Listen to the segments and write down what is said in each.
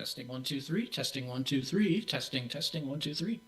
Testing 1 2 3. Testing 1 2 3. Testing 1 2 3.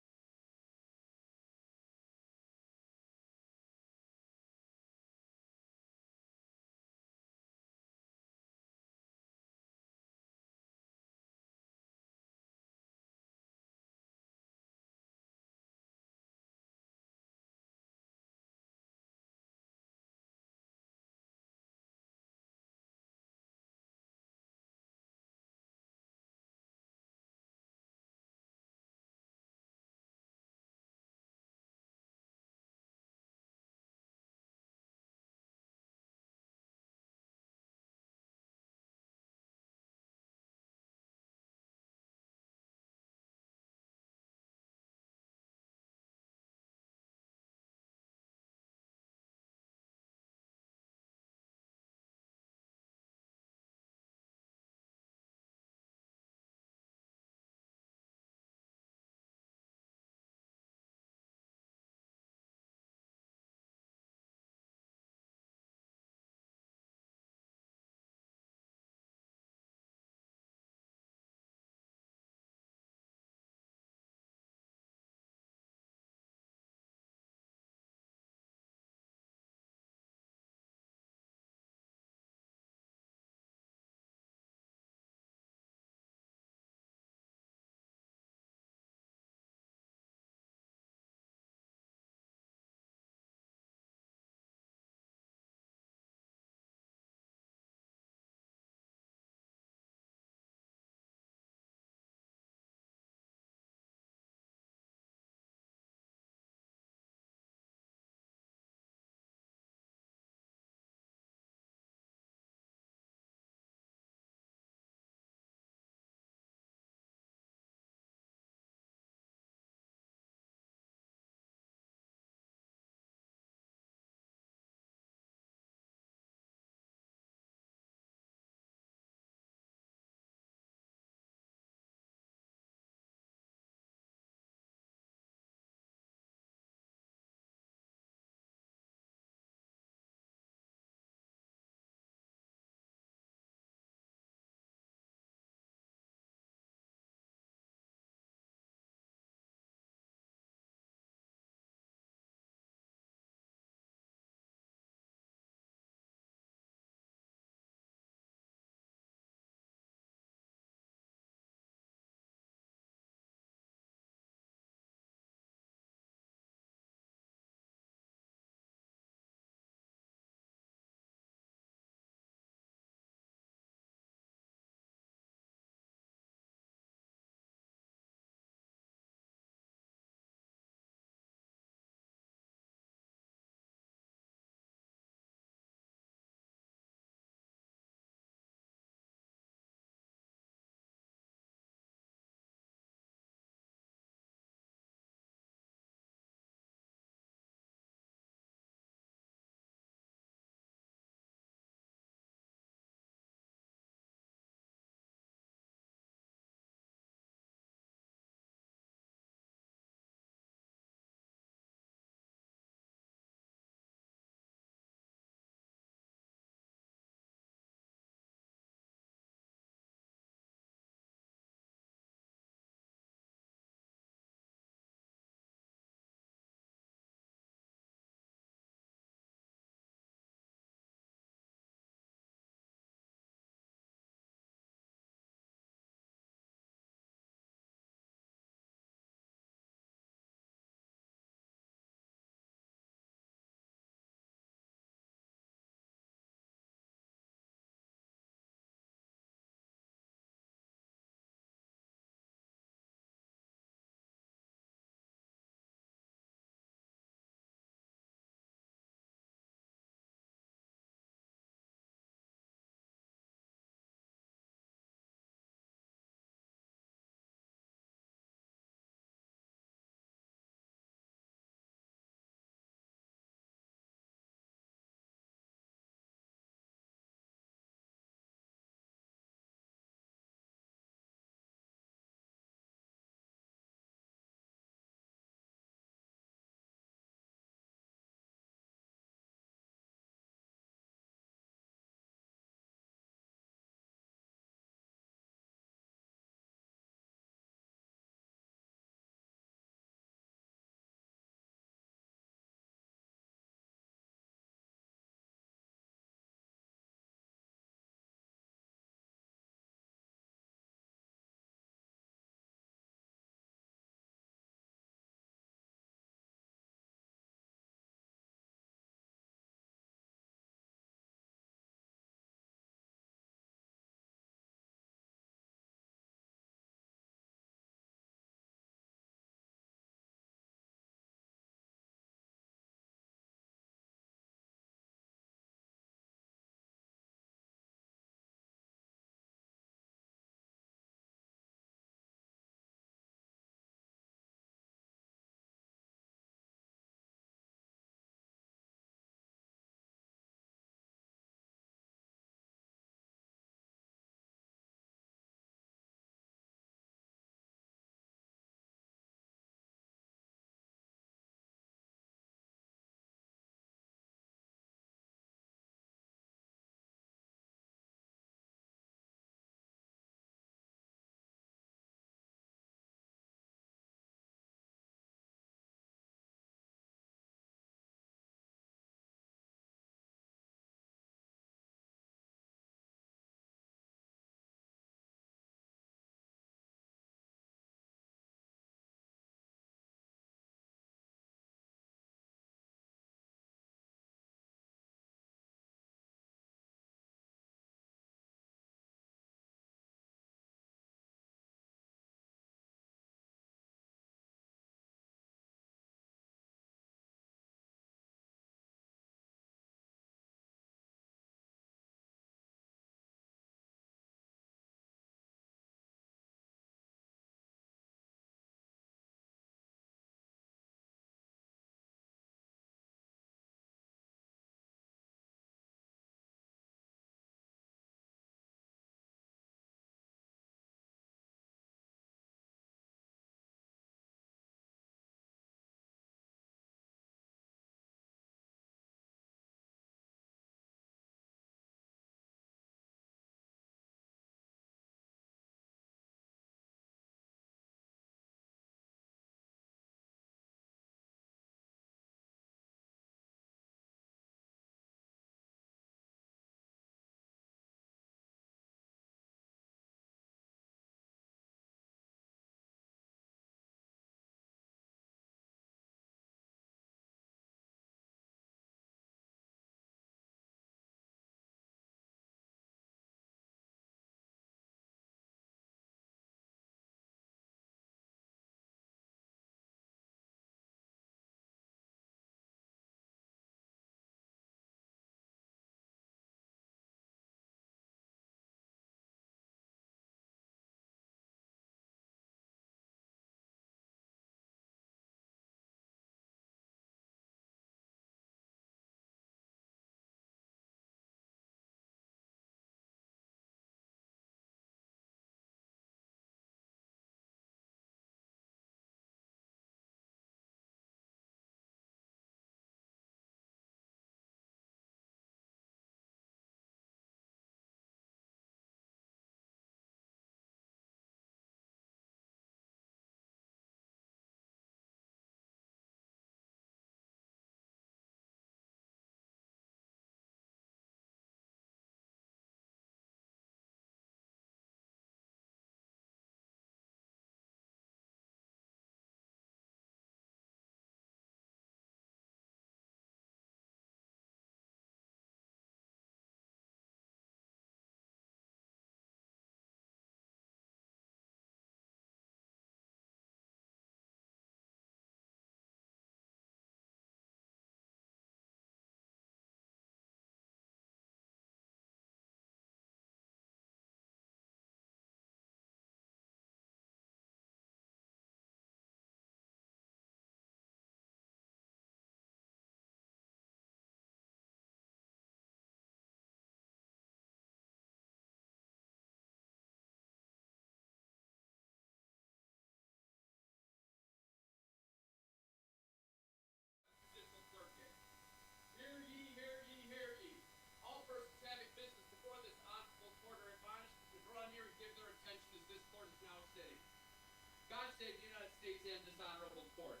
State of the United States and this honorable court.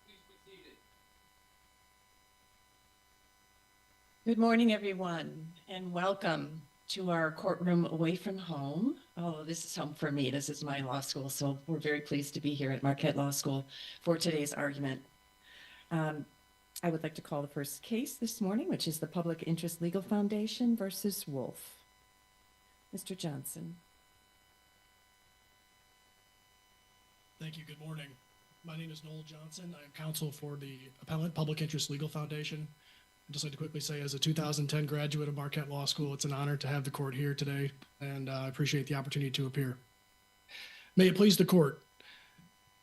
Please be seated. Good morning, everyone, and welcome to our courtroom away from home. Oh, this is home for me. This is my law school, so we're very pleased to be here at Marquette Law School for today's argument. I would like to call the first case this morning, which is the Public Interest Legal Foundation versus Wolf. Mr. Johnson. Thank you. Good morning. My name is Noel Johnson. I'm counsel for the Appellant Public Interest Legal Foundation. I'd just like to quickly say, as a 2010 graduate of Marquette Law School, it's an honor to have the court here today, and I appreciate the opportunity to appear. May it please the court,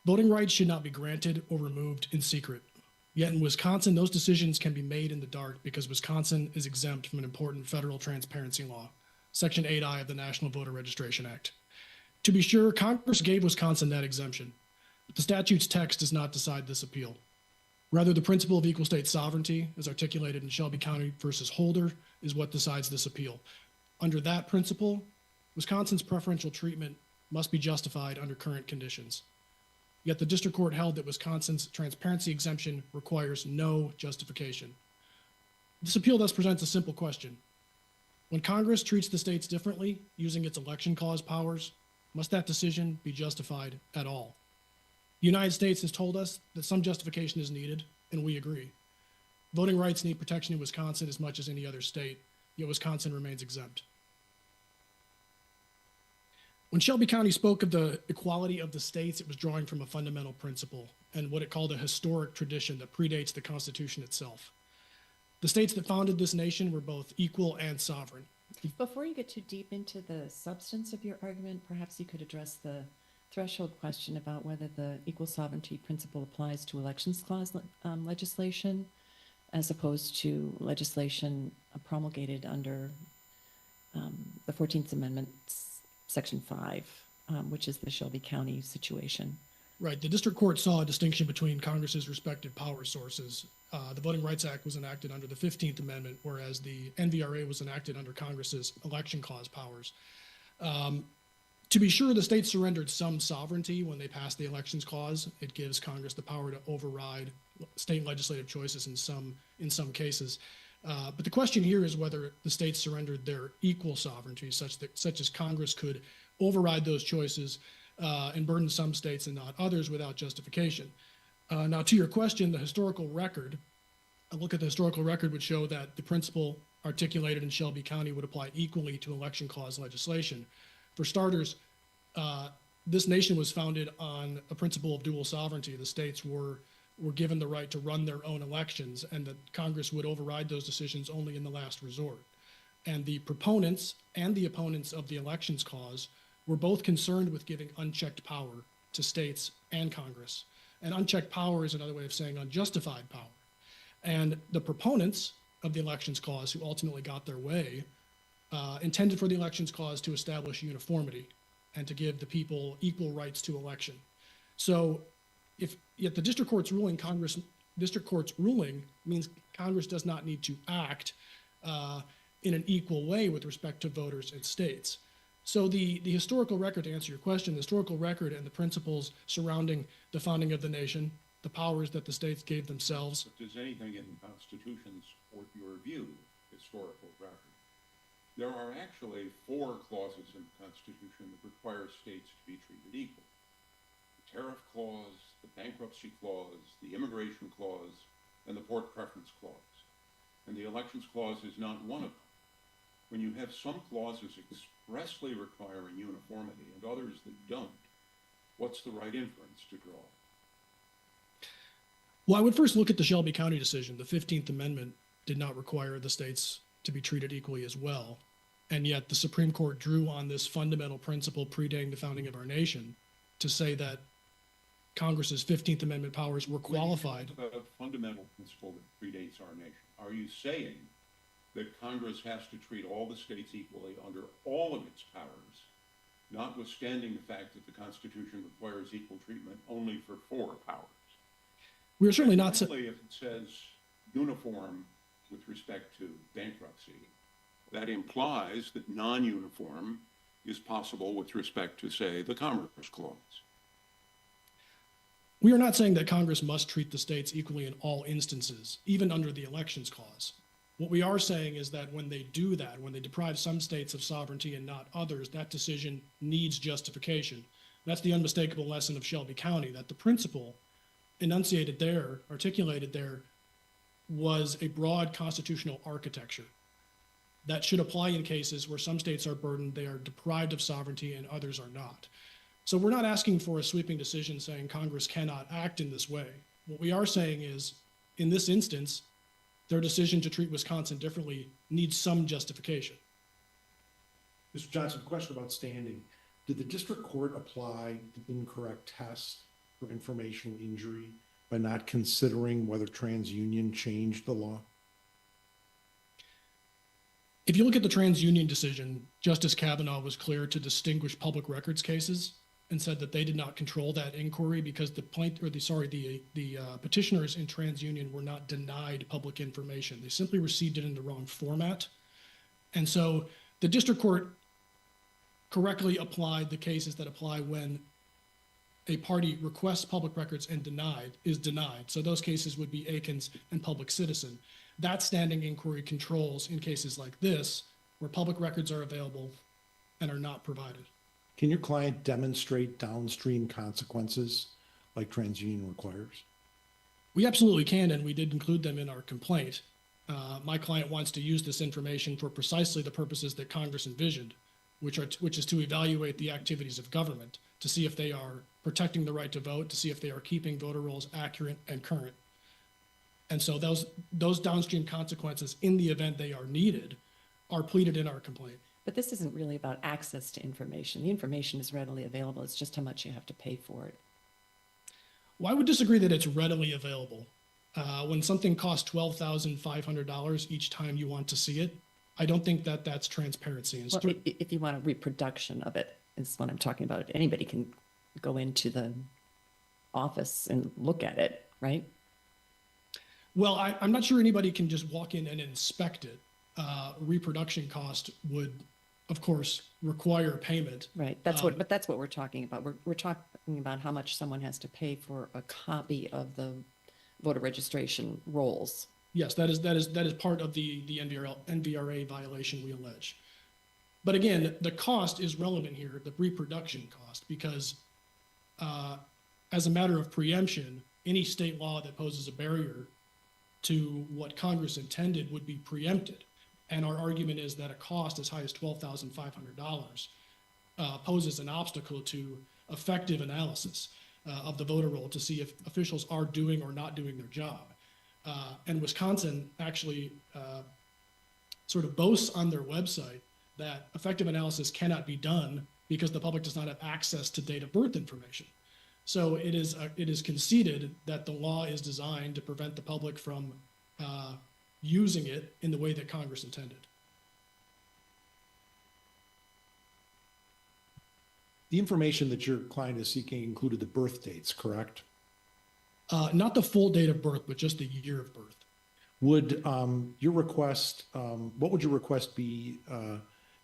voting rights should not be granted or removed in secret. Yet in Wisconsin, those decisions can be made in the dark because Wisconsin is exempt from an important federal transparency law, Section 8I of the National Voter Registration Act. To be sure, Congress gave Wisconsin that exemption, but the statute's text does not decide this appeal. Rather, the principle of equal state sovereignty, as articulated in Shelby County versus Holder, is what decides this appeal. Under that principle, Wisconsin's preferential treatment must be justified under current conditions. Yet the district court held that Wisconsin's transparency exemption requires no justification. This appeal thus presents a simple question. When Congress treats the states differently using its election clause powers, must that decision be justified at all? The United States has told us that some justification is needed, and we agree. Voting rights need protection in Wisconsin as much as any other state, yet Wisconsin remains exempt. When Shelby County spoke of the equality of the states, it was drawing from a fundamental principle and what it called a historic tradition that predates the Constitution itself. The states that founded this nation were both equal and sovereign. Before you get too deep into the substance of your argument, perhaps you could address the threshold question about whether the equal sovereignty principle applies to elections clause legislation as opposed to legislation promulgated under the 14th Amendment, Section 5, which is the Shelby County situation. Right. The district court saw a distinction between Congress's respective power sources. The Voting Rights Act was enacted under the 15th Amendment, whereas the NVRA was enacted under Congress's election clause powers. To be sure, the states surrendered some sovereignty when they passed the elections clause. It gives Congress the power to override state legislative choices in some cases. But the question here is whether the states surrendered their equal sovereignty, such as Congress could override those choices and burden some states and not others without justification. Now, to your question, the historical record, a look at the historical record would show that the principle articulated in Shelby County would apply equally to election clause legislation. For starters, this nation was founded on a principle of dual sovereignty. The states were given the right to run their own elections, and that Congress would override those decisions only in the last resort. And the proponents and the opponents of the elections clause were both concerned with giving unchecked power to states and Congress. And unchecked power is another way of saying unjustified power. And the proponents of the elections clause, who ultimately got their way, intended for the elections clause to establish uniformity and to give the people equal rights to election. So yet the district court's ruling means Congress does not need to act in an equal way with respect to voters and states. So the historical record, to answer your question, the historical record and the principles surrounding the founding of the nation, the powers that the states gave themselves. But does anything in the Constitution support your view, historical record? There are actually 4 clauses in the Constitution that require states to be treated equal. The Tariff Clause, the Bankruptcy Clause, the Immigration Clause, and the Port Preference Clause. And the Elections Clause is not one of them. When you have some clauses expressly requiring uniformity and others that don't, what's the right inference to draw? Well, I would first look at the Shelby County decision. The 15th Amendment did not require the states to be treated equally as well. And yet the Supreme Court drew on this fundamental principle predating the founding of our nation to say that Congress's 15th Amendment powers were qualified. When you talk about a fundamental principle that predates our nation, are you saying that Congress has to treat all the states equally under all of its powers, notwithstanding the fact that the Constitution requires equal treatment only for 4 powers? We're certainly not. If it says uniform with respect to bankruptcy, that implies that non-uniform is possible with respect to, say, the Commerce Clause. We are not saying that Congress must treat the states equally in all instances, even under the Elections Clause. What we are saying is that when they do that, when they deprive some states of sovereignty and not others, that decision needs justification. That's the unmistakable lesson of Shelby County, that the principle enunciated there, articulated there, was a broad constitutional architecture that should apply in cases where some states are burdened, they are deprived of sovereignty, and others are not. So we're not asking for a sweeping decision saying Congress cannot act in this way. What we are saying is, in this instance, their decision to treat Wisconsin differently needs some justification. Mr. Johnson, question about standing. Did the district court apply the incorrect test for informational injury by not considering whether TransUnion changed the law? If you look at the TransUnion decision, Justice Kavanaugh was clear to distinguish public records cases and said that they did not control that inquiry because the petitioners in TransUnion were not denied public information. They simply received it in the wrong format. And so the district court correctly applied the cases that apply when a party requests public records and is denied. So those cases would be Akins and Public Citizen. That standing inquiry controls in cases like this, where public records are available and are not provided. Can your client demonstrate downstream consequences like TransUnion requires? We absolutely can, and we did include them in our complaint. My client wants to use this information for precisely the purposes that Congress envisioned, which is to evaluate the activities of government, to see if they are protecting the right to vote, to see if they are keeping voter rolls accurate and current. And so those downstream consequences, in the event they are needed, are pleaded in our complaint. But this isn't really about access to information. The information is readily available. It's just how much you have to pay for it. Well, I would disagree that it's readily available. When something costs $12,500 each time you want to see it, I don't think that that's transparency. Well, if you want a reproduction of it, is what I'm talking about. Anybody can go into the office and look at it, right? Well, I'm not sure anybody can just walk in and inspect it. Reproduction cost would, of course, require payment. Right. But that's what we're talking about. We're talking about how much someone has to pay for a copy of the voter registration rolls. Yes, that is part of the NVRA violation we allege. But again, the cost is relevant here, the reproduction cost, because as a matter of preemption, any state law that poses a barrier to what Congress intended would be preempted. And our argument is that a cost as high as $12,500 poses an obstacle to effective analysis of the voter roll to see if officials are doing or not doing their job. And Wisconsin actually sort of boasts on their website that effective analysis cannot be done because the public does not have access to date of birth information. So it is conceded that the law is designed to prevent the public from using it in the way that Congress intended. The information that your client is seeking included the birth dates, correct? Not the full date of birth, but just the year of birth. Would your request, what would your request be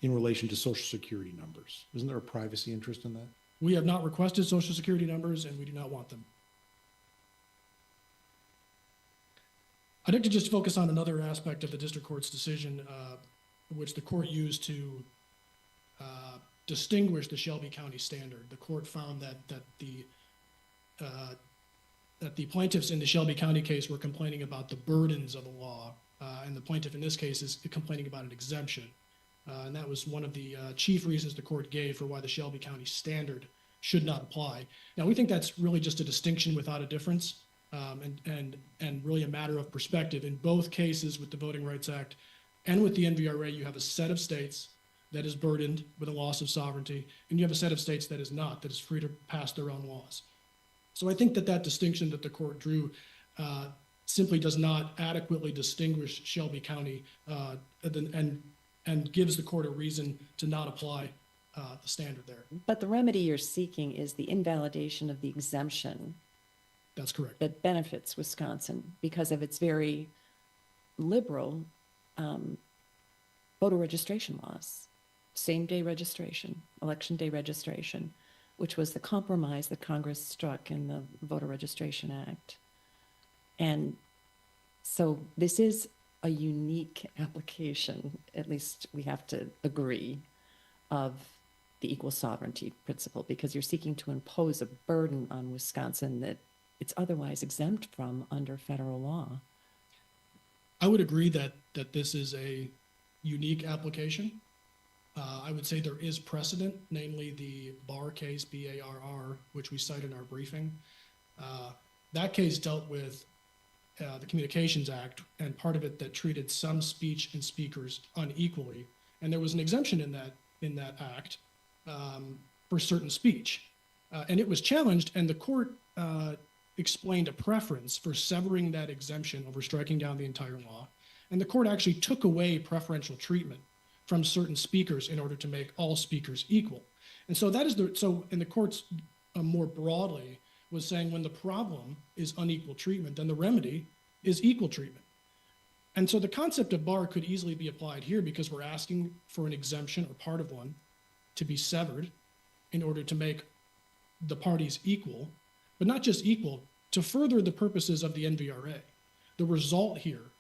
in relation to Social Security numbers? Isn't there a privacy interest in that? We have not requested Social Security numbers, and we do not want them. I'd like to just focus on another aspect of the district court's decision, which the court used to distinguish the Shelby County standard. The court found that the plaintiffs in the Shelby County case were complaining about the burdens of the law, and the plaintiff in this case is complaining about an exemption. And that was one of the chief reasons the court gave for why the Shelby County standard should not apply. Now, we think that's really just a distinction without a difference, and really a matter of perspective. In both cases with the Voting Rights Act and with the NVRA, you have a set of states that is burdened with a loss of sovereignty, and you have a set of states that is not, that is free to pass their own laws. So I think that distinction that the court drew simply does not adequately distinguish Shelby County and gives the court a reason to not apply the standard there. But the remedy you're seeking is the invalidation of the exemption. That's correct. That benefits Wisconsin because of its very liberal voter registration laws, same-day registration, election day registration. which was the compromise that Congress struck in the Voter Registration Act. And so this is a unique application, at least we have to agree, of the equal sovereignty principle, because you're seeking to impose a burden on Wisconsin that it's otherwise exempt from under federal law. I would agree that this is a unique application. I would say there is precedent, namely the Barr case, BARR, which we cite in our briefing. That case dealt with the Communications Act, and part of it that treated some speech and speakers unequally. And there was an exemption in that act for certain speech. And it was challenged, and the court explained a preference for severing that exemption over striking down the entire law. And the court actually took away preferential treatment from certain speakers in order to make all speakers equal. And so that is and the courts more broadly was saying when the problem is unequal treatment, then the remedy is equal treatment. And so the concept of Barr could easily be applied here because we're asking for an exemption or part of one to be severed in order to make the parties equal, but not just equal, to further the purposes of the NVRA. The result here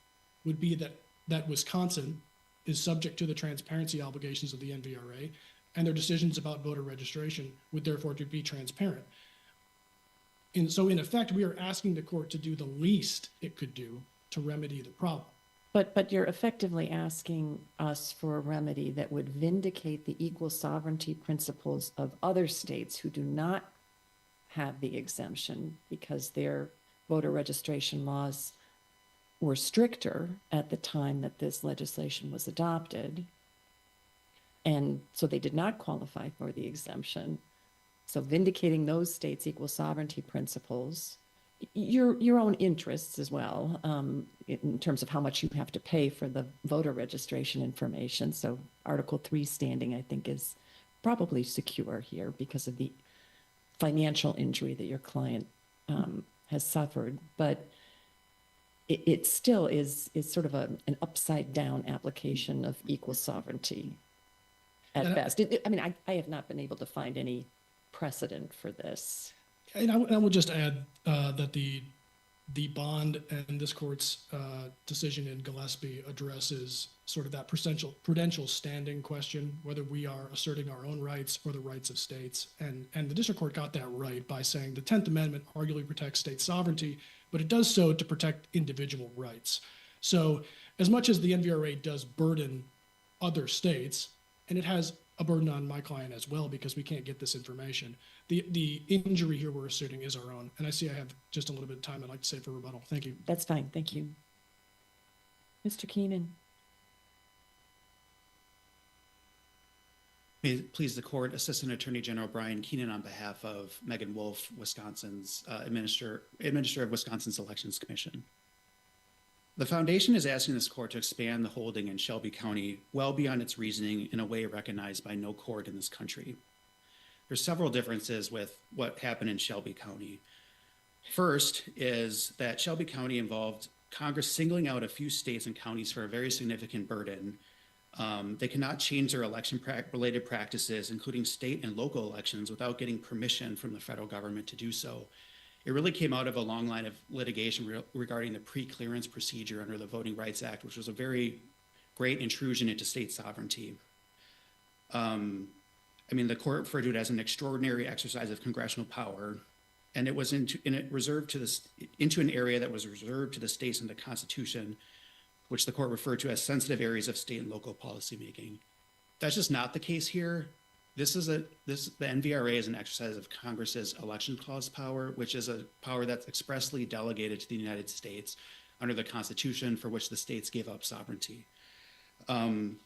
would be that Wisconsin is subject to the transparency obligations of the NVRA, and their decisions about voter registration would therefore be transparent. And so in effect, we are asking the court to do the least it could do to remedy the problem. But you're effectively asking us for a remedy that would vindicate the equal sovereignty principles of other states who do not have the exemption because their voter registration laws were stricter at the time that this legislation was adopted. And so they did not qualify for the exemption. So vindicating those states' equal sovereignty principles, your own interests as well, in terms of how much you have to pay for the voter registration information. So Article 3 standing, I think, is probably secure here because of the financial injury that your client has suffered. But it still is sort of an upside down application of equal sovereignty at best. I have not been able to find any precedent for this. And I will just add that the bond and this court's decision in Gillespie addresses sort of that prudential standing question, whether we are asserting our own rights or the rights of states. And the district court got that right by saying the 10th Amendment arguably protects state sovereignty, but it does so to protect individual rights. So as much as the NVRA does burden other states, and it has a burden on my client as well because we can't get this information, the injury here we're asserting is our own. And I see I have just a little bit of time I'd like to say for rebuttal. Thank you. That's fine. Thank you. Mr. Keenan. May it please the court, Assistant Attorney General Brian Keenan on behalf of Megan Wolf, Wisconsin's Administrator of Wisconsin's Elections Commission. The foundation is asking this court to expand the holding in Shelby County well beyond its reasoning in a way recognized by no court in this country. There's several differences with what happened in Shelby County. First is that Shelby County involved Congress singling out a few states and counties for a very significant burden. They cannot change their election-related practices, including state and local elections, without getting permission from the federal government to do so. It really came out of a long line of litigation regarding the pre-clearance procedure under the Voting Rights Act, which was a very great intrusion into state sovereignty. The court referred to it as an extraordinary exercise of congressional power, and it was into an area that was reserved to the states in the Constitution, which the court referred to as sensitive areas of state and local policymaking. That's just not the case here. The NVRA is an exercise of Congress's election clause power, which is a power that's expressly delegated to the United States under the Constitution, for which the states gave up sovereignty. And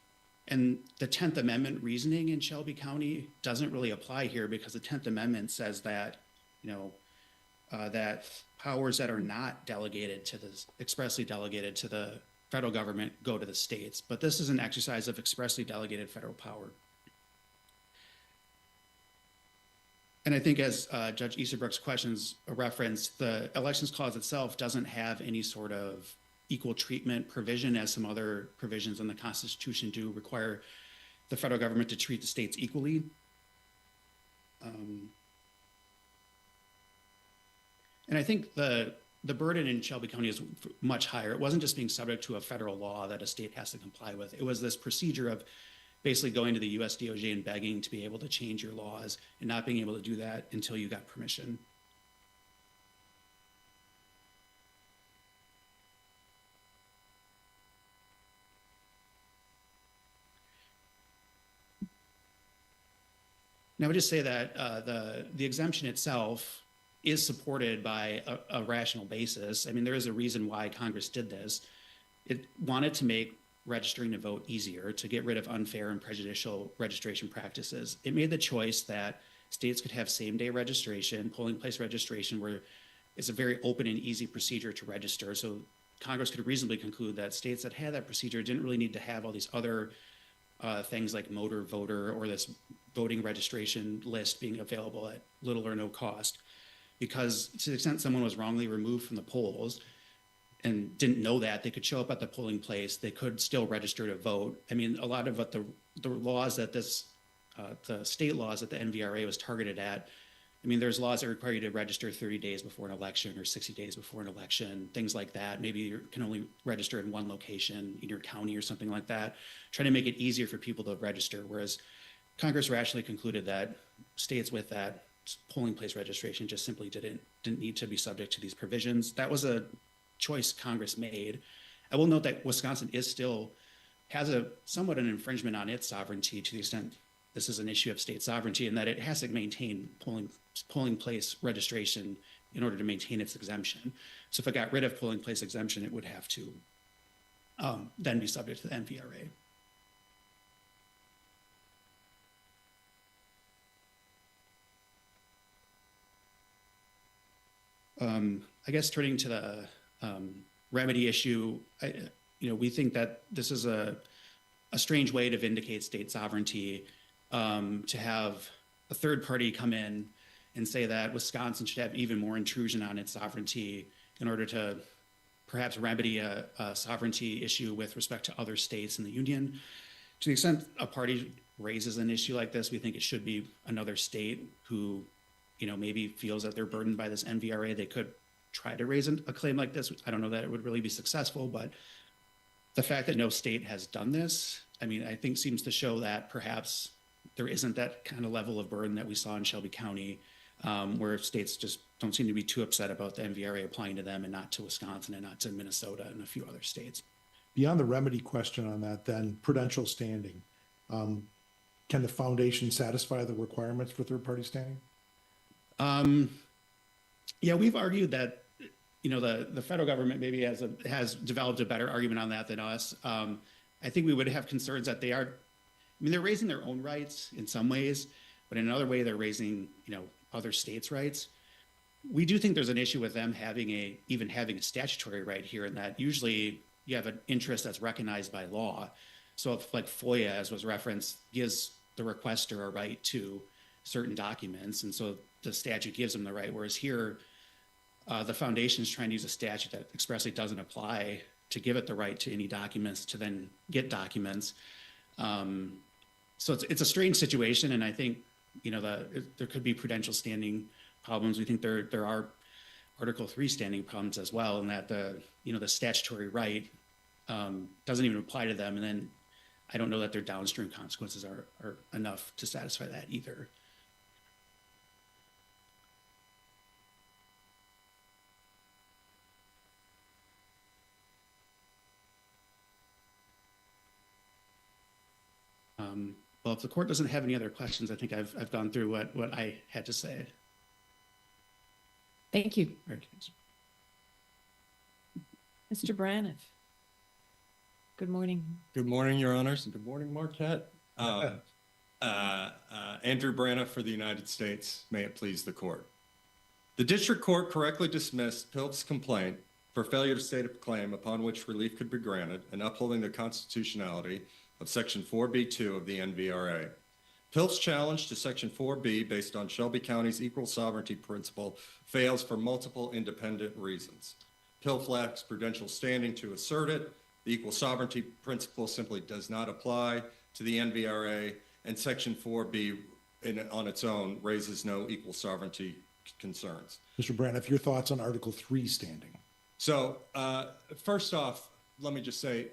the 10th Amendment reasoning in Shelby County doesn't really apply here because the 10th Amendment says that, that powers that are not expressly delegated to the federal government go to the states. But this is an exercise of expressly delegated federal power. And I think as Judge Easterbrook's questions referenced, the elections clause itself doesn't have any sort of equal treatment provision, as some other provisions in the Constitution do require the federal government to treat the states equally. And I think the burden in Shelby County is much higher. It wasn't just being subject to a federal law that a state has to comply with. It was this procedure of basically going to the US DOJ and begging to be able to change your laws and not being able to do that until you got permission. And I would just say that the exemption itself is supported by a rational basis. I mean, there is a reason why Congress did this. It wanted to make registering to vote easier, to get rid of unfair and prejudicial registration practices. It made the choice that states could have same-day registration, polling place registration, where it's a very open and easy procedure to register. So Congress could reasonably conclude that states that had that procedure didn't really need to have all these other things like motor voter or this voting registration list being available at little or no cost. Because to the extent someone was wrongly removed from the polls and didn't know that, they could show up at the polling place, they could still register to vote. I mean, a lot of what the laws that the state laws that the NVRA was targeted at, I mean, there's laws that require you to register 30 days before an election or 60 days before an election, things like that. Maybe you can only register in one location in your county or something like that, trying to make it easier for people to register. Whereas Congress rationally concluded that states with that polling place registration just simply didn't need to be subject to these provisions. That was a choice Congress made. I will note that Wisconsin has somewhat an infringement on its sovereignty to the extent this is an issue of state sovereignty, and that it has to maintain polling place registration in order to maintain its exemption. So if it got rid of polling place exemption, it would have to then be subject to the NVRA. I guess turning to the remedy issue, we think that this is a strange way to vindicate state sovereignty, to have a third party come in and say that Wisconsin should have even more intrusion on its sovereignty in order to perhaps remedy a sovereignty issue with respect to other states in the union. To the extent a party raises an issue like this, we think it should be another state who, maybe feels that they're burdened by this NVRA. They could try to raise a claim like this. I don't know that it would really be successful, but the fact that no state has done this, I think seems to show that perhaps there isn't that kind of level of burden that we saw in Shelby County, where states just don't seem to be too upset about the NVRA applying to them and not to Wisconsin and not to Minnesota and a few other states. Beyond the remedy question on that, then, prudential standing. Can the foundation satisfy the requirements for third-party standing? Yeah, we've argued that, the federal government maybe has developed a better argument on that than us. I think we would have concerns that they're raising their own rights in some ways, but in another way, they're raising, other states' rights. We do think there's an issue with them even having a statutory right here, in that usually you have an interest that's recognized by law. So if, like FOIA, as was referenced, gives the requester a right to certain documents, and so the statute gives them the right, whereas here, the foundation is trying to use a statute that expressly doesn't apply to give it the right to any documents to then get documents. So it's a strange situation, and I think there could be prudential standing problems. We think there are Article 3 standing problems as well, and that the statutory right doesn't even apply to them, and then I don't know that their downstream consequences are enough to satisfy that either. Well, if the court doesn't have any other questions, I think I've gone through what I had to say. Thank you. Right. Mr. Braniff. Good morning. Good morning, Your Honors, and good morning, Marquette. Andrew Braniff for the United States. May it please the court. The district court correctly dismissed Pilt's complaint for failure to state a claim upon which relief could be granted and upholding the constitutionality of Section 4B2 of the NVRA. Pilt's challenge to Section 4B, based on Shelby County's equal sovereignty principle, fails for multiple independent reasons. Pilt lacks prudential standing to assert it. The equal sovereignty principle simply does not apply to the NVRA, and Section 4B on its own raises no equal sovereignty concerns. Mr. Braniff, your thoughts on Article 3 standing? So first off, let me just say,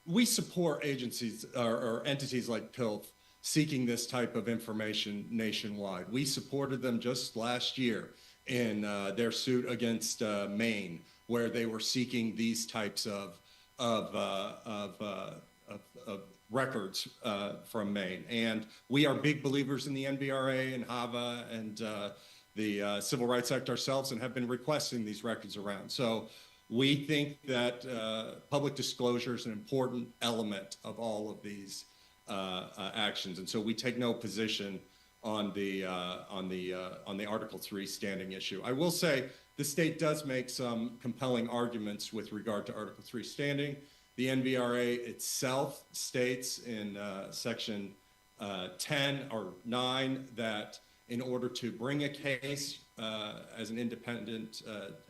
we support agencies or entities like PILF seeking this type of information nationwide. We supported them just last year in their suit against Maine, where they were seeking these types of records from Maine. And we are big believers in the NVRA and HAVA and the Civil Rights Act ourselves, and have been requesting these records around. So we think that public disclosure is an important element of all of these actions, and so we take no position on the Article 3 standing issue. I will say the state does make some compelling arguments with regard to Article 3 standing. The NVRA itself states in Section 10 or 9 that in order to bring a case as an independent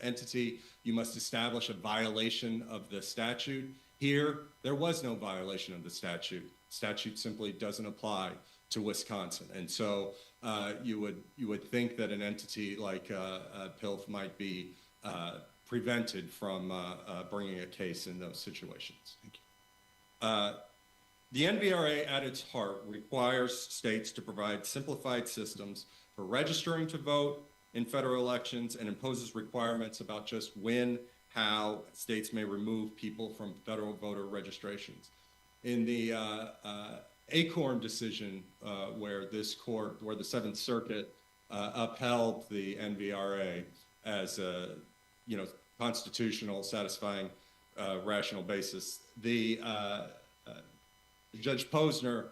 entity, you must establish a violation of the statute. Here, there was no violation of the statute. Statute simply doesn't apply to Wisconsin. And so you would think that an entity like PILF might be prevented from bringing a case in those situations. Thank you. The NVRA at its heart requires states to provide simplified systems for registering to vote in federal elections, and imposes requirements about just when, how states may remove people from federal voter registrations. In the Acorn decision, where the Seventh Circuit upheld the NVRA as a constitutional, satisfying, rational basis, the Judge Posner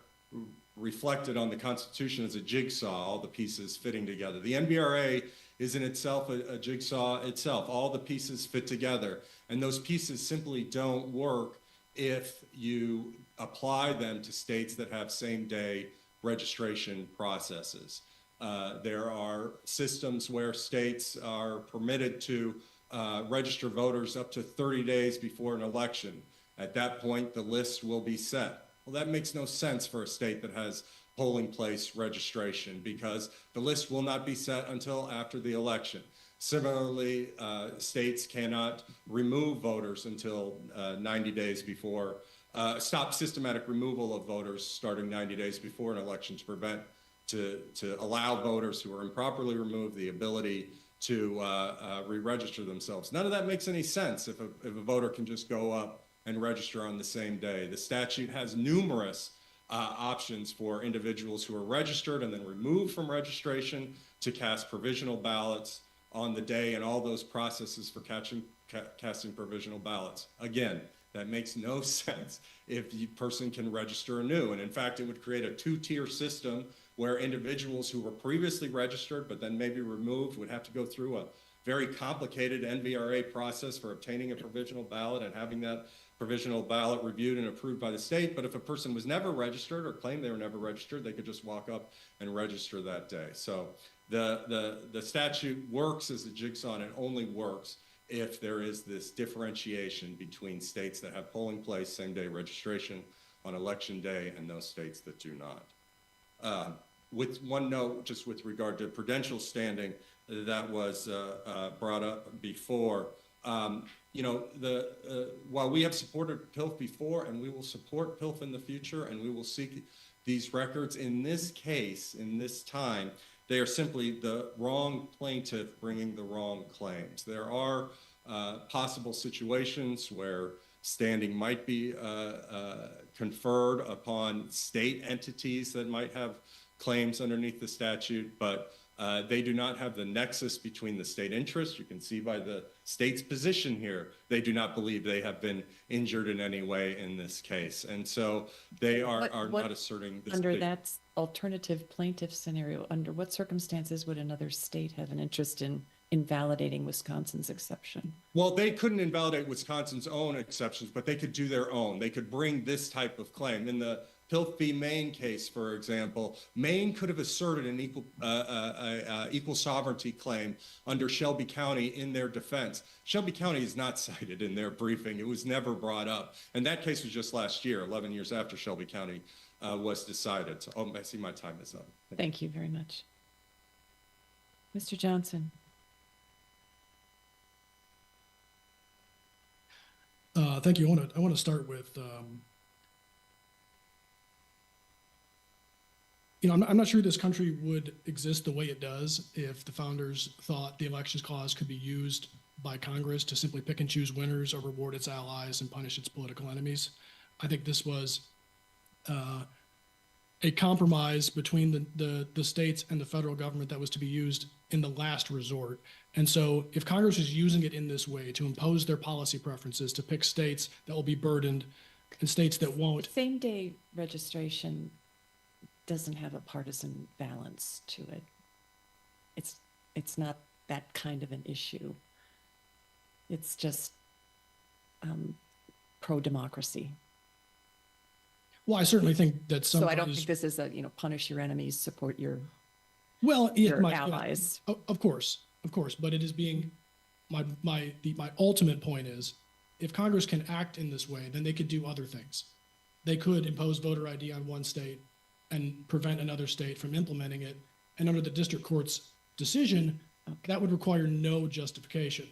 reflected on the Constitution as a jigsaw, all the pieces fitting together. The NVRA is in itself a jigsaw itself. All the pieces fit together, and those pieces simply don't work if you apply them to states that have same-day registration processes. There are systems where states are permitted to register voters up to 30 days before an election. At that point, the list will be set. Well, that makes no sense for a state that has polling place registration, because the list will not be set until after the election. Similarly, states cannot remove voters until 90 days before, stop systematic removal of voters starting 90 days before an election to allow voters who are improperly removed the ability to re-register themselves. None of that makes any sense if a voter can just go up and register on the same day. The statute has numerous options for individuals who are registered and then removed from registration to cast provisional ballots on the day, and all those processes for casting provisional ballots. Again, that makes no sense if the person can register anew. And in fact, it would create a two-tier system where individuals who were previously registered but then maybe removed would have to go through a very complicated NVRA process for obtaining a provisional ballot and having that provisional ballot reviewed and approved by the state. But if a person was never registered or claimed they were never registered, they could just walk up and register that day. So the statute works as a jigsaw, and it only works if there is this differentiation between states that have polling place same-day registration on election day and those states that do not. With one note, just with regard to prudential standing that was brought up before, while we have supported PILF before, and we will support PILF in the future, and we will seek these records, in this case, in this time, they are simply the wrong plaintiff bringing the wrong claims. There are possible situations where standing might be conferred upon state entities that might have claims underneath the statute, but they do not have the nexus between the state interest. You can see by the state's position here, they do not believe they have been injured in any way in this case. And so they are not asserting this. Under that alternative plaintiff scenario, under what circumstances would another state have an interest in invalidating Wisconsin's exception? Well, they couldn't invalidate Wisconsin's own exceptions, but they could do their own. They could bring this type of claim. In the PILF v. Maine case, for example, Maine could have asserted an equal sovereignty claim under Shelby County in their defense. Shelby County is not cited in their briefing. It was never brought up. And that case was just last year, 11 years after Shelby County was decided. So, I see my time is up. Thank you very much. Mr. Johnson. Thank you. I want to start with, I'm not sure this country would exist the way it does if the founders thought the elections clause could be used by Congress to simply pick and choose winners or reward its allies and punish its political enemies. I think this was a compromise between the states and the federal government that was to be used in the last resort. And so if Congress is using it in this way to impose their policy preferences, to pick states that will be burdened and states that won't. Same-day registration doesn't have a partisan balance to it. It's not that kind of an issue. It's just pro-democracy. Well, I certainly think that some So I don't parties- think this is a, punish your enemies, support your well, allies. Of course, but it is being my ultimate point is, if Congress can act in this way, then they could do other things. They could impose voter ID on one state and prevent another state from implementing it. And under the district court's decision, that would require no justification.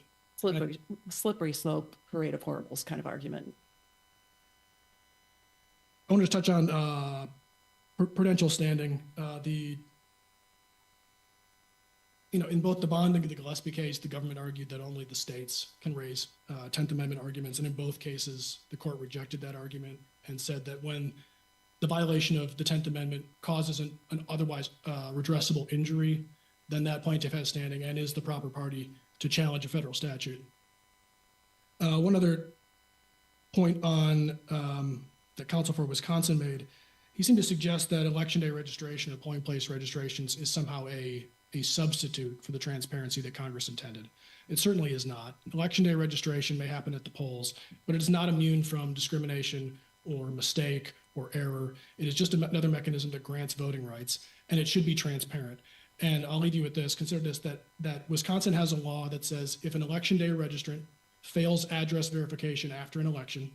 Slippery slope, parade of horribles kind of argument. I want to touch on prudential standing. In both the Bond and the Gillespie case, the government argued that only the states can raise 10th Amendment arguments. And in both cases, the court rejected that argument and said that when the violation of the 10th Amendment causes an otherwise redressable injury, then that plaintiff has standing and is the proper party to challenge a federal statute. One other point on that counsel for Wisconsin made, he seemed to suggest that election day registration or polling place registrations is somehow a substitute for the transparency that Congress intended. It certainly is not. Election day registration may happen at the polls, but it is not immune from discrimination or mistake or error. It is just another mechanism that grants voting rights, and it should be transparent. And I'll leave you with this. Consider this, that Wisconsin has a law that says if an election day registrant fails address verification after an election,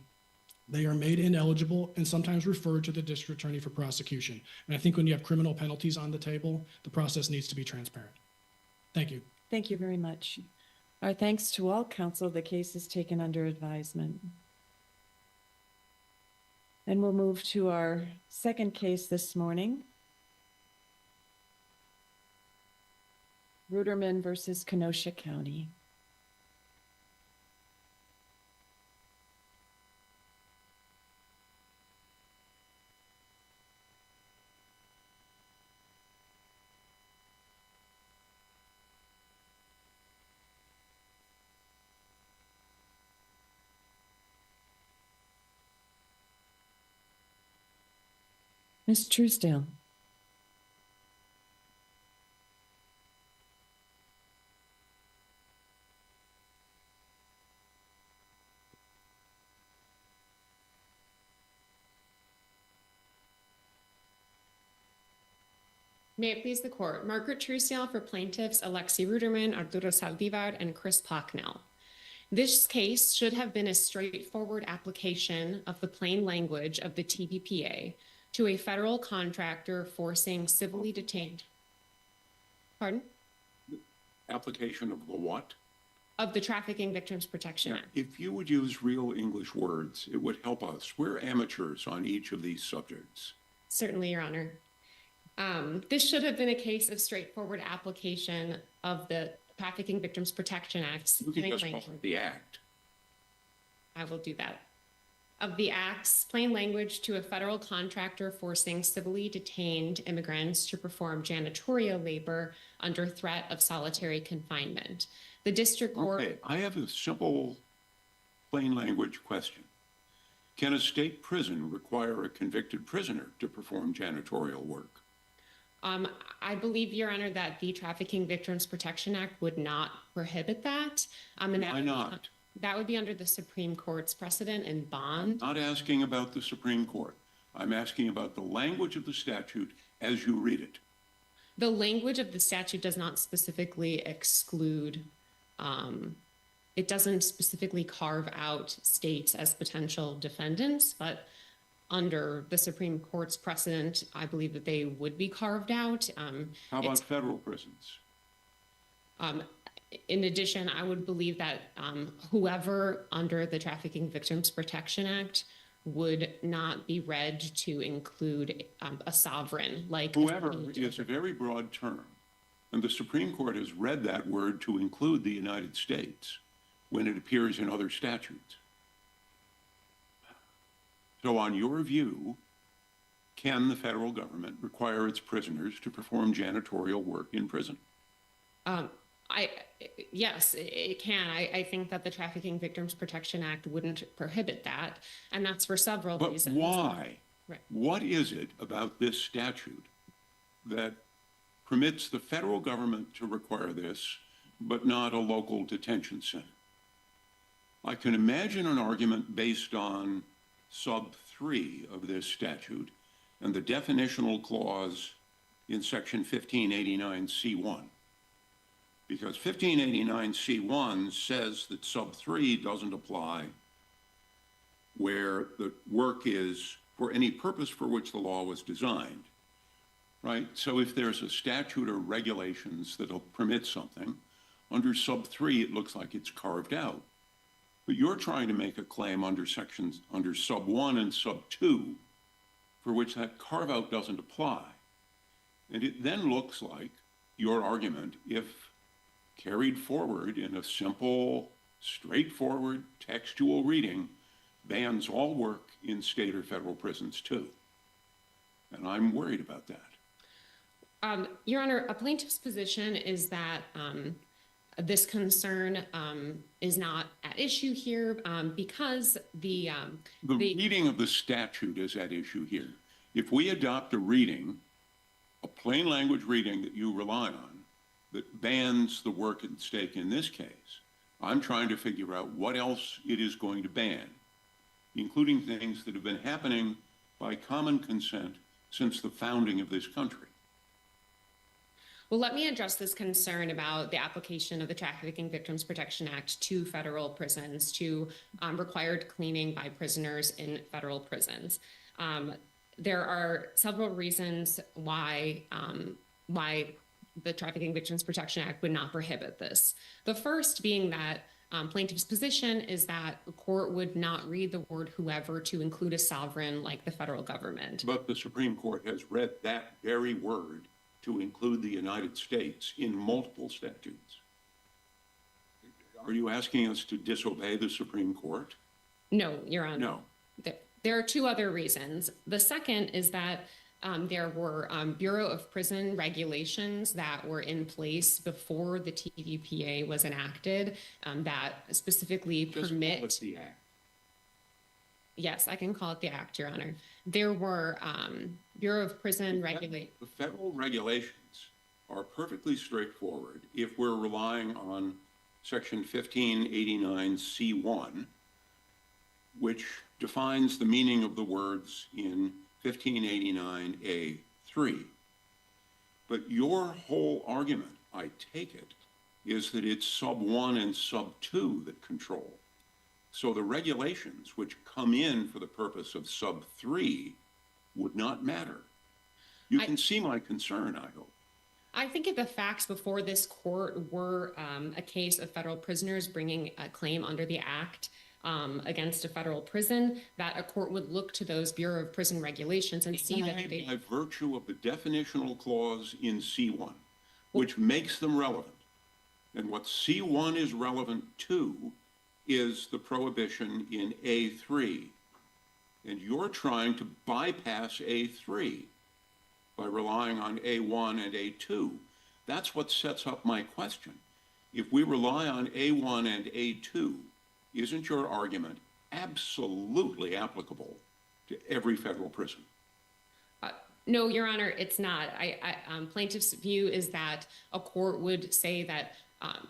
they are made ineligible and sometimes referred to the district attorney for prosecution. And I think when you have criminal penalties on the table, the process needs to be transparent. Thank you. Thank you very much. Our thanks to all counsel. The case is taken under advisement. And we'll move to our second case this morning. Ruderman versus Kenosha County. Ms. Truesdale. May it please the court. Margaret Truesdale for plaintiffs Alexi Ruderman, Arturo Saldivar, and Chris Pocknell. This case should have been a straightforward application of the plain language of the TVPA to a federal contractor forcing civilly detained. Pardon? Application of the what? Of the Trafficking Victims Protection Act. If you would use real English words, it would help us. We're amateurs on each of these subjects. Certainly, Your Honor. This should have been a case of straightforward application of the Trafficking Victims Protection Act. You can just call it the Act. I will do that. Of the Act's plain language to a federal contractor forcing civilly detained immigrants to perform janitorial labor under threat of solitary confinement. The district court. Okay, I have a simple plain language question. Can a state prison require a convicted prisoner to perform janitorial work? I believe, Your Honor, that the Trafficking Victims Protection Act would not prohibit that. Why not? That would be under the Supreme Court's precedent in Bond. I'm not asking about the Supreme Court. I'm asking about the language of the statute as you read it. The language of the statute does not specifically exclude, it doesn't specifically carve out states as potential defendants, but under the Supreme Court's precedent, I believe that they would be carved out. How about federal prisons? In addition, I would believe that whoever under the Trafficking Victims Protection Act would not be read to include a sovereign like Whoever is a very broad term, and the Supreme Court has read that word to include the United States when it appears in other statutes. So on your view, can the federal government require its prisoners to perform janitorial work in prison? Yes, it can. I think that the Trafficking Victims Protection Act wouldn't prohibit that, and that's for several But reasons. why? Right. What is it about this statute that permits the federal government to require this, but not a local detention center? I can imagine an argument based on sub 3 of this statute and the definitional clause in section 1589C1. Because 1589C1 says that sub 3 doesn't apply where the work is for any purpose for which the law was designed, right? So if there's a statute or regulations that'll permit something, under sub 3, it looks like it's carved out. But you're trying to make a claim under sub 1 and sub 2 for which that carve out doesn't apply. And it then looks like your argument, if carried forward in a simple, straightforward textual reading, bans all work in state or federal prisons too. And I'm worried about that. Your Honor, a plaintiff's position is that this concern is not at issue here because the reading of the statute is at issue here. If we adopt a reading, a plain language reading that you rely on, that bans the work at stake in this case, I'm trying to figure out what else it is going to ban, including things that have been happening by common consent since the founding of this country. Well, let me address this concern about the application of the Trafficking Victims Protection Act to federal prisons, to required cleaning by prisoners in federal prisons. There are several reasons why the Trafficking Victims Protection Act would not prohibit this. The first being that plaintiff's position is that the court would not read the word whoever to include a sovereign like the federal government. But the Supreme Court has read that very word to include the United States in multiple statutes. Are you asking us to disobey the Supreme Court? No, Your Honor. No. There are two other reasons. The second is that there were Bureau of Prison regulations that were in place before the TVPA was enacted that specifically Just permit. call it the Act. Yes, I can call it the Act, Your Honor. There were Bureau of Prison regulations. The federal regulations are perfectly straightforward if we're relying on section 1589C1, which defines the meaning of the words in 1589A3. But your whole argument, I take it, is that it's sub 1 and sub 2 that control. So the regulations which come in for the purpose of sub 3 would not matter. You can see my concern, I hope. I think if the facts before this court were a case of federal prisoners bringing a claim under the Act against a federal prison, that a court would look to those Bureau of Prison regulations and see that they... By virtue of the definitional clause in C1, which makes them relevant. And what C1 is relevant to is the prohibition in A3. And you're trying to bypass A3 by relying on A1 and A2. That's what sets up my question. If we rely on A1 and A2, isn't your argument absolutely applicable to every federal prison? No, Your Honor, it's not. Plaintiff's view is that a court would say that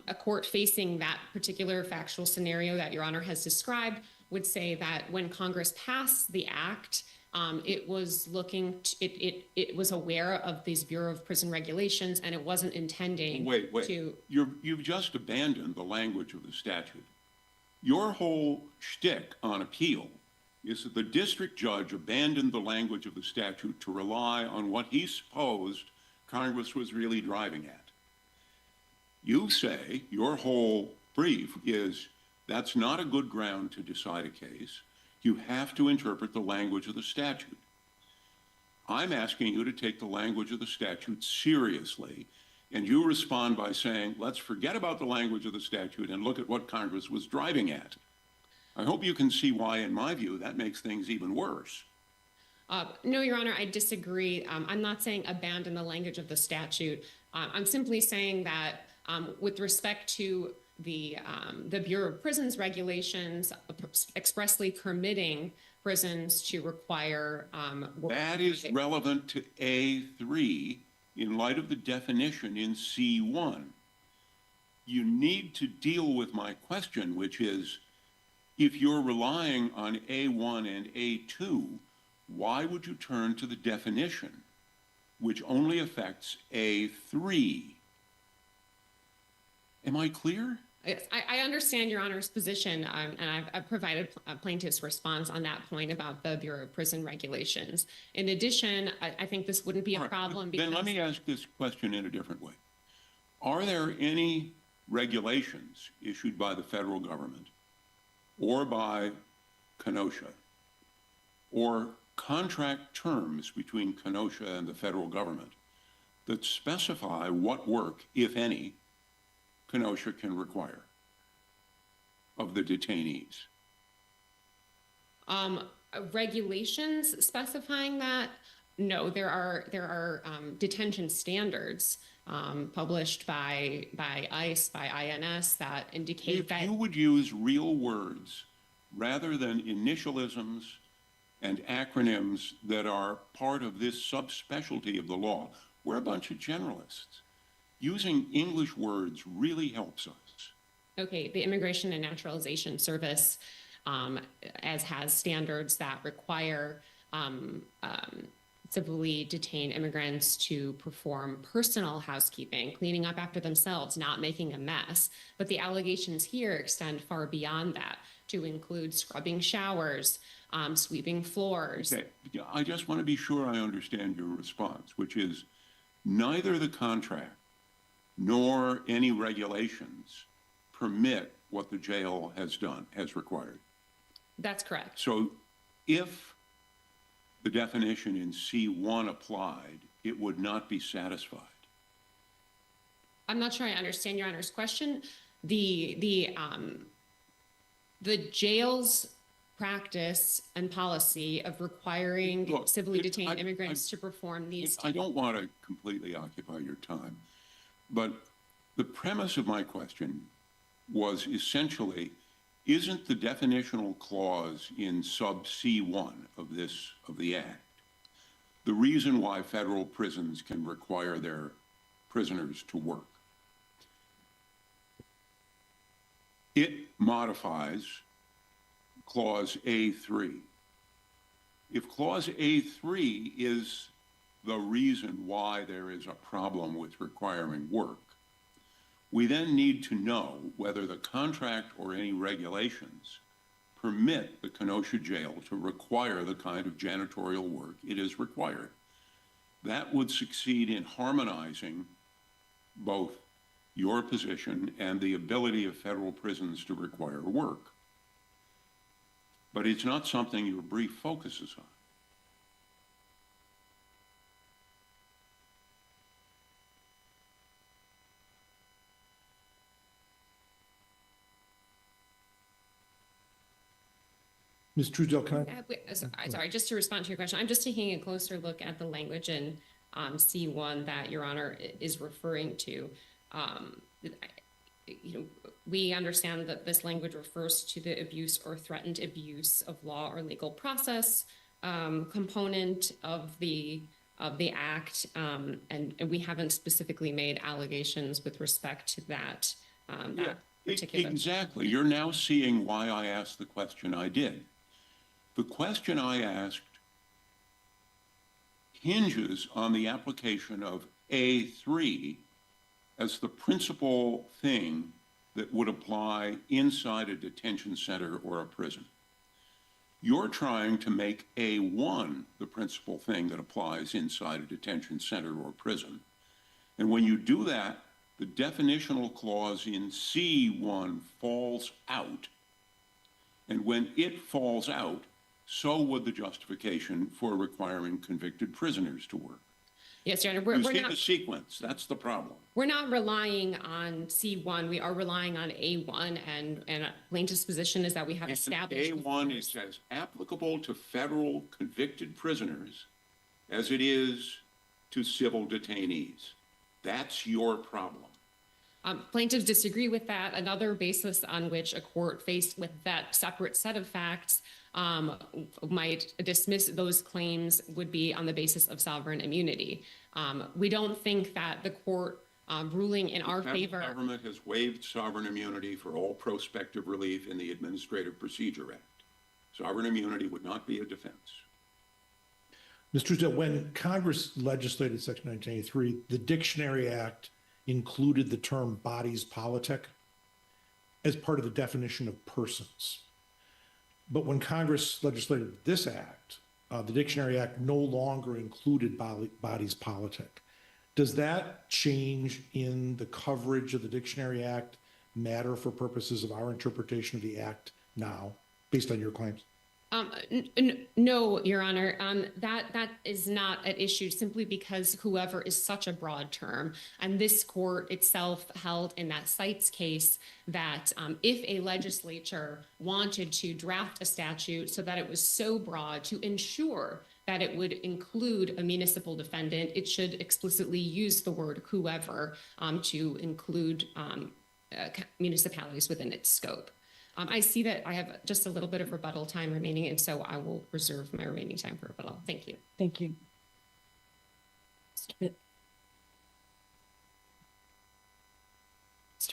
a court facing that particular factual scenario that Your Honor has described would say that when Congress passed the Act, it was looking, it was aware of these Bureau of Prison regulations, and it wasn't intending to... You've just abandoned the language of the statute. Your whole shtick on appeal is that the district judge abandoned the language of the statute to rely on what he supposed Congress was really driving at. You say your whole brief is that's not a good ground to decide a case. You have to interpret the language of the statute. I'm asking you to take the language of the statute seriously, and you respond by saying, let's forget about the language of the statute and look at what Congress was driving at. I hope you can see why, in my view, that makes things even worse. No, Your Honor, I disagree. I'm not saying abandon the language of the statute. I'm simply saying that with respect to the Bureau of Prisons regulations expressly permitting prisons to require that is relevant to A3 in light of the definition in C1. You need to deal with my question, which is, if you're relying on A1 and A2, why would you turn to the definition, which only affects A3? Am I clear? Yes, I understand Your Honor's position, and I've provided a plaintiff's response on that point about the Bureau of Prison regulations. In addition, I think this wouldn't be a problem because— Then let me ask this question in a different way. Are there any regulations issued by the federal government or by Kenosha or contract terms between Kenosha and the federal government that specify what work, if any, Kenosha can require of the detainees? Regulations specifying that? No, there are detention standards published by ICE, by INS that indicate that— If you would use real words rather than initialisms and acronyms that are part of this subspecialty of the law, we're a bunch of generalists. Using English words really helps us. Okay, the Immigration and Naturalization Service has standards that require civilly detained immigrants to perform personal housekeeping, cleaning up after themselves, not making a mess. But the allegations here extend far beyond that to include scrubbing showers, sweeping floors. Okay, I just want to be sure I understand your response, which is neither the contract nor any regulations permit what the jail has done, has required. That's correct. So if the definition in C1 applied, it would not be satisfied. I'm not sure I understand Your Honor's question. The jail's practice and policy of requiring Look, civilly detained immigrants to perform these— I don't want to completely occupy your time, but the premise of my question was essentially, isn't the definitional clause in sub C1 of the Act the reason why federal prisons can require their prisoners to work? It modifies clause A3. If clause A3 is the reason why there is a problem with requiring work, we then need to know whether the contract or any regulations permit the Kenosha jail to require the kind of janitorial work it is required. That would succeed in harmonizing both your position and the ability of federal prisons to require work. But it's not something your brief focuses on. Ms. Truesdale, can I? Sorry, just to respond to your question, I'm just taking a closer look at the language in C1 that Your Honor is referring to. We understand that this language refers to the abuse or threatened abuse of law or legal process component of the Act, and we haven't specifically made allegations with respect to that. Particular. Exactly. You're now seeing why I asked the question I did. The question I asked hinges on the application of A3 as the principal thing that would apply inside a detention center or a prison. You're trying to make A1 the principal thing that applies inside a detention center or prison. And when you do that, The definitional clause in C1 falls out. And when it falls out, so would the justification for requiring convicted prisoners to work. Yes, Your Honor, You we're see not. the sequence, that's the problem. We're not relying on C1. We are relying on A1, and plaintiff's position is that we have established. A1 is as applicable to federal convicted prisoners as it is to civil detainees. That's your problem. Plaintiffs disagree with that. Another basis on which a court faced with that separate set of facts might dismiss those claims would be on the basis of sovereign immunity. We don't think that the court ruling in our favor. The government has waived sovereign immunity for all prospective relief in the Administrative Procedure Act. Sovereign immunity would not be a defense. Mr. Truesdale, when Congress legislated Section 1983, the Dictionary Act included the term bodies politic as part of the definition of persons. But when Congress legislated this act, the Dictionary Act no longer included bodies politic. Does that change in the coverage of the Dictionary Act matter for purposes of our interpretation of the act now, based on your claims? No, Your Honor, that is not at issue simply because whoever is such a broad term. And this court itself held in that Cites case that if a legislature wanted to draft a statute so that it was so broad to ensure that it would include a municipal defendant, it should explicitly use the word whoever to include municipalities within its scope. I see that I have just a little bit of rebuttal time remaining, and so I will reserve my remaining time for rebuttal. Thank you. Thank you. Mr.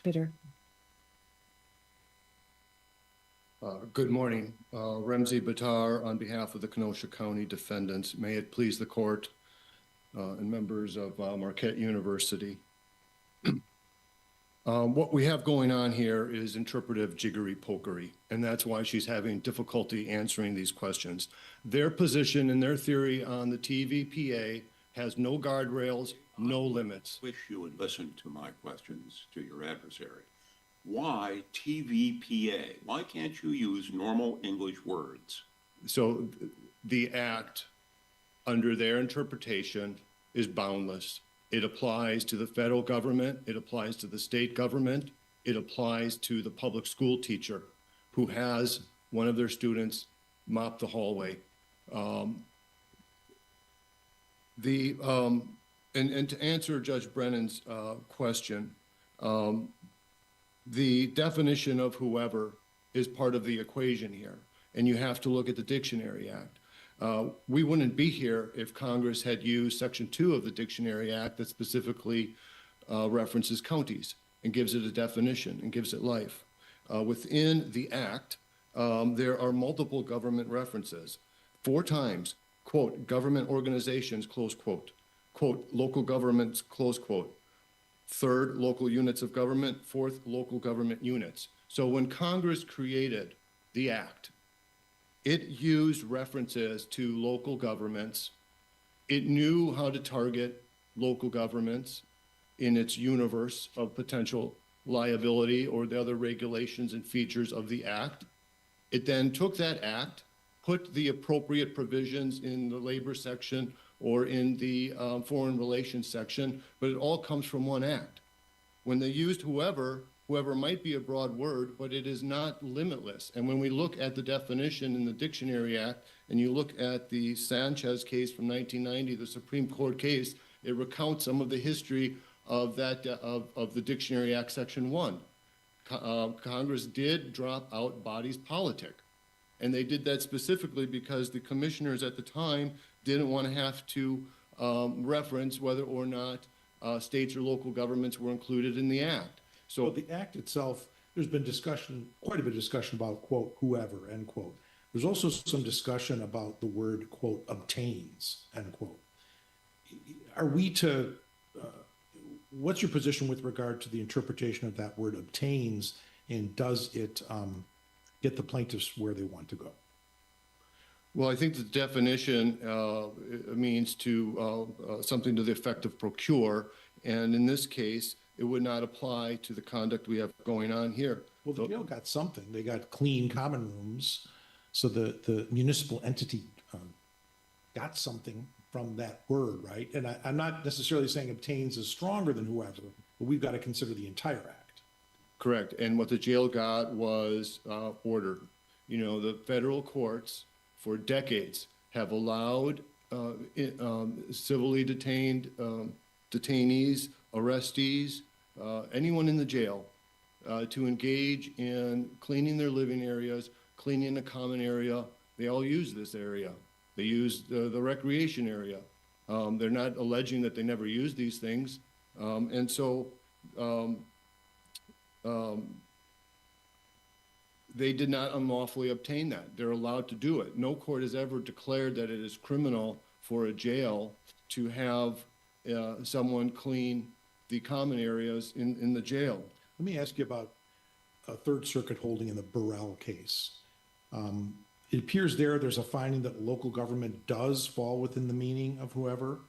Bitter. Good morning. Ramsey Batar on behalf of the Kenosha County defendants. May it please the court and members of Marquette University. What we have going on here is interpretive jiggery-pokery, and that's why she's having difficulty answering these questions. Their position and their theory on the TVPA has no guardrails, no limits. I wish you would listen to my questions to your adversary. Why TVPA? Why can't you use normal English words? So the act, under their interpretation, is boundless. It applies to the federal government, it applies to the state government, it applies to the public school teacher who has one of their students mop the hallway. And to answer Judge Brennan's question, the definition of whoever is part of the equation here, and you have to look at the Dictionary Act. We wouldn't be here if Congress had used Section 2 of the Dictionary Act that specifically references counties and gives it a definition and gives it life. Within the Act, there are multiple government references. 4 times, quote, government organizations, close quote, quote, local governments, close quote. 3rd, local units of government. 4th, local government units. So when Congress created the Act, it used references to local governments. It knew how to target local governments in its universe of potential liability or the other regulations and features of the Act. It then took that Act, put the appropriate provisions in the labor section or in the foreign relations section, but it all comes from one Act. When they used whoever might be a broad word, but it is not limitless. And when we look at the definition in the Dictionary Act, and you look at the Sanchez case from 1990, the Supreme Court case, it recounts some of the history of that of the Dictionary Act, Section 1. Congress did drop out bodies politic, and they did that specifically because the commissioners at the time didn't want to have to reference whether or not states or local governments were included in the Act. So the Act itself, there's been discussion, quite a bit of discussion about, quote, whoever, end quote. There's also some discussion about the word, quote, obtains, end quote. Are we to, what's your position with regard to the interpretation of that word obtains, and does it get the plaintiffs where they want to go? Well, I think the definition means to something to the effect of procure. And in this case, it would not apply to the conduct we have going on here. Well, the jail got something. They got clean common rooms. So the municipal entity got something from that word, right? And I'm not necessarily saying obtains is stronger than whoever, but we've got to consider the entire act. Correct. And what the jail got was order. You know, the federal courts for decades have allowed civilly detained detainees, arrestees, anyone in the jail to engage in cleaning their living areas, cleaning the common area. They all use this area. They use the recreation area. They're not alleging that they never use these things. And so they did not unlawfully obtain that. They're allowed to do it. No court has ever declared that it is criminal for a jail to have someone clean the common areas in the jail. Let me ask you about a Third Circuit holding in the Burrell case. It appears there's a finding that local government does fall within the meaning of whoever.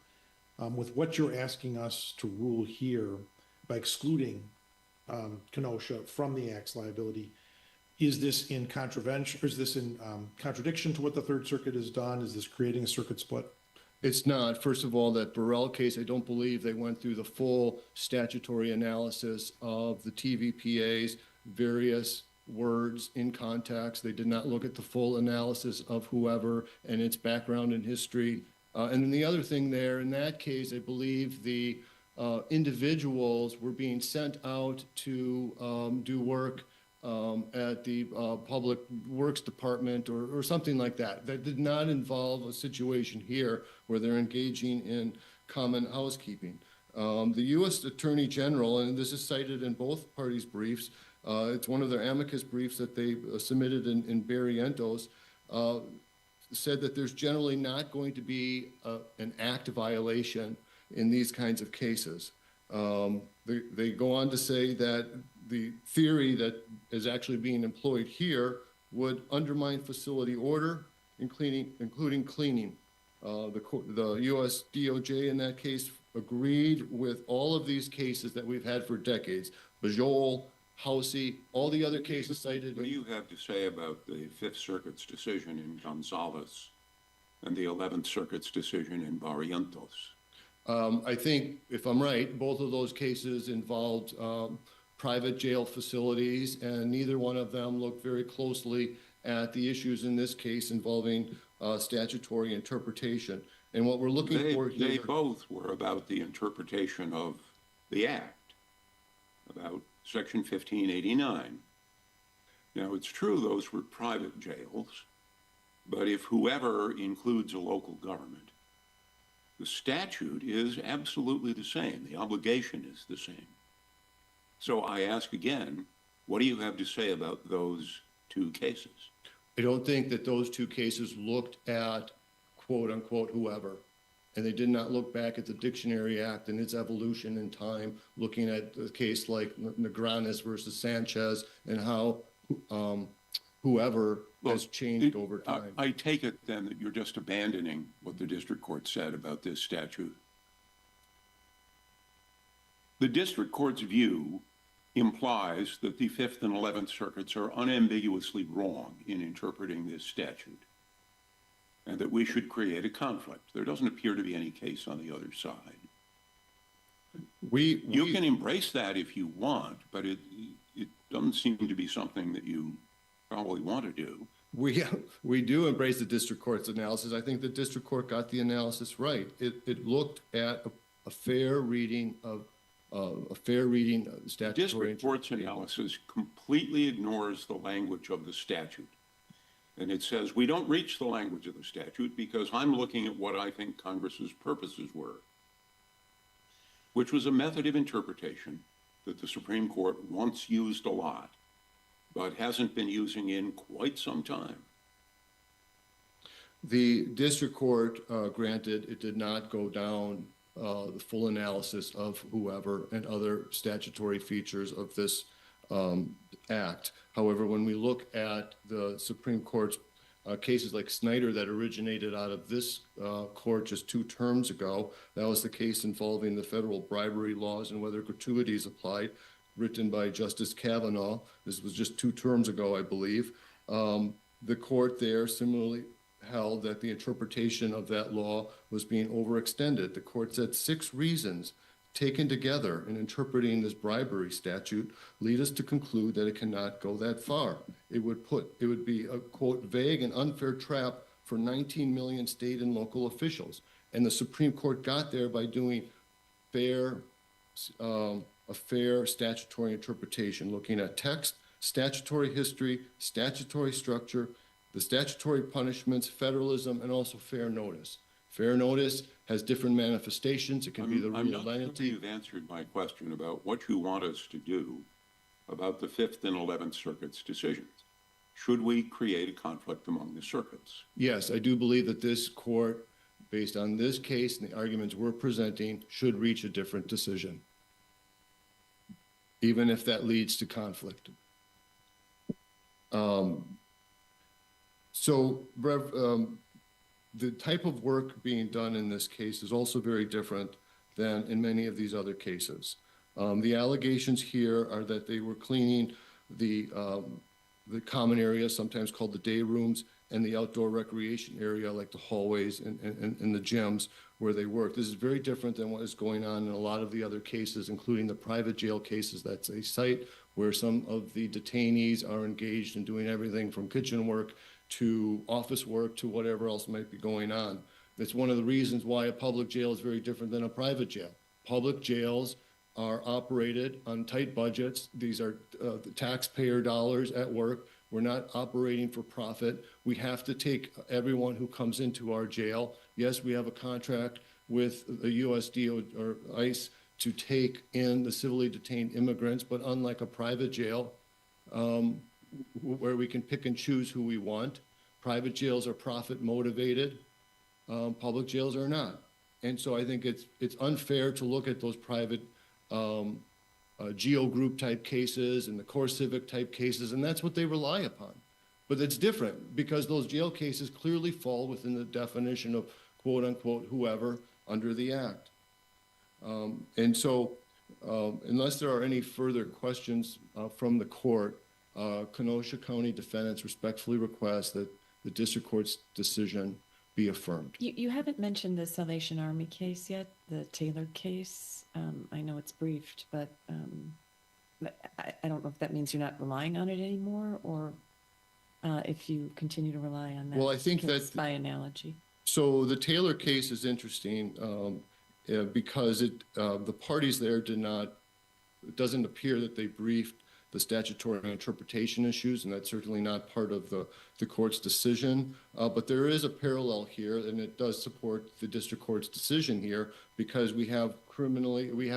With what you're asking us to rule here by excluding Kenosha from the Act's liability, is this in contravention, or is this in contradiction to what the Third Circuit has done? Is this creating a circuit split? It's not. First of all, that Burrell case, I don't believe they went through the full statutory analysis of the TVPA's various words in context. They did not look at the full analysis of whoever and its background and history. And then the other thing there, in that case, I believe the individuals were being sent out to do work at the Public Works Department or something like that. That did not involve a situation here where they're engaging in common housekeeping. The U.S. Attorney General, and this is cited in both parties' briefs, it's one of their amicus briefs that they submitted in Barrientos, said that there's generally not going to be an act violation in these kinds of cases. They go on to say that the theory that is actually being employed here would undermine facility order, including cleaning. The U.S. DOJ in that case agreed with all of these cases that we've had for decades. Bajol, Housey, all the other cases cited. What do you have to say about the Fifth Circuit's decision in Gonzalez and the 11th Circuit's decision in Barrientos? I think, if I'm right, both of those cases involved private jail facilities, and neither one of them looked very closely at the issues in this case involving statutory interpretation. And what we're looking for here— They both were about the interpretation of the Act, about Section 1589. Now, it's true those were private jails, but if whoever includes a local government, the statute is absolutely the same. The obligation is the same. So I ask again, what do you have to say about those two cases? I don't think that those two cases looked at quote unquote whoever, and they did not look back at the Dictionary Act and its evolution in time, looking at a case like Negranes versus Sanchez and how whoever has changed over time. I take it then that you're just abandoning what the district court said about this statute. The district court's view implies that the Fifth and 11th Circuits are unambiguously wrong in interpreting this statute, and that we should create a conflict. There doesn't appear to be any case on the other side. You can embrace that if you want, but it doesn't seem to be something that you probably want to do. We do embrace the district court's analysis. I think the district court got the analysis right. It looked at a fair reading of statutory. District court's analysis completely ignores the language of the statute. And it says, we don't reach the language of the statute because I'm looking at what I think Congress's purposes were, which was a method of interpretation that the Supreme Court once used a lot, but hasn't been using in quite some time. The district court, granted, it did not go down the full analysis of whoever and other statutory features of this act. However, when we look at the Supreme Court's cases like Snyder that originated out of this court just 2 terms ago. That was the case involving the federal bribery laws and whether gratuities applied, written by Justice Kavanaugh. This was just 2 terms ago, I believe. The court there similarly held that the interpretation of that law was being overextended. The court said 6 reasons taken together in interpreting this bribery statute lead us to conclude that it cannot go that far. It would be a, quote, vague and unfair trap for 19 million state and local officials. And the Supreme Court got there by doing a fair statutory interpretation, looking at text, statutory history, statutory structure, the statutory punishments, federalism, and also fair notice. Fair notice has different manifestations. It can be the I'm real not sure entity. you've answered my question about what you want us to do about the 5th and 11th Circuit's decisions. Should we create a conflict among the circuits? Yes, I do believe that this court, based on this case and the arguments we're presenting, should reach a different decision, even if that leads to conflict. The type of work being done in this case is also very different than in many of these other cases. The allegations here are that they were cleaning the common area, sometimes called the day rooms, and the outdoor recreation area, like the hallways and the gyms where they work. This is very different than what is going on in a lot of the other cases, including the private jail cases. That's a site where some of the detainees are engaged in doing everything from kitchen work to office work to whatever else might be going on. That's one of the reasons why a public jail is very different than a private jail. Public jails are operated on tight budgets. These are the taxpayer dollars at work. We're not operating for profit. We have to take everyone who comes into our jail. Yes, we have a contract with the USD or ICE to take in the civilly detained immigrants, but unlike a private jail, where we can pick and choose who we want, private jails are profit motivated. Public jails are not. And so I think it's unfair to look at those private geo group type cases and the core civic type cases, and that's what they rely upon. But it's different because those jail cases clearly fall within the definition of quote unquote whoever under the act. Unless there are any further questions from the court, Kenosha County defendants respectfully request that the district court's decision be affirmed. You haven't mentioned the Salvation Army case yet, the Taylor case. I know it's briefed, but I don't know if that means you're not relying on it anymore, or if you continue to rely on that. Well, I think case that by analogy. So the Taylor case is interesting because the parties there did not. It doesn't appear that they briefed the statutory interpretation issues, and that's certainly not part of the court's decision. But there is a parallel here, and it does support the district court's decision here because we have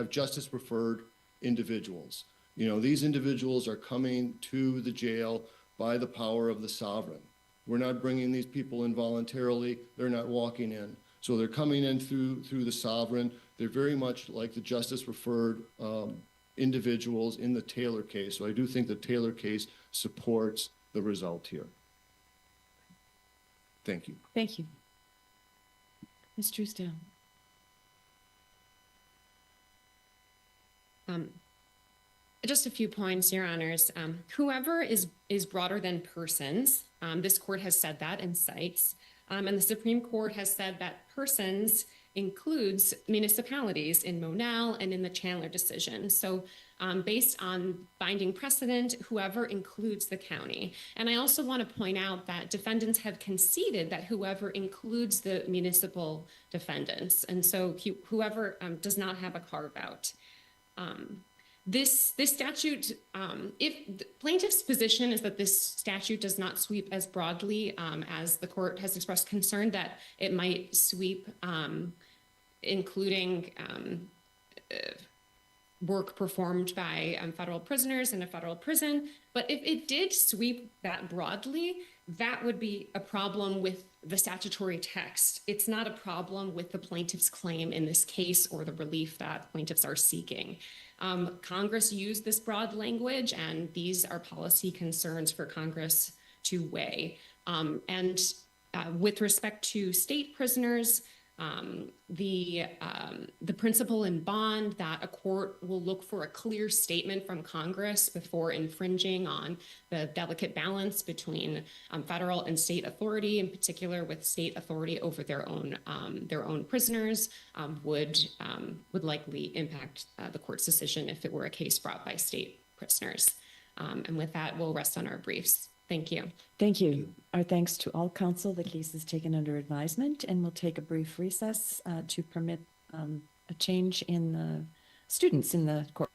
justice-preferred individuals. You know, these individuals are coming to the jail by the power of the sovereign. We're not bringing these people in voluntarily. They're not walking in. So they're coming in through the sovereign. They're very much like the justice-preferred individuals in the Taylor case. So I do think the Taylor case supports the result here. Thank you. Thank you. Ms. Truesdale. Just a few points, Your Honors. Whoever is broader than persons. This court has said that in cites. And the Supreme Court has said that persons includes municipalities in Monell and in the Chandler decision. So based on binding precedent, whoever includes the county. And I also want to point out that defendants have conceded that whoever includes the municipal defendants. And so whoever does not have a carve out. This statute, if the plaintiff's position is that this statute does not sweep as broadly as the court has expressed concern that it might sweep, including work performed by federal prisoners in a federal prison. But if it did sweep that broadly, that would be a problem with the statutory text. It's not a problem with the plaintiff's claim in this case or the relief that plaintiffs are seeking. Congress used this broad language, and these are policy concerns for Congress weigh. And with respect to state prisoners, the principle in bond that a court will look for a clear statement from Congress before infringing on the delicate balance between federal and state authority, in particular with state authority over their own prisoners, would likely impact the court's decision if it were a case brought by state prisoners. And with that, we'll rest on our briefs. Thank you. Thank you. Our thanks to all counsel. The case is taken under advisement, and we'll take a brief recess to permit a change in the students in the court.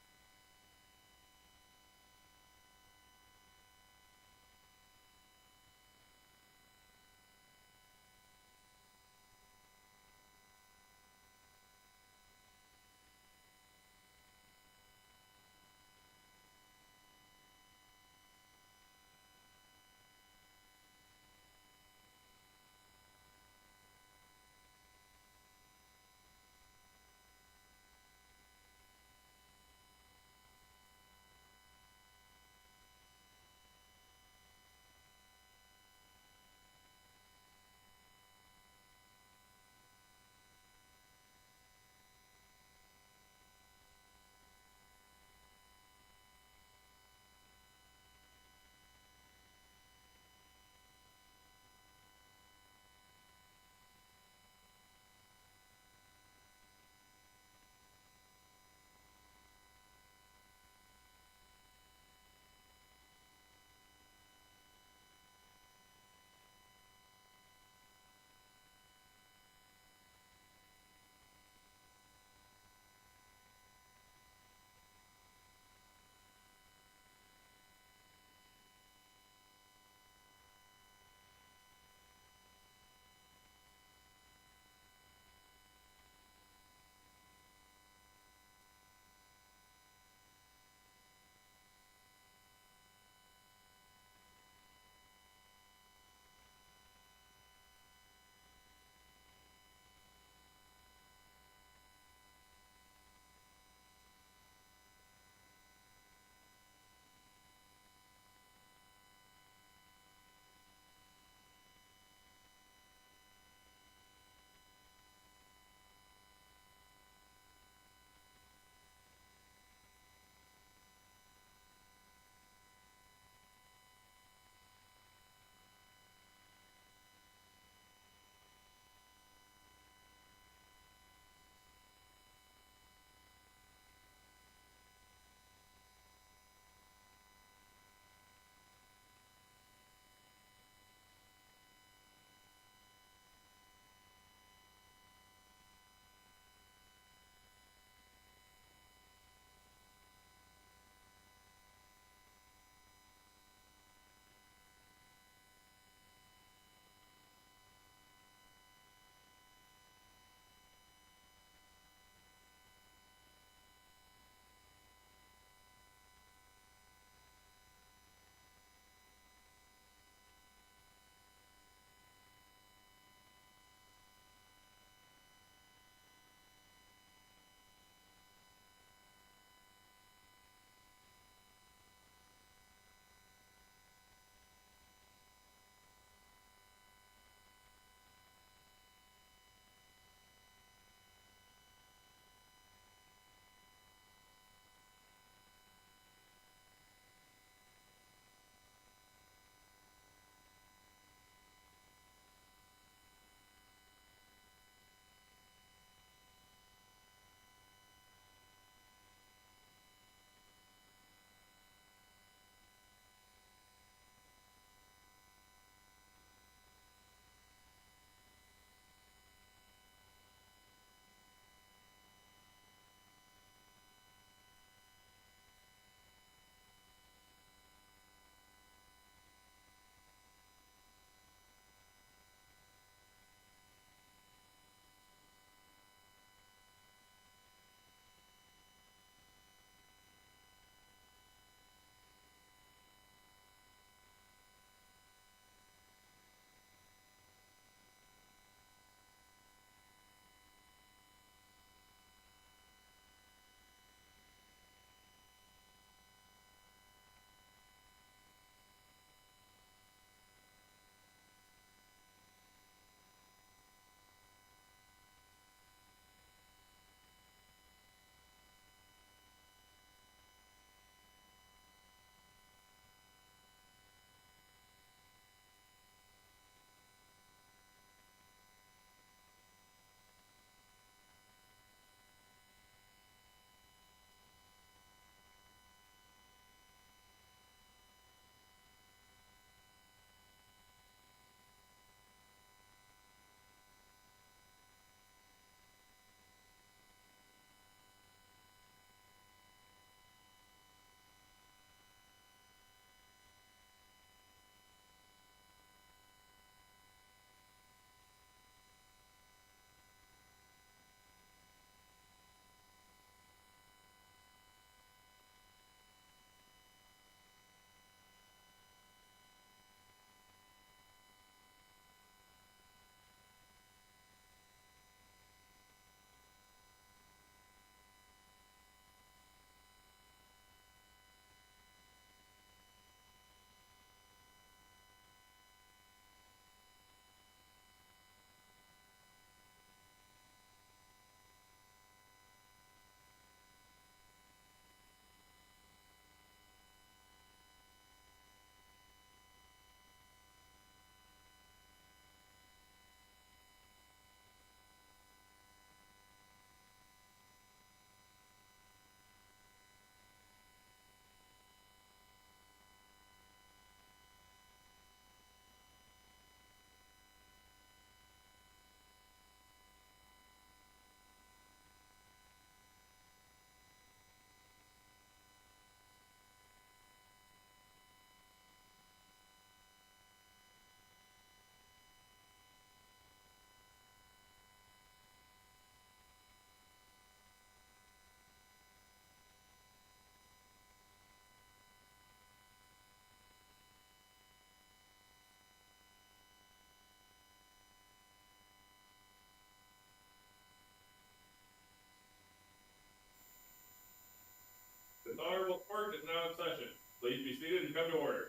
come to order.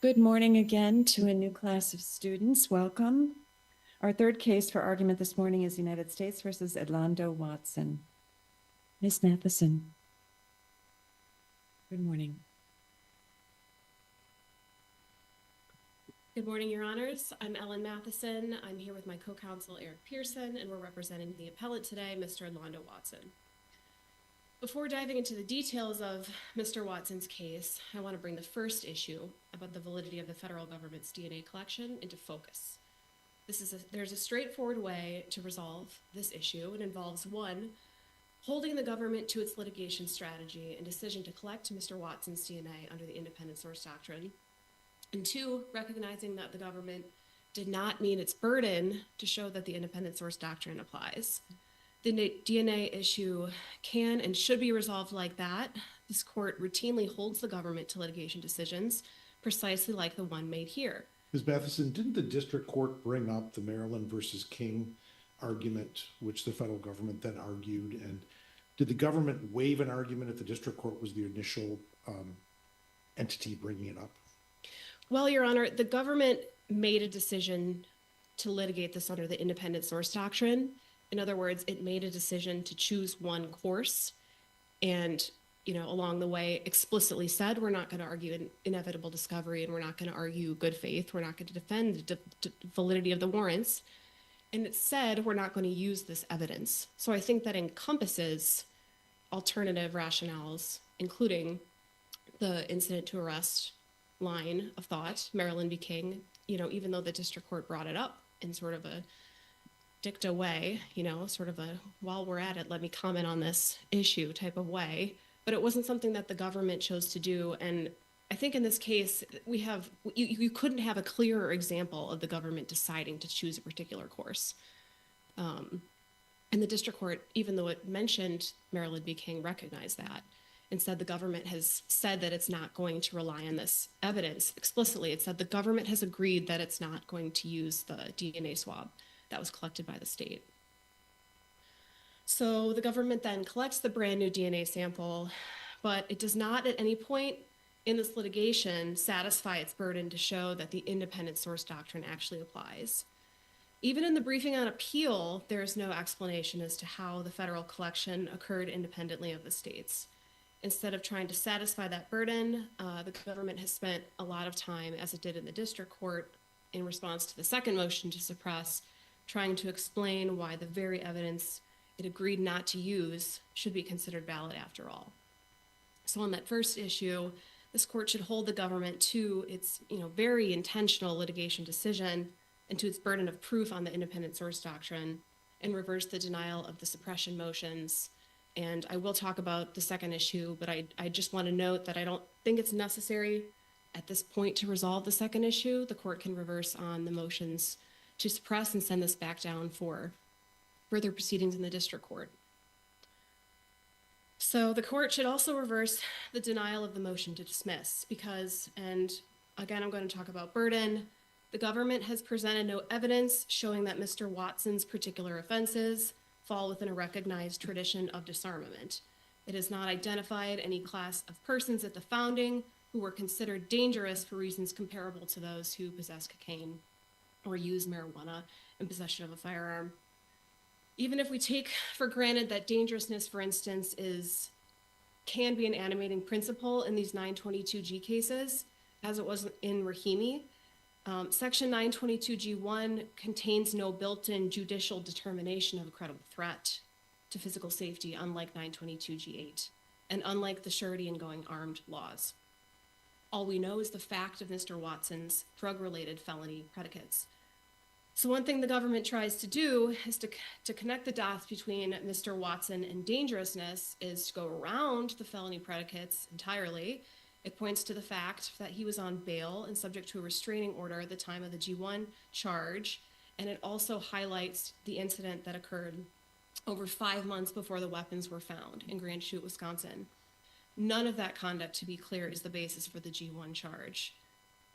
Good morning again to a new class of students. Welcome. Our third case for argument this morning is United States versus Orlando Watson. Ms. Matheson. Good morning. Good morning, Your Honors. I'm Ellen Matheson. I'm here with my co-counsel Eric Pearson, and we're representing the appellant today, Mr. Orlando Watson. Before diving into the details of Mr. Watson's case, I want to bring the first issue about the validity of the federal government's DNA collection into focus. There's a straightforward way to resolve this issue. It involves one, holding the government to its litigation strategy and decision to collect Mr. Watson's DNA under the independent source doctrine, and two, recognizing that the government did not meet its burden to show that the independent source doctrine applies. The DNA issue can and should be resolved like that. This court routinely holds the government to litigation decisions precisely like the one made here. Ms. Matheson, didn't the district court bring up the Maryland versus King argument, which the federal government then argued? And did the government waive an argument if the district court was the initial entity bringing it up? Well, Your Honor, the government made a decision to litigate this under the independent source doctrine. In other words, it made a decision to choose one course and, along the way explicitly said, we're not going to argue an inevitable discovery and we're not going to argue good faith. We're not going to defend the validity of the warrants. And it said we're not going to use this evidence. So I think that encompasses alternative rationales, including the incident to arrest line of thought, Maryland v. King, even though the district court brought it up in sort of a dicta way, sort of a, while we're at it, let me comment on this issue type of way. But it wasn't something that the government chose to do. And I think in this case, you couldn't have a clearer example of the government deciding to choose a particular course. And the district court, even though it mentioned Maryland v. King, recognized that. Instead, the government has said that it's not going to rely on this evidence explicitly. It said the government has agreed that it's not going to use the DNA swab that was collected by the state. So the government then collects the brand new DNA sample, but it does not at any point in this litigation satisfy its burden to show that the independent source doctrine actually applies. Even in the briefing on appeal, there is no explanation as to how the federal collection occurred independently of the states. Instead of trying to satisfy that burden, the government has spent a lot of time, as it did in the district court, in response to the second motion to suppress, trying to explain why the very evidence it agreed not to use should be considered valid after all. So on that first issue, this court should hold the government to its very intentional litigation decision and to its burden of proof on the independent source doctrine and reverse the denial of the suppression motions. And I will talk about the second issue, but I just want to note that I don't think it's necessary at this point to resolve the second issue. The court can reverse on the motions to suppress and send this back down for further proceedings in the district court. So the court should also reverse the denial of the motion to dismiss because, and again, I'm going to talk about burden. The government has presented no evidence showing that Mr. Watson's particular offenses fall within a recognized tradition of disarmament. It has not identified any class of persons at the founding who were considered dangerous for reasons comparable to those who possess cocaine or use marijuana in possession of a firearm. Even if we take for granted that dangerousness, for instance, can be an animating principle in these 922G cases, as it was in Rahimi, Section 922G1 contains no built-in judicial determination of a credible threat to physical safety, unlike 922G8, and unlike the surety and going armed laws. All we know is the fact of Mr. Watson's drug-related felony predicates. So one thing the government tries to do is to connect the dots between Mr. Watson and dangerousness is to go around the felony predicates entirely. It points to the fact that he was on bail and subject to a restraining order at the time of the G1 charge, and it also highlights the incident that occurred over 5 months before the weapons were found in Grand Chute, Wisconsin. None of that conduct, to be clear, is the basis for the G1 charge.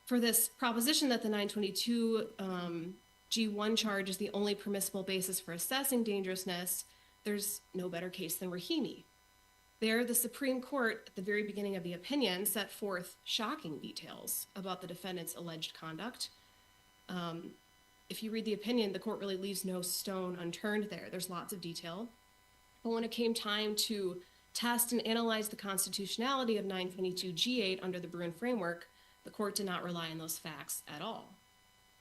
For this proposition that the 922 G1 charge is the only permissible basis for assessing dangerousness, there's no better case than Rahimi. There, the Supreme Court, at the very beginning of the opinion, set forth shocking details about the defendant's alleged conduct. If you read the opinion, the court really leaves no stone unturned there. There's lots of detail. But when it came time to test and analyze the constitutionality of 922G8 under the Bruin framework, the court did not rely on those facts at all.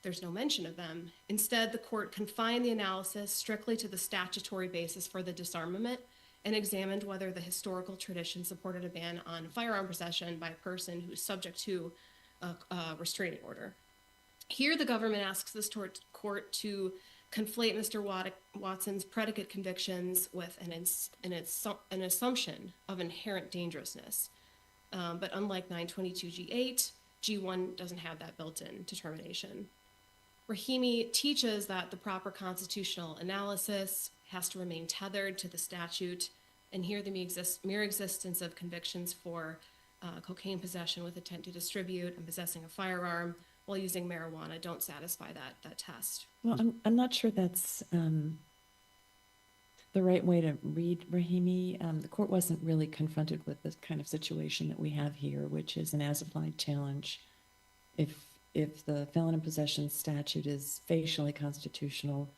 There's no mention of them. Instead, the court confined the analysis strictly to the statutory basis for the disarmament and examined whether the historical tradition supported a ban on firearm possession by a person who is subject to a restraining order. Here, the government asks this court to conflate Mr. Watson's predicate convictions with an assumption of inherent dangerousness. But unlike 922G8, G1 doesn't have that built-in determination. Rahimi teaches that the proper constitutional analysis has to remain tethered to the statute, and here the mere existence of convictions for cocaine possession with intent to distribute and possessing a firearm while using marijuana don't satisfy that test. Well, I'm not sure that's the right way to read Rahimi. The court wasn't really confronted with this kind of situation that we have here, which is an as-applied challenge. If the felon in possession statute is facially constitutional,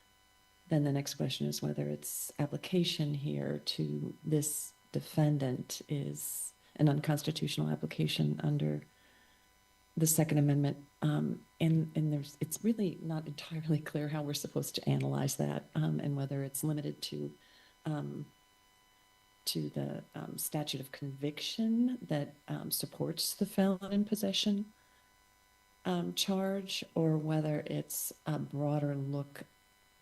then the next question is whether its application here to this defendant is an unconstitutional application under the Second Amendment. And it's really not entirely clear how we're supposed to analyze that, and whether it's limited to the statute of conviction that supports the felon in possession charge, or whether it's a broader look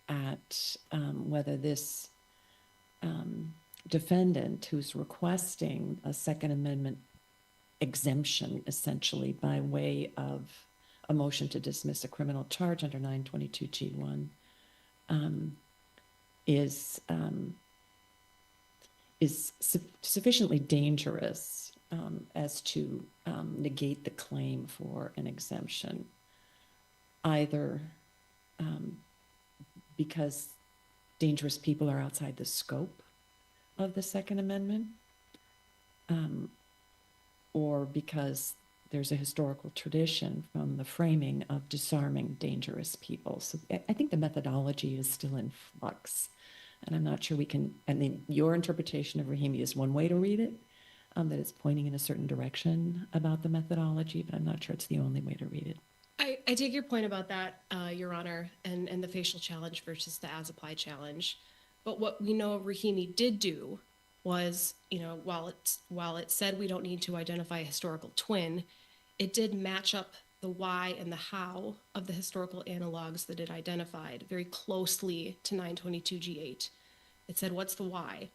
at whether this defendant who's requesting a Second Amendment exemption, essentially by way of a motion to dismiss a criminal charge under 922G1, is sufficiently dangerous as to negate the claim for an exemption, either because dangerous people are outside the scope of the Second Amendment, or because there's a historical tradition from the framing of disarming dangerous people. So I think the methodology is still in flux. And I'm not sure we can, I mean, your interpretation of Rahimi is one way to read it, that it's pointing in a certain direction about the methodology, but I'm not sure it's the only way to read it. I take your point about that, Your Honor, and the facial challenge versus the as-applied challenge. But what we know Rahimi did do was, while it said we don't need to identify a historical twin, it did match up the why and the how of the historical analogs that it identified very closely to 922G8. It said, what's the why?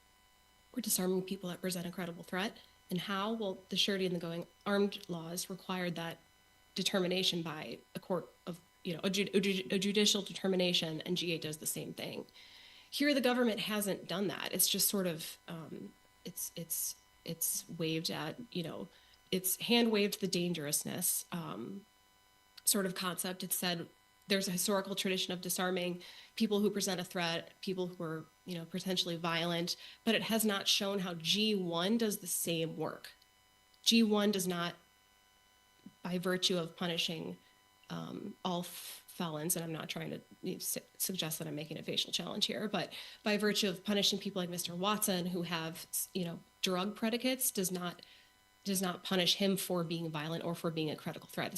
We're disarming people that present a credible threat. And how? Well, the surety and the going armed laws required that determination by a court of, a judicial determination, and G8 does the same thing. Here, the government hasn't done that. It's just sort of, it's waved at, it's hand waved the dangerousness sort of concept. It said there's a historical tradition of disarming people who present a threat, people who are, potentially violent, but it has not shown how G1 does the same work. G1 does not, by virtue of punishing all felons, and I'm not trying to suggest that I'm making a facial challenge here, but by virtue of punishing people like Mr. Watson who have, drug predicates, does not punish him for being violent or for being a critical threat.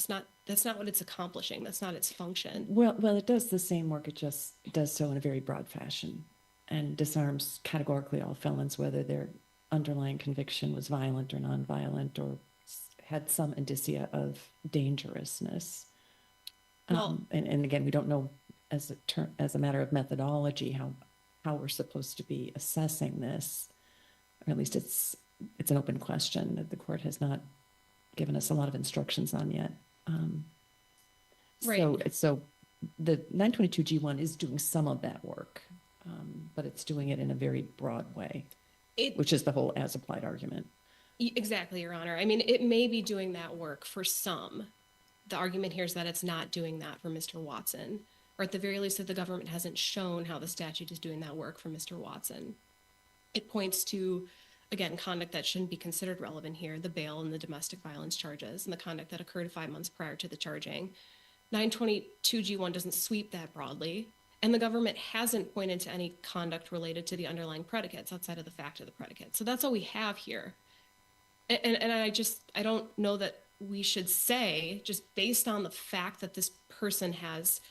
That's not what it's accomplishing. That's not its function. Well, it does the same work. It just does so in a very broad fashion and disarms categorically all felons, whether their underlying conviction was violent or nonviolent or had some indicia of dangerousness. Well, and again, we don't know as a matter of methodology how we're supposed to be assessing this, or at least it's an open question that the court has not given us a lot of instructions on yet. Right. So the 922G1 is doing some of that work, but it's doing it in a very broad way, which is the whole as-applied argument. Exactly, Your Honor. I mean, it may be doing that work for some. The argument here is that it's not doing that for Mr. Watson, or at the very least that the government hasn't shown how the statute is doing that work for Mr. Watson. It points to again, conduct that shouldn't be considered relevant here, the bail and the domestic violence charges, and the conduct that occurred 5 months prior to the charging. 922G1 doesn't sweep that broadly, and the government hasn't pointed to any conduct related to the underlying predicates outside of the fact of the predicate. So that's all we have here. And I don't know that we should say, just based on the fact that this person has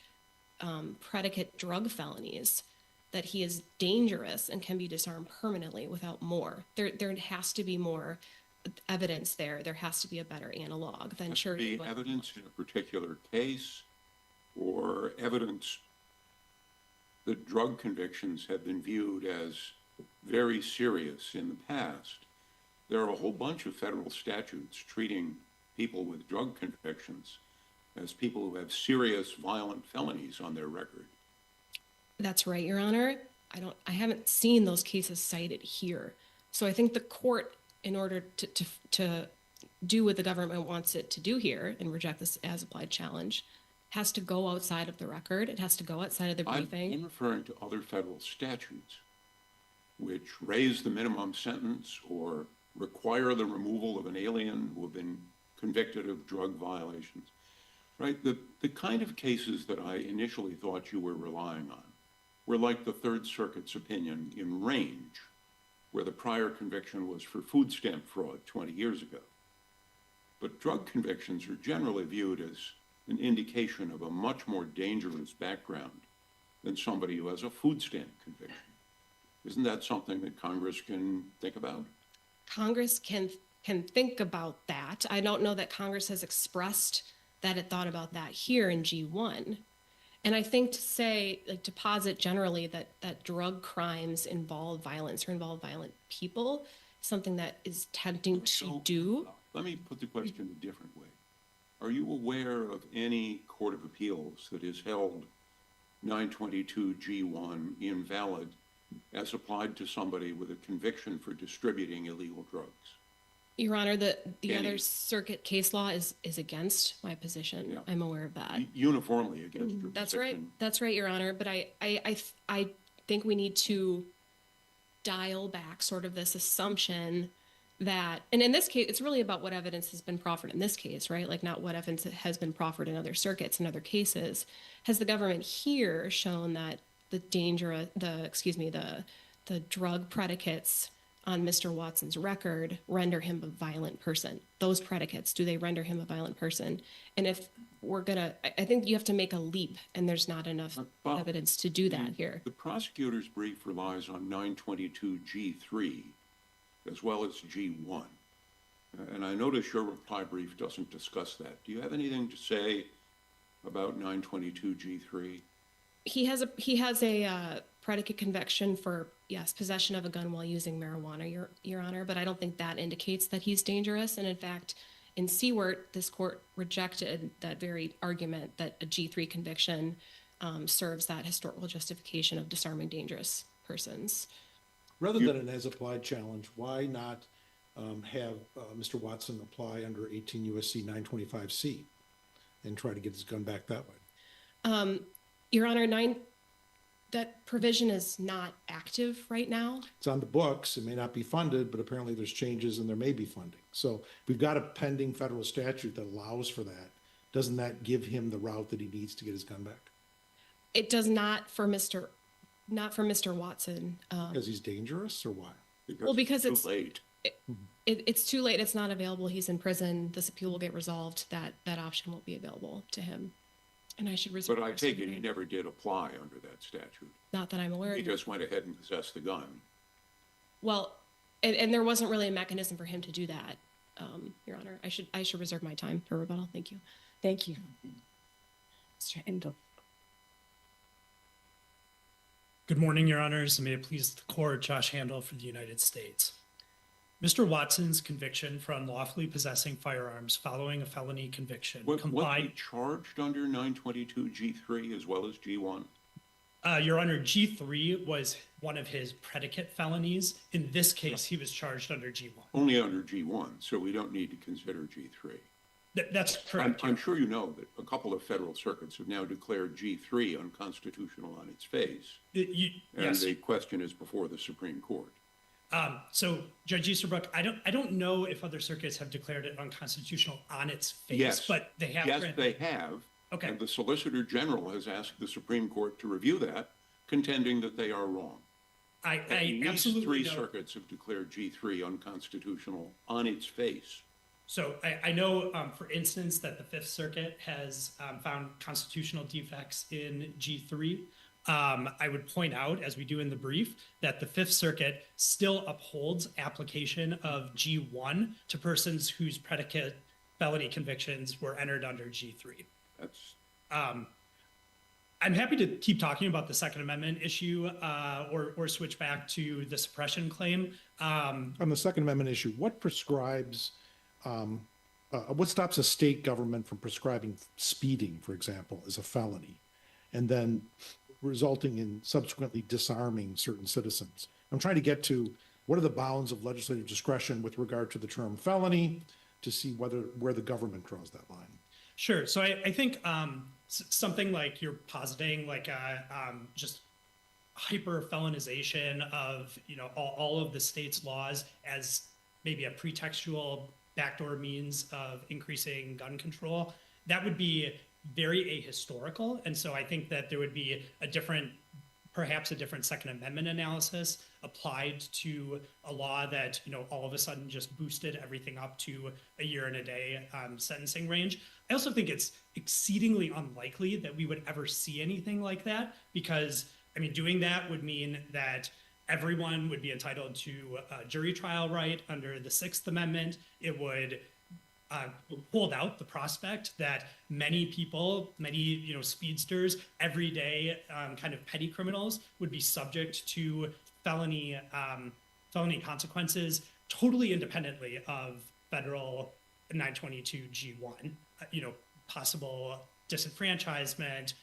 predicate drug felonies, that he is dangerous and can be disarmed permanently without more. There has to be more evidence there. There has to be a better analog than sure. Be evidence in a particular case, or evidence that drug convictions have been viewed as very serious in the past. There are a whole bunch of federal statutes treating people with drug convictions as people who have serious violent felonies on their record. That's right, Your Honor. I haven't seen those cases cited here. So I think the court, in order to do what the government wants it to do here and reject this as applied challenge, has to go outside of the record. It has to go outside of the briefing. I'm referring to other federal statutes which raise the minimum sentence or require the removal of an alien who have been convicted of drug violations, right? The kind of cases that I initially thought you were relying on were like the Third Circuit's opinion in Range, where the prior conviction was for food stamp fraud 20 years ago. But drug convictions are generally viewed as an indication of a much more dangerous background than somebody who has a food stamp conviction. Isn't that something that Congress can think about? Congress can think about that. I don't know that Congress has expressed that it thought about that here in G1. And I think to say, like, to posit generally that drug crimes involve violence or involve violent people, something that is tempting to do. Let me put the question a different way. Are you aware of any court of appeals that has held 922G1 invalid as applied to somebody with a conviction for distributing illegal drugs? Your Honor, the other circuit case law is against my position. Yeah. I'm aware of that. Uniformly against your That's position. right. That's right, Your Honor. But I think we need to dial back sort of this assumption that, and in this case, it's really about what evidence has been proffered in this case, right? Like, not what evidence has been proffered in other circuits and other cases. Has the government here shown that the drug predicates on Mr. Watson's record render him a violent person? Those predicates, do they render him a violent person? And if we're I think you have to make a leap, and there's not enough evidence to do that here. The prosecutor's brief relies on 922G3 as well as G1. And I notice your reply brief doesn't discuss that. Do you have anything to say about 922G3? He has a predicate conviction for, yes, possession of a gun while using marijuana, Your Honor, but I don't think that indicates that he's dangerous. And in fact, in Seward, this court rejected that very argument that a G3 conviction serves that historical justification of disarming dangerous persons. Rather than an as-applied challenge, why not have Mr. Watson apply under 18 U.S.C. 925C and try to get his gun back that way? Your Honor, that provision is not active right now. It's on the books. It may not be funded, but apparently there's changes and there may be funding. So we've got a pending federal statute that allows for that. Doesn't that give him the route that he needs to get his gun back? It does not for Mr. Watson. Because he's dangerous, or why? Because it's too late. It's too late. It's not available. He's in prison. This appeal will get resolved. That option won't be available to him. And I should reserve. But I take it he never did apply under that statute. Not that I'm aware of. He just went ahead and possessed the gun. Well, and there wasn't really a mechanism for him to do that, Your Honor. I should reserve my time for rebuttal. Thank you. Thank you. Mr. Endel. Good morning, Your Honors, and may it please the court, Josh Handel for the United States. Mr. Watson's conviction for unlawfully possessing firearms following a felony conviction Was he charged under 922G3 as well as G1? Your Honor, G3 was one of his predicate felonies. In this case, he was charged under G1. Only under G1, so we don't need to consider G3. That's correct. I'm sure you know that a couple of federal circuits have now declared G3 unconstitutional on its face. Yes. The question is before the Supreme Court. So Judge Easterbrook, I don't know if other circuits have declared it unconstitutional on its face, Yes. but they have. Yes, they have. Okay. And the Solicitor General has asked the Supreme Court to review that, contending that they are wrong. I At least absolutely three know. circuits have declared G3 unconstitutional on its face. So I know, for instance, that the Fifth Circuit has found constitutional defects in G3. I would point out, as we do in the brief, that the Fifth Circuit still upholds application of G1 to persons whose predicate felony convictions were entered under G3. That's I'm happy to keep talking about the Second Amendment issue or switch back to the suppression claim. On the Second Amendment issue, what prescribes, what stops a state government from prescribing speeding, for example, as a felony, and then resulting in subsequently disarming certain citizens? I'm trying to get to what are the bounds of legislative discretion with regard to the term felony to see where the government draws that line. Sure. So I think something like you're positing, like just hyper felonization of all of the state's laws as maybe a pretextual backdoor means of increasing gun control, that would be very ahistorical. And so I think that there would be perhaps a different Second Amendment analysis applied to a law that, all of a sudden just boosted everything up to a year and a day sentencing range. I also think it's exceedingly unlikely that we would ever see anything like that, because, doing that would mean that everyone would be entitled to a jury trial right under the Sixth Amendment. It would hold out the prospect that many people, many speedsters, everyday kind of petty criminals would be subject to felony consequences totally independently of federal 922 G1. Possible disenfranchisement,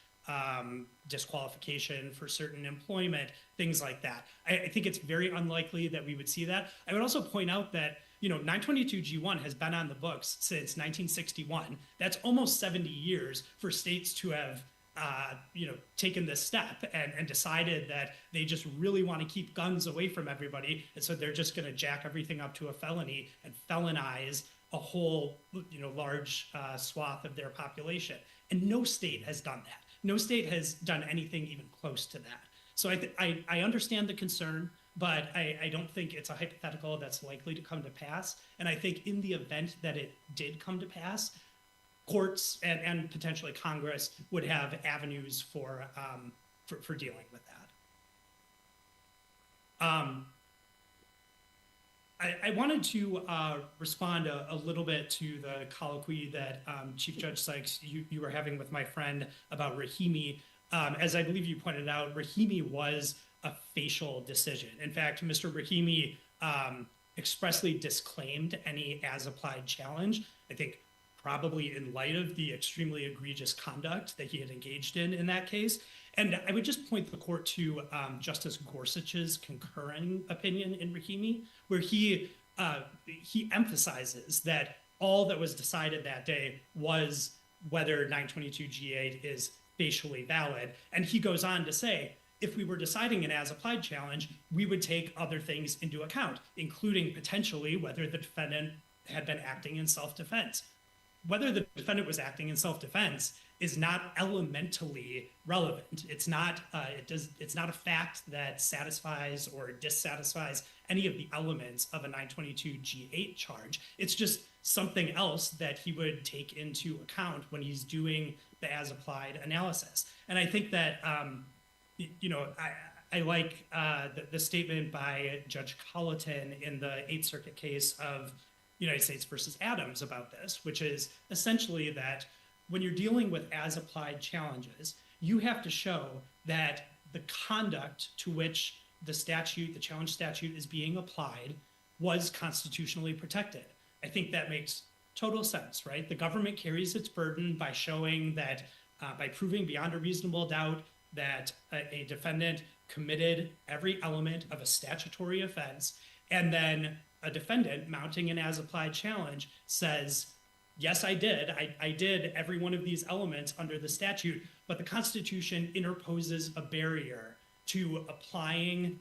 disqualification for certain employment, things like that. I think it's very unlikely that we would see that. I would also point out that 922 G1 has been on the books since 1961. That's almost 70 years for states to have taken this step and decided that they just really want to keep guns away from everybody, and so they're just going to jack everything up to a felony and felonize a whole large swath of their population. And no state has done that. No state has done anything even close to that. So I understand the concern, but I don't think it's a hypothetical that's likely to come to pass. And I think in the event that it did come to pass, courts and potentially Congress would have avenues for dealing with that. I wanted to respond a little bit to the colloquy that Chief Judge Sykes, you were having with my friend about Rahimi. As I believe you pointed out, Rahimi was a facial decision. In fact, Mr. Rahimi expressly disclaimed any as-applied challenge, I think probably in light of the extremely egregious conduct that he had engaged in that case. And I would just point the court to Justice Gorsuch's concurring opinion in Rahimi, where he emphasizes that all that was decided that day was whether 922 G8 is facially valid. And he goes on to say, if we were deciding an as-applied challenge, we would take other things into account, including potentially whether the defendant had been acting in self-defense. Whether the defendant was acting in self-defense is not elementally relevant. It's not a fact that satisfies or dissatisfies any of the elements of a 922 G8 charge. It's just something else that he would take into account when he's doing the as-applied analysis. And I think that I like the statement by Judge Colleton in the Eighth Circuit case of United States versus Adams about this, which is essentially that when you're dealing with as-applied challenges, you have to show that the conduct to which the challenge statute is being applied was constitutionally protected. I think that makes total sense, right? The government carries its burden by showing that, by proving beyond a reasonable doubt that a defendant committed every element of a statutory offense, and then a defendant mounting an as-applied challenge says, yes, I did. I did every one of these elements under the statute, but the Constitution interposes a barrier to applying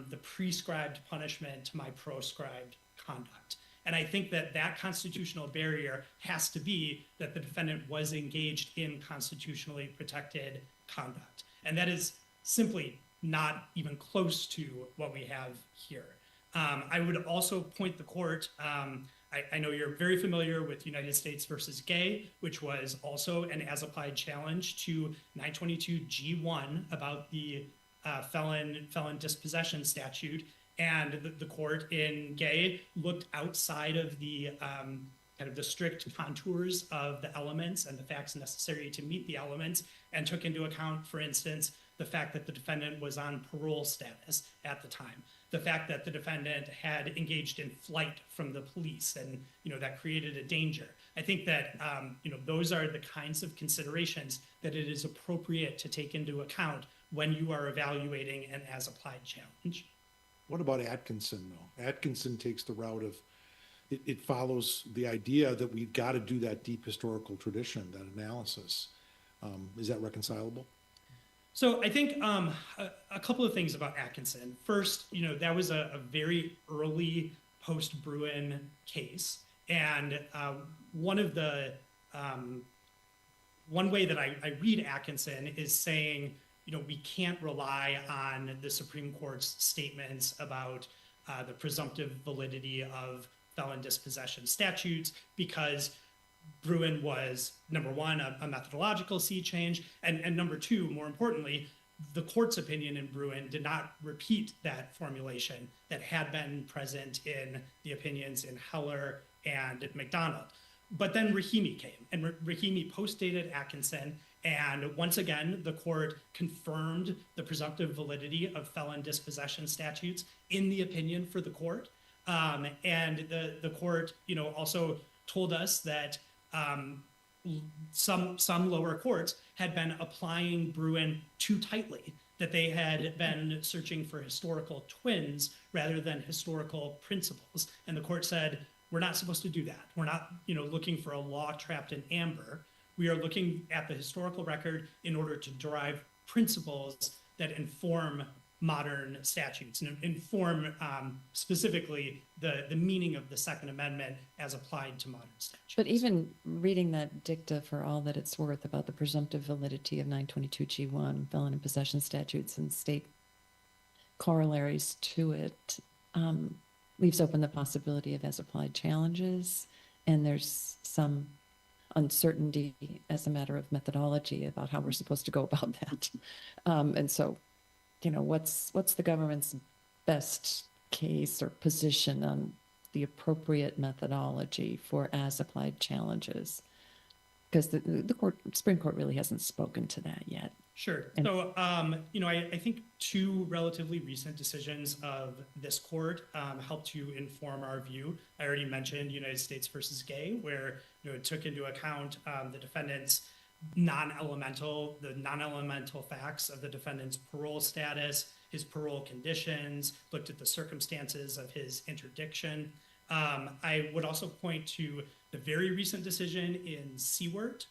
the prescribed punishment to my proscribed conduct. And I think that that constitutional barrier has to be that the defendant was engaged in constitutionally protected conduct. And that is simply not even close to what we have here. I would also point the court, I know you're very familiar with United States versus Gay, which was also an as-applied challenge to 922G1 about the felon dispossession statute. And the court in Gay looked outside of the kind of the strict contours of the elements and the facts necessary to meet the elements, and took into account, for instance, the fact that the defendant was on parole status at the time, the fact that the defendant had engaged in flight from the police, and that created a danger. I think that those are the kinds of considerations that it is appropriate to take into account when you are evaluating an as-applied challenge. What about Atkinson, though? Atkinson takes the route of, it follows the idea that we've got to do that deep historical tradition, that analysis. Is that reconcilable? So I think a couple of things about Atkinson. First, that was a very early post-Bruin case. And one way that I read Atkinson is saying, we can't rely on the Supreme Court's statements about the presumptive validity of felon dispossession statutes, because Bruin was, number one, a methodological sea change, and number two, more importantly, the court's opinion in Bruin did not repeat that formulation that had been present in the opinions in Heller and McDonald. But then Rahimi came, and Rahimi postdated Atkinson, and once again, the court confirmed the presumptive validity of felon dispossession statutes in the opinion for the court. And the court, also told us that some lower courts had been applying Bruin too tightly, that they had been searching for historical twins rather than historical principles. And the court said, we're not supposed to do that. We're not, looking for a law trapped in amber. We are looking at the historical record in order to derive principles that inform modern statutes and inform specifically the meaning of the Second Amendment as applied to modern statutes. But even reading that dicta for all that it's worth about the presumptive validity of 922G1, felon in possession statutes and state corollaries to it, leaves open the possibility of as-applied challenges, and there's some uncertainty as a matter of methodology about how we're supposed to go about that. And so, what's the government's best case or position on the appropriate methodology for as-applied challenges? Because the Supreme Court really hasn't spoken to that yet. Sure. So, I think two relatively recent decisions of this court helped to inform our view. I already mentioned United States versus Gay, where it took into account the defendant's non-elemental facts of the defendant's parole status, his parole conditions, looked at the circumstances of his interdiction. I would also point to the very recent decision in Seward,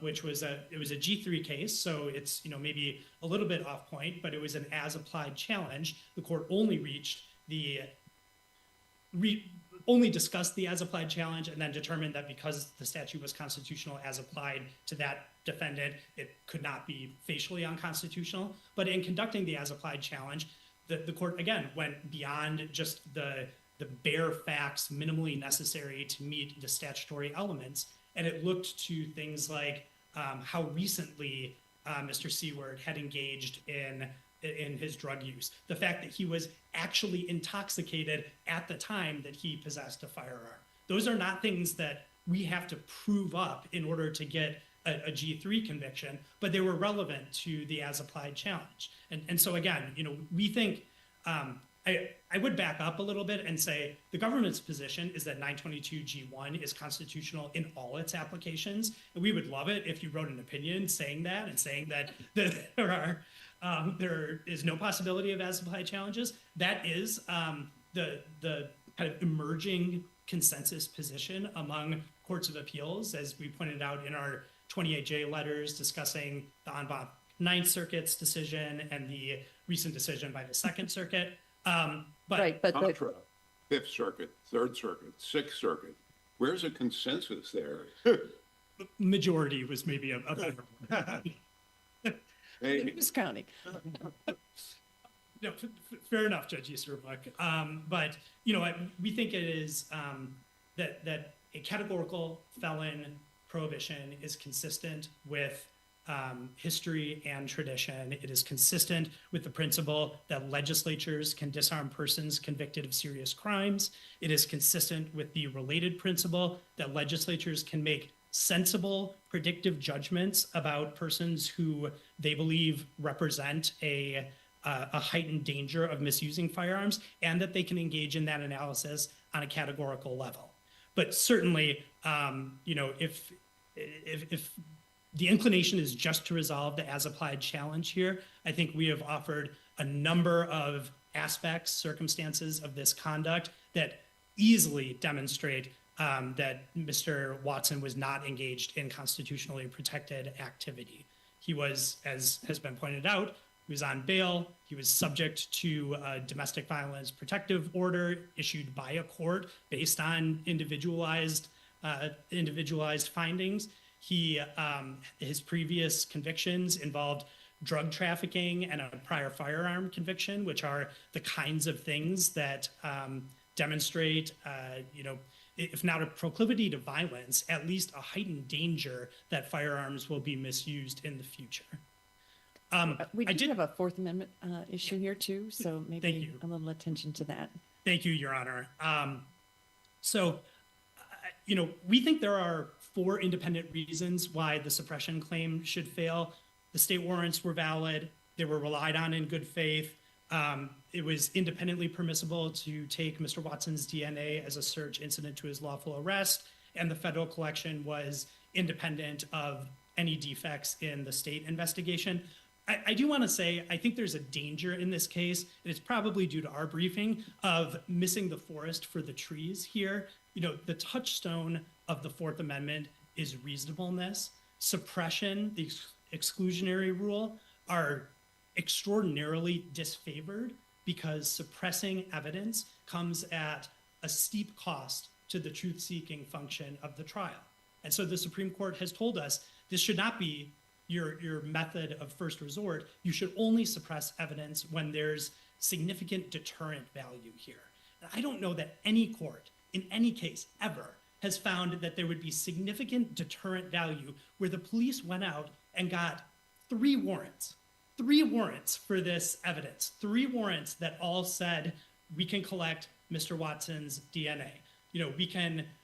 which was a G3 case, so it's maybe a little bit off point, but it was an as-applied challenge. The court only only discussed the as-applied challenge and then determined that because the statute was constitutional as applied to that defendant, it could not be facially unconstitutional. But in conducting the as-applied challenge, the court again went beyond just the bare facts minimally necessary to meet the statutory elements. And it looked to things like how recently Mr. Seward had engaged in his drug use, the fact that he was actually intoxicated at the time that he possessed a firearm. Those are not things that we have to prove up in order to get a G3 conviction, but they were relevant to the as-applied challenge. And so again, we think, I would back up a little bit and say the government's position is that 922G1 is constitutional in all its applications. And we would love it if you wrote an opinion saying that and saying that there is no possibility of as-applied challenges. That is the kind of emerging consensus position among courts of appeals, as we pointed out in our 28J letters discussing the en banc Ninth Circuit's decision and the recent decision by the Second Circuit. But Right, but the, Contra, Fifth Circuit, Third Circuit, Sixth Circuit. Where's a consensus there? majority was maybe a better word. Hey, Who's counting? No, fair enough, Judge Easterbrook. But we think it is that a categorical felon prohibition is consistent with history and tradition. It is consistent with the principle that legislatures can disarm persons convicted of serious crimes. It is consistent with the related principle that legislatures can make sensible, predictive judgments about persons who they believe represent a heightened danger of misusing firearms, and that they can engage in that analysis on a categorical level. But certainly, if the inclination is just to resolve the as-applied challenge here, I think we have offered a number of aspects, circumstances of this conduct that easily demonstrate that Mr. Watson was not engaged in constitutionally protected activity. He was, as has been pointed out, he was on bail. He was subject to a domestic violence protective order issued by a court based on individualized findings. His previous convictions involved drug trafficking and a prior firearm conviction, which are the kinds of things that demonstrate, if not a proclivity to violence, at least a heightened danger that firearms will be misused in the future. We did have a Fourth Amendment issue here too, so Thank maybe you. a little attention to that. Thank you, Your Honor. We think there are 4 independent reasons why the suppression claim should fail. The state warrants were valid. They were relied on in good faith. It was independently permissible to take Mr. Watson's DNA as a search incident to his lawful arrest, and the federal collection was independent of any defects in the state investigation. I do want to say, I think there's a danger in this case, and it's probably due to our briefing, of missing the forest for the trees here. The touchstone of the Fourth Amendment is reasonableness. Suppression, the exclusionary rule, are extraordinarily disfavored because suppressing evidence comes at a steep cost to the truth-seeking function of the trial. And so the Supreme Court has told us this should not be your method of first resort. You should only suppress evidence when there's significant deterrent value here. And I don't know that any court in any case ever has found that there would be significant deterrent value where the police went out and got 3 warrants for this evidence, 3 warrants that all said we can collect Mr. Watson's DNA.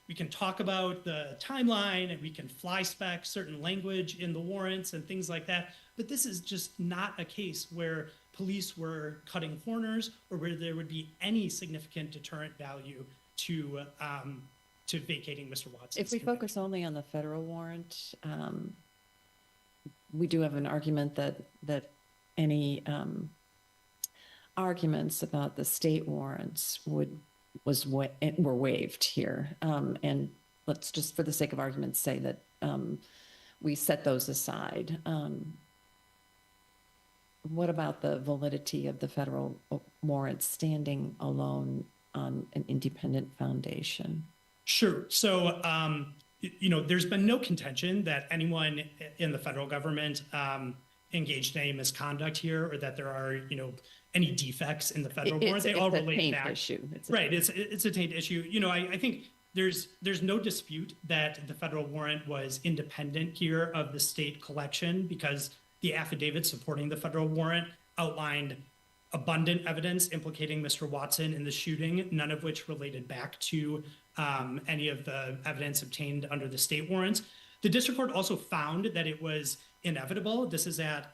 We can talk about the timeline and we can fly spec certain language in the warrants and things like that. But this is just not a case where police were cutting corners or where there would be any significant deterrent value to vacating Mr. Watson's If we conviction. focus only on the federal warrant, we do have an argument that any arguments about the state warrants were waived here. And let's just, for the sake of argument, say that we set those aside. What about the validity of the federal warrants standing alone on an independent foundation? Sure. So, there's been no contention that anyone in the federal government engaged in any misconduct here, or that there are, any defects in the federal warrant. They all relate back. Issue. Right. It's a taint issue. I think there's no dispute that the federal warrant was independent here of the state collection, because the affidavit supporting the federal warrant outlined abundant evidence implicating Mr. Watson in the shooting, none of which related back to any of the evidence obtained under the state warrants. The district court also found that it was inevitable. This is at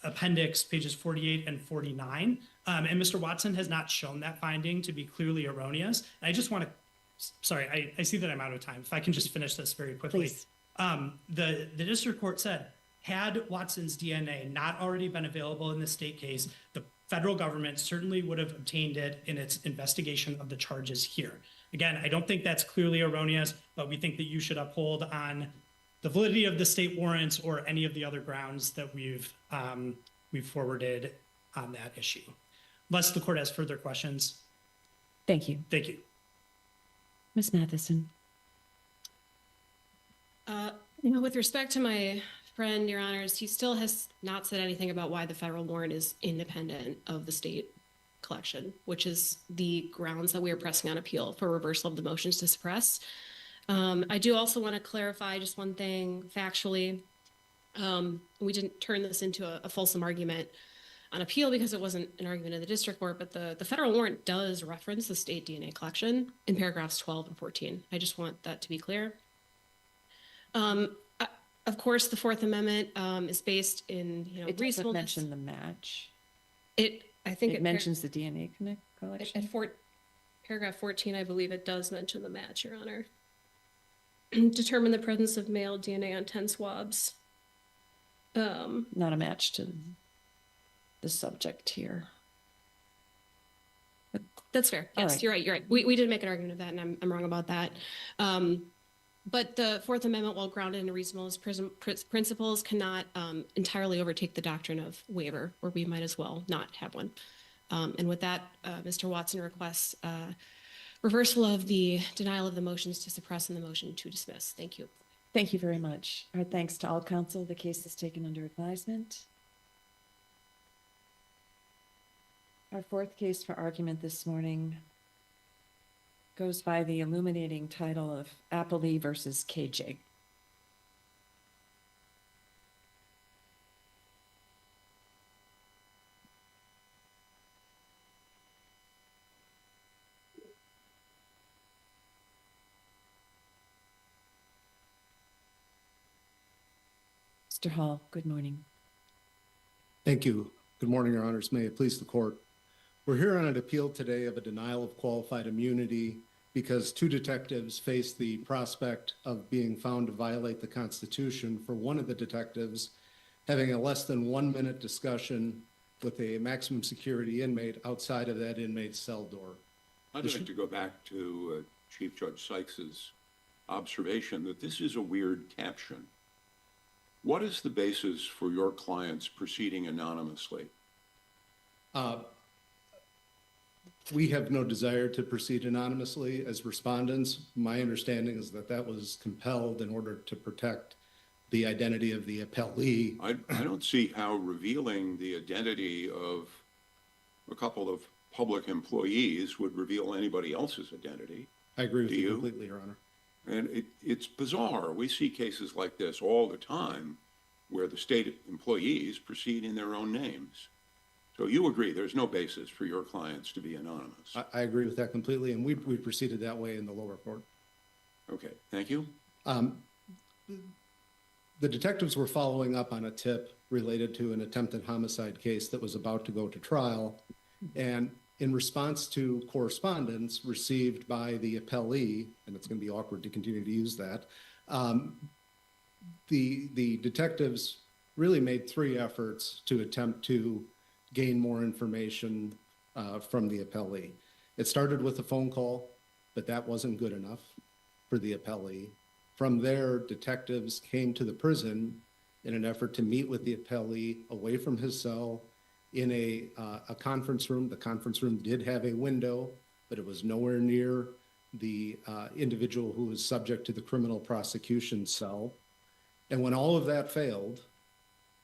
appendix pages 48 and 49. And Mr. Watson has not shown that finding to be clearly erroneous. And I just want to, sorry, I see that I'm out of time. If I can just finish this very quickly. Please. The district court said, had Watson's DNA not already been available in the state case, the federal government certainly would have obtained it in its investigation of the charges here. Again, I don't think that's clearly erroneous, but we think that you should uphold on the validity of the state warrants or any of the other grounds that we've forwarded on that issue. Unless the court has further questions. Thank you. Thank you. Ms. Matheson. With respect to my friend, Your Honors, he still has not said anything about why the federal warrant is independent of the state collection, which is the grounds that we are pressing on appeal for reversal of the motions to suppress. I do also want to clarify just one thing factually. We didn't turn this into a fulsome argument on appeal because it wasn't an argument in the district court, but the federal warrant does reference the state DNA collection in paragraphs 12 and 14. I just want that to be clear. Of course, the Fourth Amendment is based in It doesn't reasonableness. mention the match. I think It mentions the DNA collection. at paragraph 14, I believe it does mention the match, Your Honor. Determine the presence of male DNA on 10 swabs. Not a match to the subject here. That's fair. All Yes, right. you're right. You're right. We did make an argument of that, and I'm wrong about that. But the Fourth Amendment, while grounded in reasonableness principles, cannot entirely overtake the doctrine of waiver, or we might as well not have one. And with that, Mr. Watson requests reversal of the denial of the motions to suppress and the motion to dismiss. Thank you. Thank you very much. Our thanks to all counsel. The case is taken under advisement. Our fourth case for argument this morning goes by the illuminating title of Appellant versus KJ. Mr. Hall, good morning. Thank you. Good morning, Your Honors. May it please the court. We're here on an appeal today of a denial of qualified immunity because two detectives face the prospect of being found to violate the Constitution for one of the detectives having a less than 1 minute discussion with a maximum security inmate outside of that inmate's cell door. I'd like to go back to Chief Judge Sykes's observation that this is a weird caption. What is the basis for your clients proceeding anonymously? We have no desire to proceed anonymously as respondents. My understanding is that that was compelled in order to protect the identity of the appellee. I don't see how revealing the identity of a couple of public employees would reveal anybody else's identity. I agree with Do you you? completely, Your Honor. And it's bizarre. We see cases like this all the time where the state employees proceed in their own names. So you agree there's no basis for your clients to be anonymous? I agree with that completely, and we proceeded that way in the lower court. Okay, thank you. The detectives were following up on a tip related to an attempted homicide case that was about to go to trial. And in response to correspondence received by the appellee, and it's going to be awkward to continue to use that, the detectives really made 3 efforts to attempt to gain more information from the appellee. It started with a phone call, but that wasn't good enough for the appellee. From there, detectives came to the prison in an effort to meet with the appellee away from his cell in a conference room. The conference room did have a window, but it was nowhere near the individual who was subject to the criminal prosecution cell. And when all of that failed,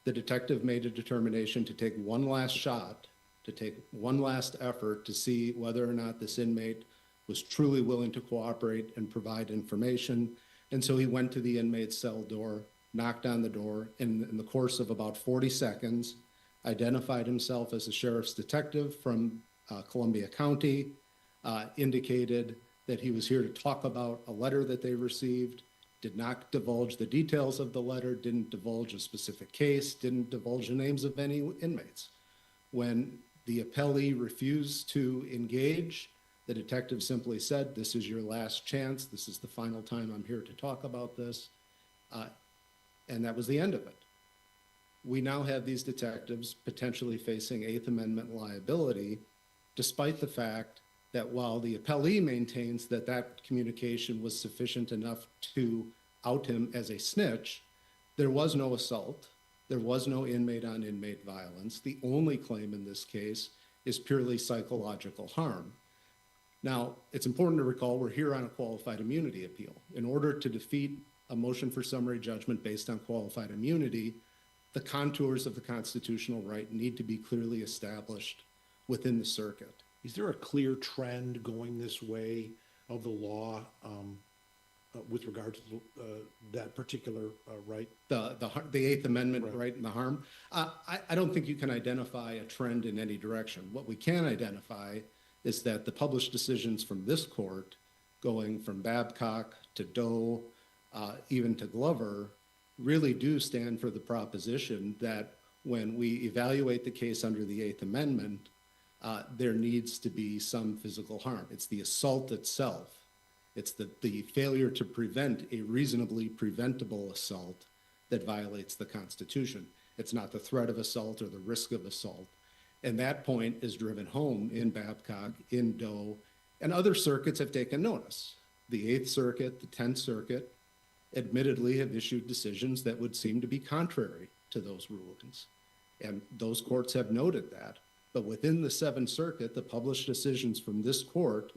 the detective made a determination to take one last shot, to take one last effort to see whether or not this inmate was truly willing to cooperate and provide information. And so he went to the inmate's cell door, knocked on the door, and in the course of about 40 seconds, identified himself as a sheriff's detective from Columbia County, indicated that he was here to talk about a letter that they received, did not divulge the details of the letter, didn't divulge a specific case, didn't divulge the names of any inmates. When the appellee refused to engage, the detective simply said, "This is your last chance. This is the final time I'm here to talk about this." And that was the end of it. We now have these detectives potentially facing Eighth Amendment liability, despite the fact that while the appellee maintains that that communication was sufficient enough to out him as a snitch, there was no assault. There was no inmate on inmate violence. The only claim in this case is purely psychological harm. Now, it's important to recall we're here on a qualified immunity appeal. In order to defeat a motion for summary judgment based on qualified immunity, the contours of the constitutional right need to be clearly established within the circuit. Is there a clear trend going this way of the law with regard to that particular right? The Eighth Amendment Right. right and the harm. I don't think you can identify a trend in any direction. What we can identify is that the published decisions from this court, going from Babcock to Doe, even to Glover, really do stand for the proposition that when we evaluate the case under the Eighth Amendment, there needs to be some physical harm. It's the assault itself. It's the failure to prevent a reasonably preventable assault that violates the Constitution. It's not the threat of assault or the risk of assault. And that point is driven home in Babcock, in Doe, and other circuits have taken notice. The Eighth Circuit, the Tenth Circuit, admittedly have issued decisions that would seem to be contrary to those rulings. And those courts have noted that. But within the Seventh Circuit, the published decisions from this court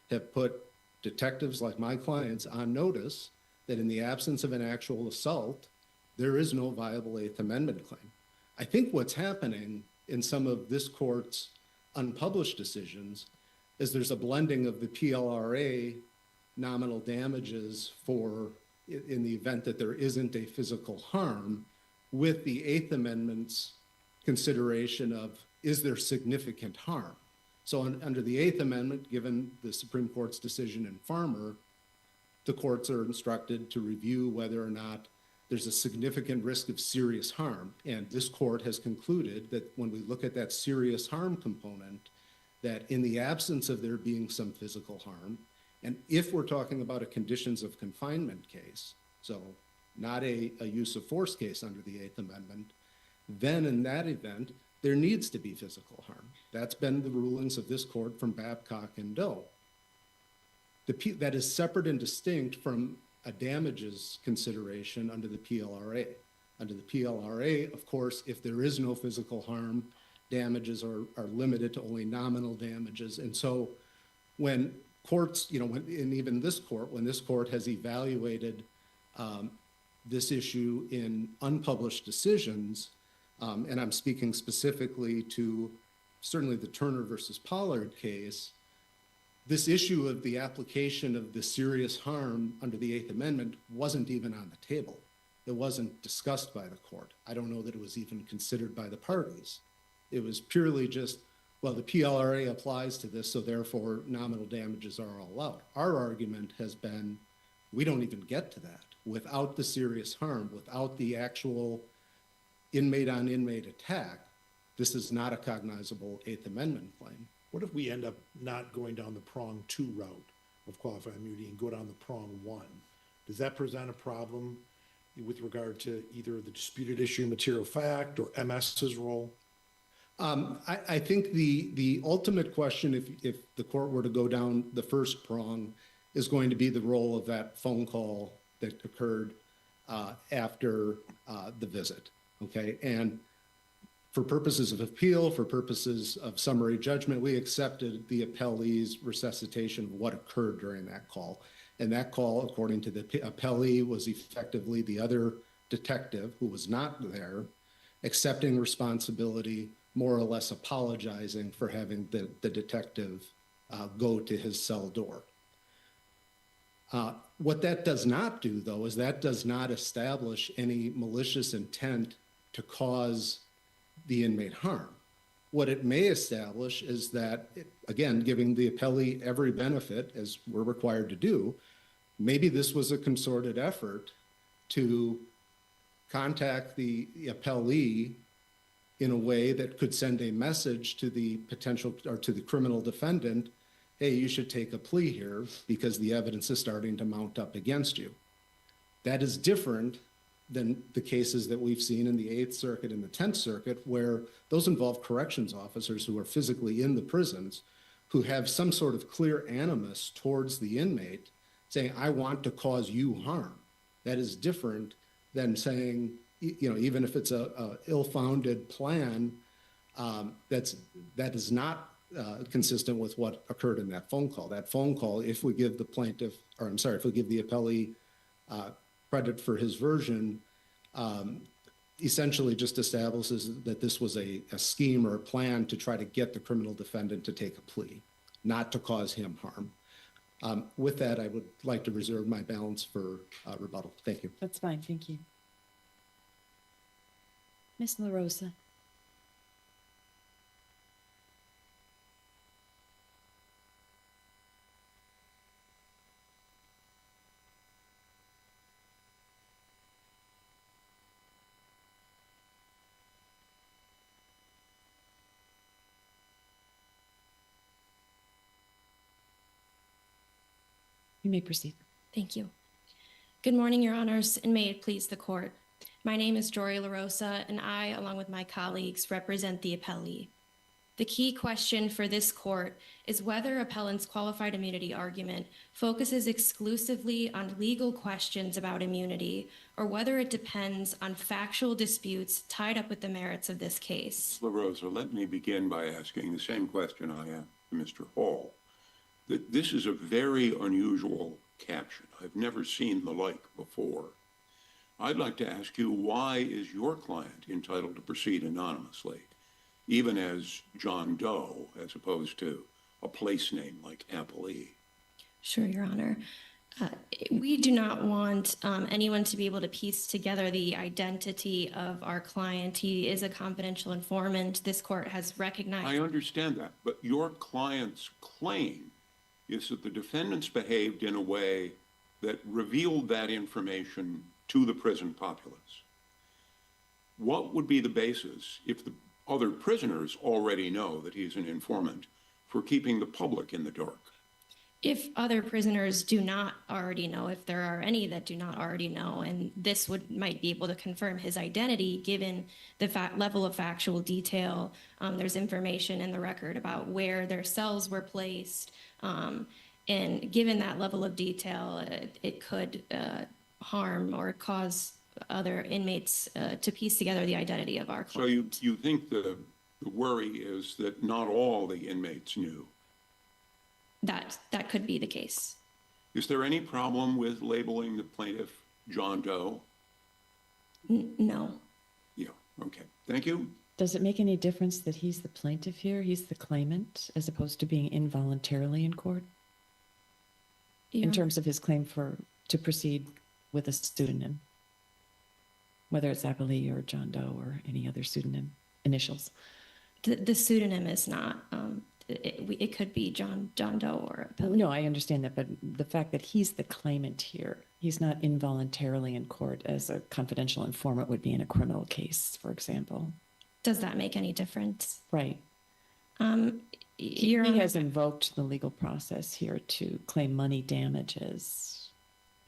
have put detectives like my clients on notice that in the absence of an actual assault, there is no viable Eighth Amendment claim. I think what's happening in some of this court's unpublished decisions is there's a blending of the PLRA nominal damages for in the event that there isn't a physical harm with the Eighth Amendment's consideration of, is there significant harm? So under the Eighth Amendment, given the Supreme Court's decision in Farmer, the courts are instructed to review whether or not there's a significant risk of serious harm. And this court has concluded that when we look at that serious harm component, that in the absence of there being some physical harm, and if we're talking about a conditions of confinement case, so not a use of force case under the Eighth Amendment, then in that event, there needs to be physical harm. That's been the rulings of this court from Babcock and Doe. That is separate and distinct from a damages consideration under the PLRA. Under the PLRA, of course, if there is no physical harm, damages are limited to only nominal damages. And so when courts, and even this court, when this court has evaluated this issue in unpublished decisions, and I'm speaking specifically to certainly the Turner versus Pollard case, this issue of the application of the serious harm under the Eighth Amendment wasn't even on the table. It wasn't discussed by the court. I don't know that it was even considered by the parties. It was purely just, well, the PLRA applies to this, so therefore nominal damages are all out. Our argument has been, we don't even get to that. Without the serious harm, without the actual inmate on inmate attack, this is not a cognizable Eighth Amendment claim. What if we end up not going down the prong 2 route of qualified immunity and go down the prong 1? Does that present a problem with regard to either the disputed issue material fact or MS's role? I think the ultimate question, if the court were to go down the first prong, is going to be the role of that phone call that occurred after the visit, okay? And for purposes of appeal, for purposes of summary judgment, we accepted the appellee's resuscitation of what occurred during that call. And that call, according to the appellee, was effectively the other detective who was not there, accepting responsibility, more or less apologizing for having the detective go to his cell door. What that does not do, though, is that does not establish any malicious intent to cause the inmate harm. What it may establish is that, again, giving the appellee every benefit, as we're required to do, maybe this was a concerted effort to contact the appellee in a way that could send a message to the potential or to the criminal defendant, hey, you should take a plea here because the evidence is starting to mount up against you. That is different than the cases that we've seen in the Eighth Circuit and the Tenth Circuit, where those involve corrections officers who are physically in the prisons, who have some sort of clear animus towards the inmate, saying, I want to cause you harm. That is different than saying, even if it's a ill-founded plan, that is not consistent with what occurred in that phone call. That phone call, if we give the if we give the appellee credit for his version, essentially just establishes that this was a scheme or a plan to try to get the criminal defendant to take a plea, not to cause him harm. With that, I would like to reserve my balance for rebuttal. Thank you. That's fine, thank you. Ms. LaRosa. You may proceed. Thank you. Good morning, Your Honors, and may it please the Court. My name is Jory LaRosa, and I, along with my colleagues, represent the appellee. The key question for this Court is whether appellant's qualified immunity argument focuses exclusively on legal questions about immunity, or whether it depends on factual disputes tied up with the merits of this case. LaRosa, let me begin by asking the same question I asked Mr. Hall. That this is a very unusual caption. I've never seen the like before. I'd like to ask you, why is your client entitled to proceed anonymously, even as John Doe, as opposed to a place name like Appellee? Sure, Your Honor. We do not want anyone to be able to piece together the identity of our client. He is a confidential informant. This Court has recognized— I understand that, but your client's claim is that the defendants behaved in a way that revealed that information to the prison populace. What would be the basis, if the other prisoners already know that he's an informant, for keeping the public in the dark? If other prisoners do not already know, if there are any that do not already know, and this might be able to confirm his identity given the level of factual detail. There's information in the record about where their cells were placed, and given that level of detail, it could harm or cause other inmates to piece together the identity of our client. So you think the worry is that not all the inmates knew? That could be the case. Is there any problem with labeling the plaintiff John Doe? No. Yeah, okay. Thank you. Does it make any difference that he's the plaintiff here? He's the claimant, as opposed to being involuntarily in court? Yeah. In terms of his claim to proceed with a pseudonym, whether it's Appellee or John Doe or any other pseudonym initials? The pseudonym is not. It could be John Doe or Appellant. No, I understand that, but the fact that he's the claimant here, he's not involuntarily in court as a confidential informant would be in a criminal case, for example. Does that make any difference? Right. He has invoked the legal process here to claim money damages.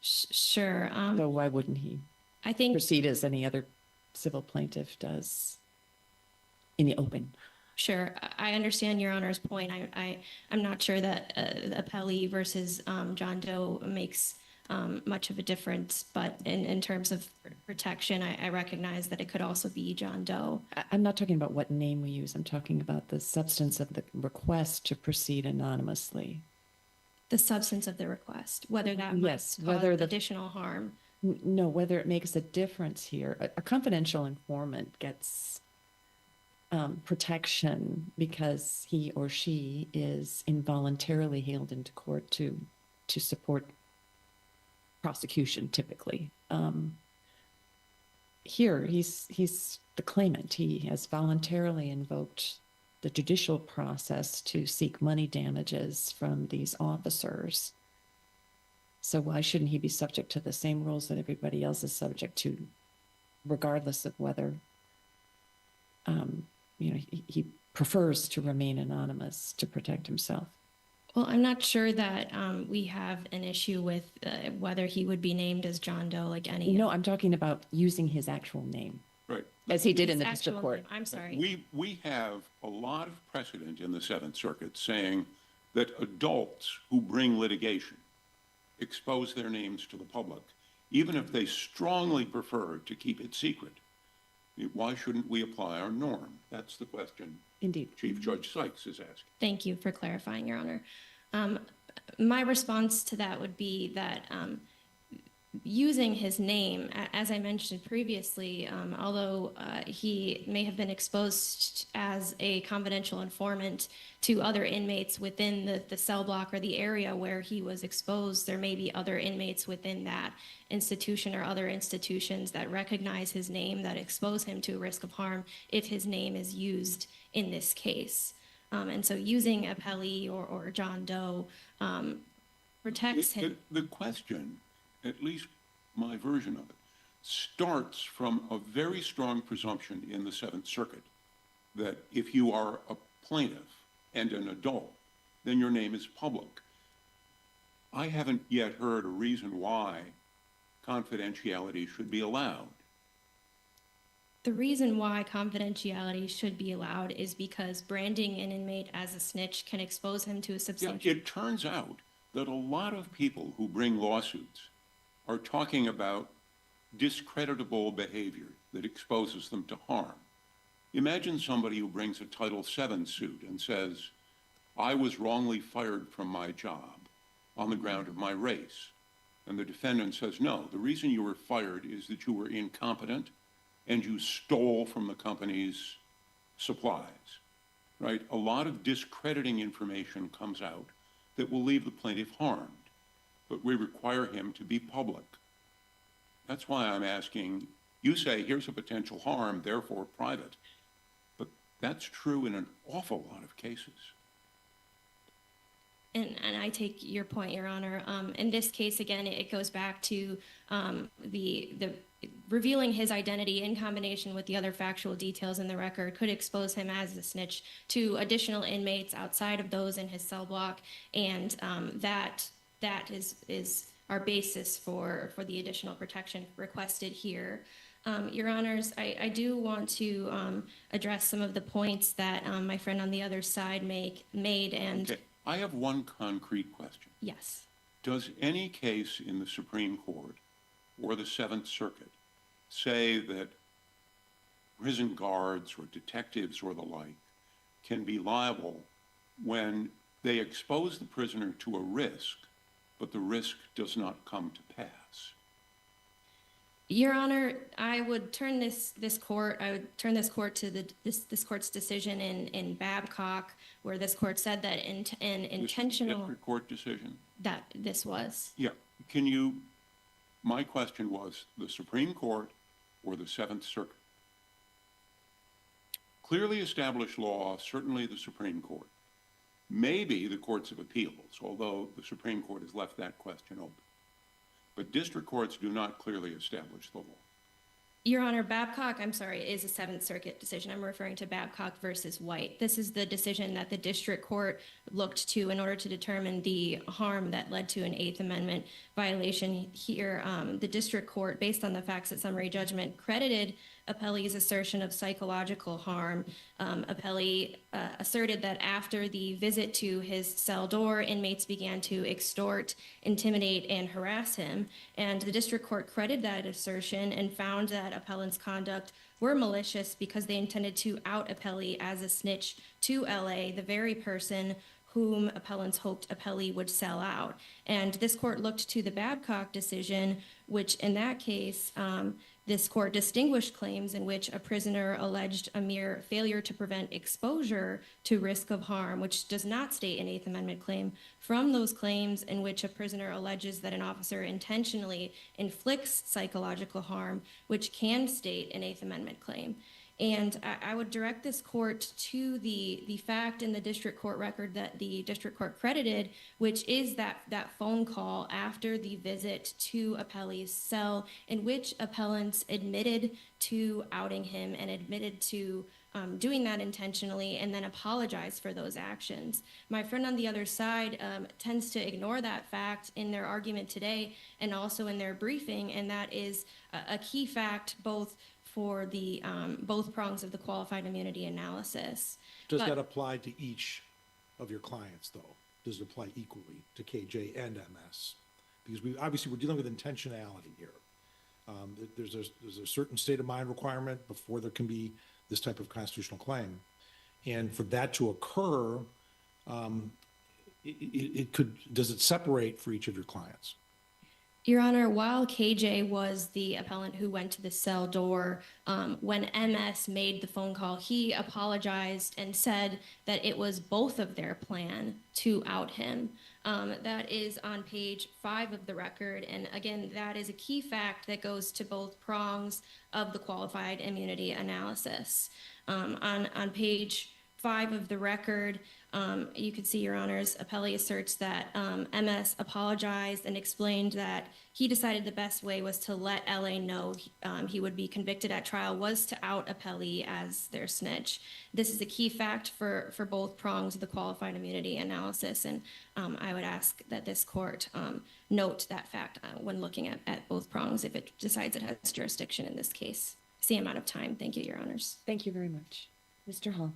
Sure. So why wouldn't he proceed as any other civil plaintiff does in the open? Sure. I understand Your Honor's point. I'm not sure that Appellee versus John Doe makes much of a difference, but in terms of protection, I recognize that it could also be John Doe. I'm not talking about what name we use. I'm talking about the substance of the request to proceed anonymously. The substance of the request, whether that yes, might cause additional harm. No, whether it makes a difference here. A confidential informant gets protection because he or she is involuntarily hailed into court to support prosecution, typically. Here, he's the claimant. He has voluntarily invoked the judicial process to seek money damages from these officers. So why shouldn't he be subject to the same rules that everybody else is subject to, regardless of whether he prefers to remain anonymous to protect himself? Well, I'm not sure that we have an issue with whether he would be named as John Doe like any. No, I'm talking about using his actual name. Right. As he did in the district court. I'm sorry. We have a lot of precedent in the Seventh Circuit saying that adults who bring litigation expose their names to the public, even if they strongly prefer to keep it secret. Why shouldn't we apply our norm? That's the question Indeed. Chief Judge Sykes is asking. Thank you for clarifying, Your Honor. My response to that would be that using his name, as I mentioned previously, although he may have been exposed as a confidential informant to other inmates within the cell block or the area where he was exposed, there may be other inmates within that institution or other institutions that recognize his name, that expose him to a risk of harm if his name is used in this case. And so using Appellee or John Doe protects him. The question, at least my version of it, starts from a very strong presumption in the Seventh Circuit that if you are a plaintiff and an adult, then your name is public. I haven't yet heard a reason why confidentiality should be allowed. The reason why confidentiality should be allowed is because branding an inmate as a snitch can expose him to a substantial... Yeah, it turns out that a lot of people who bring lawsuits are talking about discreditable behavior that exposes them to harm. Imagine somebody who brings a Title VII suit and says, I was wrongly fired from my job on the ground of my race. And the defendant says, no, the reason you were fired is that you were incompetent and you stole from the company's supplies, right? A lot of discrediting information comes out that will leave the plaintiff harmed, but we require him to be public. That's why I'm asking, you say here's a potential harm, therefore private, but that's true in an awful lot of cases. And I take your point, Your Honor. In this case, again, it goes back to the revealing his identity in combination with the other factual details in the record could expose him as a snitch to additional inmates outside of those in his cell block, and that is our basis for the additional protection requested here. Your Honors, I do want to address some of the points that my friend on the other side made. And okay. I have one concrete question. Yes. Does any case in the Supreme Court or the Seventh Circuit say that prison guards or detectives or the like can be liable when they expose the prisoner to a risk, but the risk does not come to pass? Your Honor, I would turn this court to this court's decision in Babcock, where this court said that an intentional District Court decision? that this was. Yeah. My question was the Supreme Court or the Seventh Circuit? Clearly established law, certainly the Supreme Court. Maybe the courts of appeals, although the Supreme Court has left that question open. But district courts do not clearly establish the law. Your Honor, Babcock, I'm sorry, is a Seventh Circuit decision. I'm referring to Babcock versus White. This is the decision that the district court looked to in order to determine the harm that led to an Eighth Amendment violation here. The district court, based on the facts at summary judgment, credited Appellee's assertion of psychological harm. Appellee asserted that after the visit to his cell door, inmates began to extort, intimidate, and harass him. And the district court credited that assertion and found that Appellant's conduct were malicious because they intended to out Appellee as a snitch to LA, the very person whom appellants hoped Appellee would sell out. And this court looked to the Babcock decision, which in that case, this court distinguished claims in which a prisoner alleged a mere failure to prevent exposure to risk of harm, which does not state an Eighth Amendment claim, from those claims in which a prisoner alleges that an officer intentionally inflicts psychological harm, which can state an Eighth Amendment claim. And I would direct this court to the fact in the district court record that the district court credited, which is that phone call after the visit to Appellee's cell, in which appellants admitted to outing him and admitted to doing that intentionally and then apologized for those actions. My friend on the other side tends to ignore that fact in their argument today and also in their briefing, and that is a key fact both for the both prongs of the qualified immunity analysis. Does that apply to each of your clients, though? Does it apply equally to KJ and MS? Because we're dealing with intentionality here. There's a certain state of mind requirement before there can be this type of constitutional claim. And for that to occur, does it separate for each of your clients? Your Honor, while KJ was the appellant who went to the cell door, when MS made the phone call, he apologized and said that it was both of their plan to out him. That is on page 5 of the record. And again, that is a key fact that goes to both prongs of the qualified immunity analysis. On page 5 of the record, you can see, Your Honors, appellee asserts that MS apologized and explained that he decided the best way was to let LA know he would be convicted at trial was to out appellee as their snitch. This is a key fact for both prongs of the qualified immunity analysis, and I would ask that this court note that fact when looking at both prongs if it decides it has jurisdiction in this case. See, I'm out of time. Thank you, Your Honors. Thank you very much. Mr. Hall.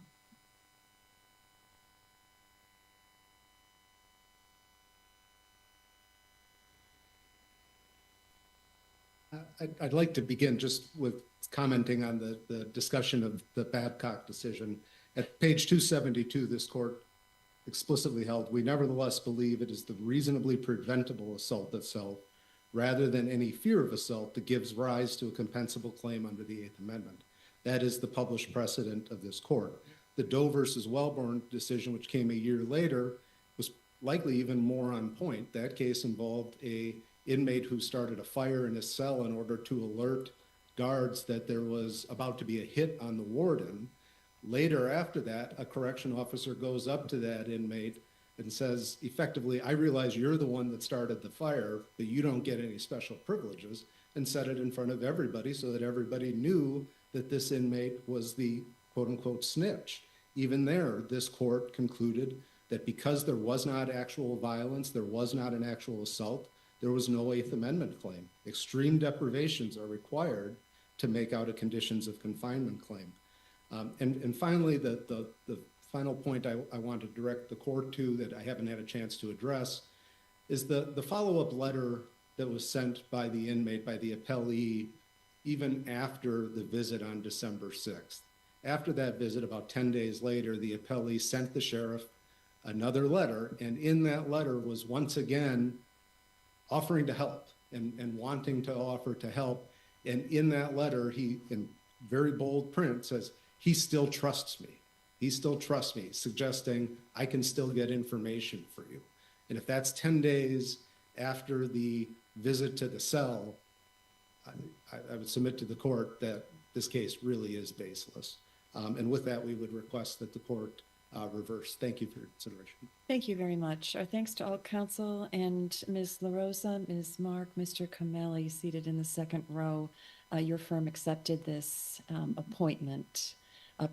I'd like to begin just with commenting on the discussion of the Babcock decision. At page 272, this court explicitly held, we nevertheless believe it is the reasonably preventable assault itself, rather than any fear of assault, that gives rise to a compensable claim under the Eighth Amendment. That is the published precedent of this court. The Doe versus Wellborn decision, which came a year later, was likely even more on point. That case involved a inmate who started a fire in his cell in order to alert guards that there was about to be a hit on the warden. Later, after that, a correction officer goes up to that inmate and says, effectively, I realize you're the one that started the fire, but you don't get any special privileges, and set it in front of everybody so that everybody knew that this inmate was the quote-unquote snitch. Even there, this court concluded that because there was not actual violence, there was not an actual assault, there was no Eighth Amendment claim. Extreme deprivations are required to make out a conditions of confinement claim. And finally, the final point I want to direct the court to that I haven't had a chance to address is the follow-up letter that was sent by the inmate, by the appellee, even after the visit on December 6th. After that visit, about 10 days later, the appellee sent the sheriff another letter, and in that letter was once again offering to help and wanting to offer to help. And in that letter, he, in very bold print, says, he still trusts me. He still trusts me, suggesting I can still get information for you. And if that's 10 days after the visit to the cell, I would submit to the court that this case really is baseless. And with that, we would request that the court reverse. Thank you for your consideration. Thank you very much. Our thanks to all counsel and Ms. LaRosa, Ms. Mark, Mr. Camelli, seated in the second row. Your firm accepted this appointment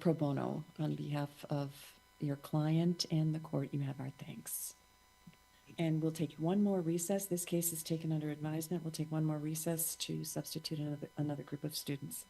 pro bono on behalf of your client and the court. You have our thanks. And we'll take one more recess. This case is taken under advisement. We'll take one more recess to substitute another group of students.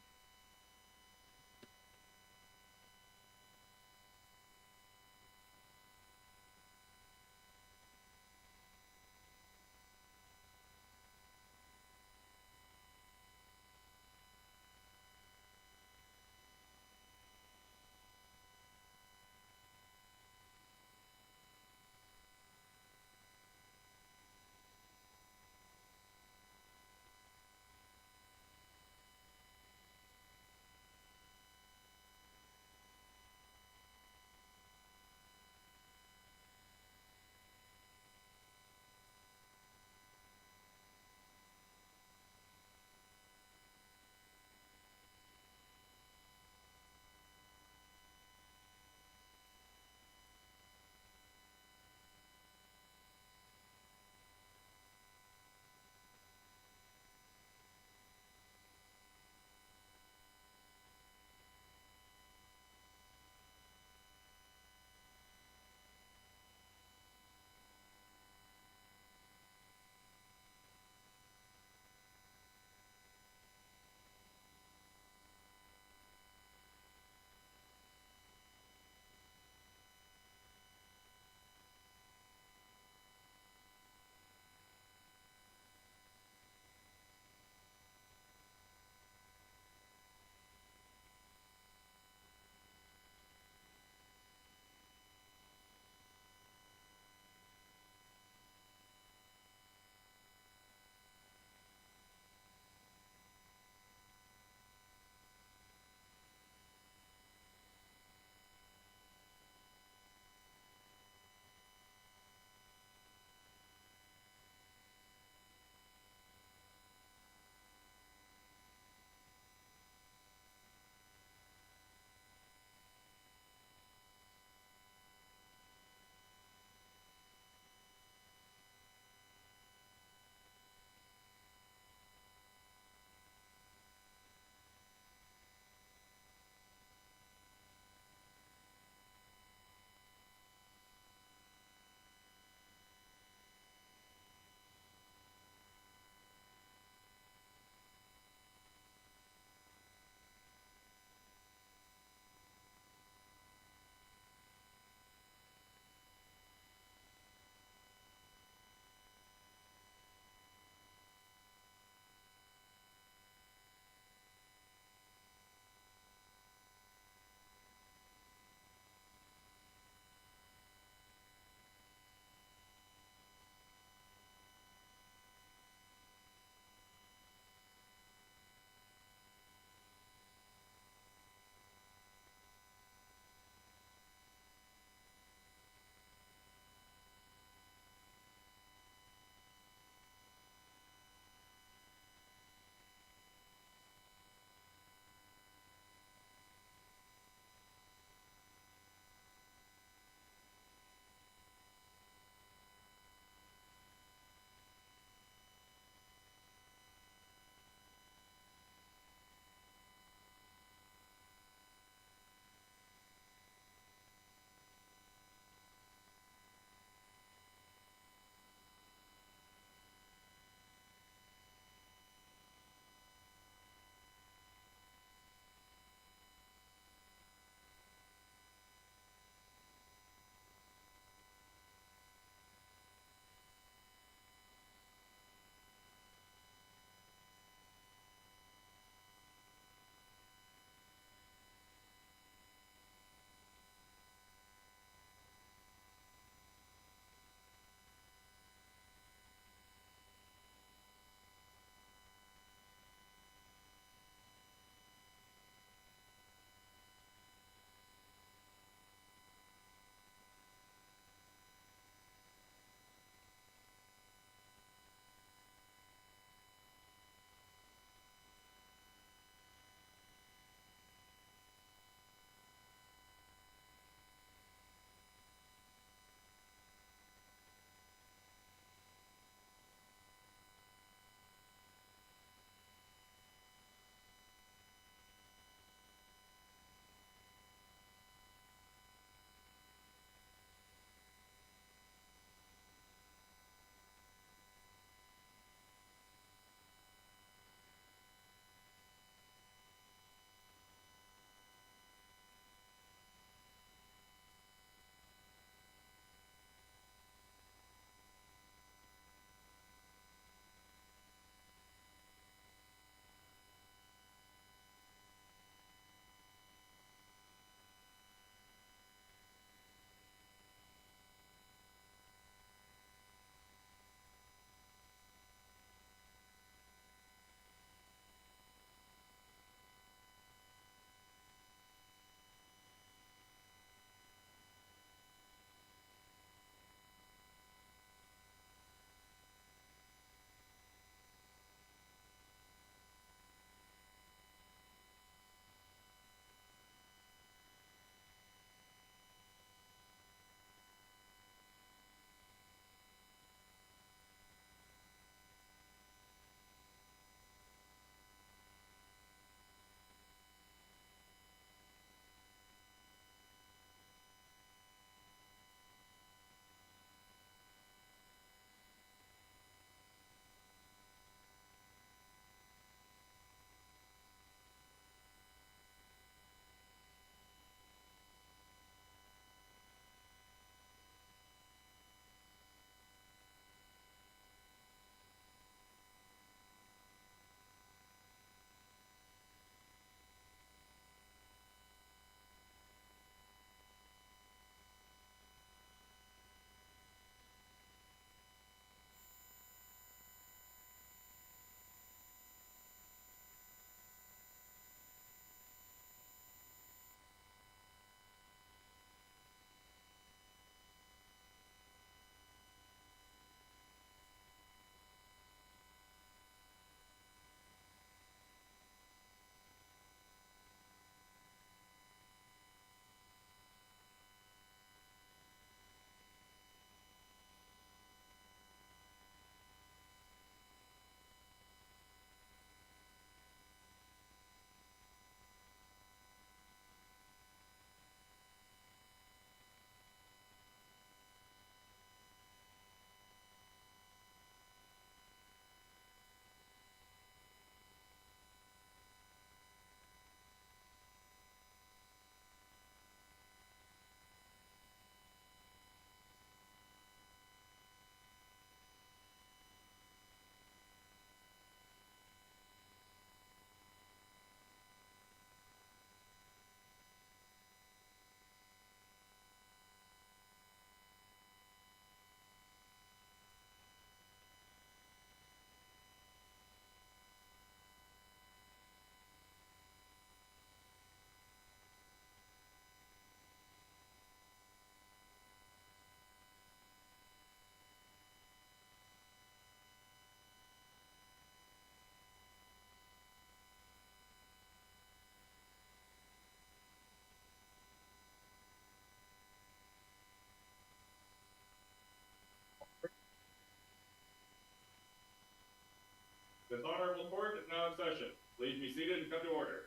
Honorable Court is now in session. Please be seated and come to order.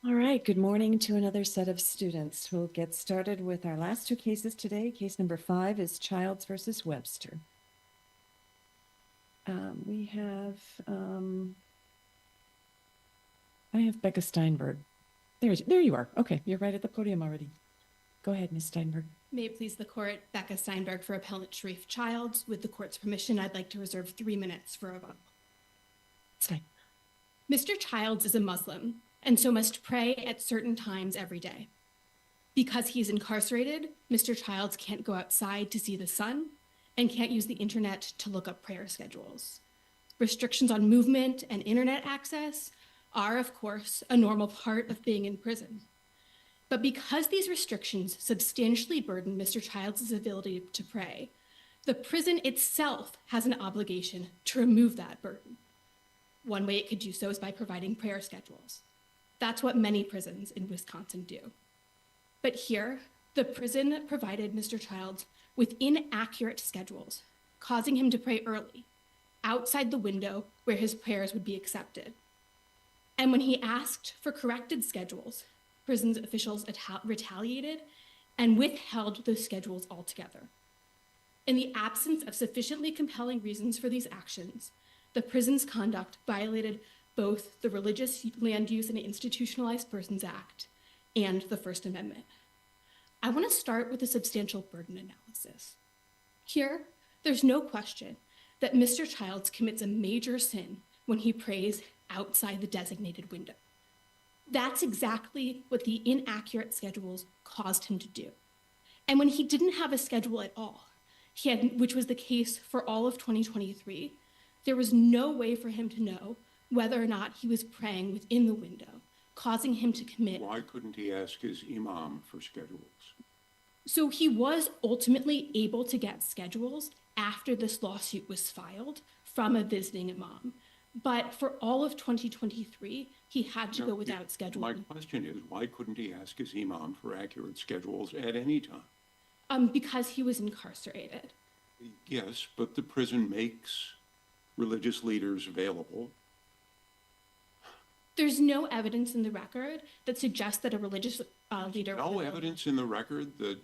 All right, good morning to another set of students. We'll get started with our last two cases today. Case number 5 is Childs versus Webster. I have Becca Steinberg. There you are. Okay, you're right at the podium already. Go ahead, Ms. Steinberg. May it please the court, Becca Steinberg for Appellant Sharif Childs. With the court's permission, I'd like to reserve 3 minutes for rebuttal. It's fine. Mr. Childs is a Muslim and so must pray at certain times every day. Because he's incarcerated, Mr. Childs can't go outside to see the sun and can't use the internet to look up prayer schedules. Restrictions on movement and internet access are, of course, a normal part of being in prison. But because these restrictions substantially burden Mr. Childs' ability to pray, the prison itself has an obligation to remove that burden. One way it could do so is by providing prayer schedules. That's what many prisons in Wisconsin do. But here, the prison provided Mr. Childs with inaccurate schedules, causing him to pray early, outside the window where his prayers would be accepted. And when he asked for corrected schedules, prison's officials retaliated and withheld those schedules altogether. In the absence of sufficiently compelling reasons for these actions, the prison's conduct violated both the Religious Land Use and Institutionalized Persons Act and the First Amendment. I want to start with a substantial burden analysis. Here, there's no question that Mr. Childs commits a major sin when he prays outside the designated window. That's exactly what the inaccurate schedules caused him to do. And when he didn't have a schedule at all, which was the case for all of 2023, there was no way for him to know whether or not he was praying within the window, causing him to commit. Why couldn't he ask his imam for schedules? So he was ultimately able to get schedules after this lawsuit was filed from a visiting imam. But for all of 2023, he had to go without scheduling. My question is, why couldn't he ask his imam for accurate schedules at any time? Because he was incarcerated. Yes, but the prison makes religious leaders available. There's no evidence in the record that suggests that a religious leader... No evidence in the record that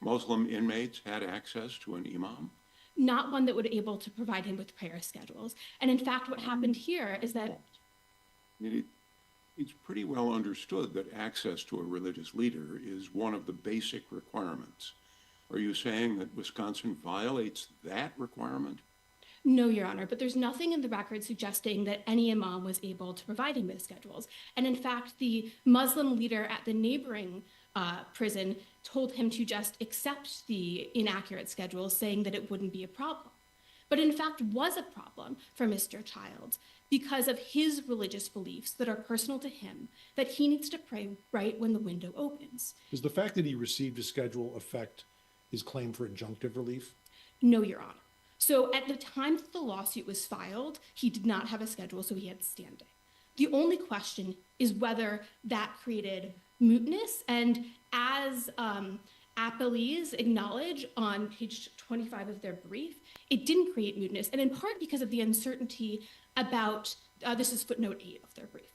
Muslim inmates had access to an imam? Not one that would be able to provide him with prayer schedules. And in fact, what happened here is that... It's pretty well understood that access to a religious leader is one of the basic requirements. Are you saying that Wisconsin violates that requirement? No, Your Honor, but there's nothing in the record suggesting that any imam was able to provide him with schedules. And in fact, the Muslim leader at the neighboring prison told him to just accept the inaccurate schedules, saying that it wouldn't be a problem. But in fact was a problem for Mr. Childs because of his religious beliefs that are personal to him, that he needs to pray right when the window opens. Does the fact that he received a schedule affect his claim for injunctive relief? No, Your Honor. So at the time that the lawsuit was filed, he did not have a schedule, so he had standing. The only question is whether that created mootness, and as appellees acknowledge on page 25 of their brief, it didn't create mootness, and in part because of the uncertainty about, this is footnote 8 of their brief,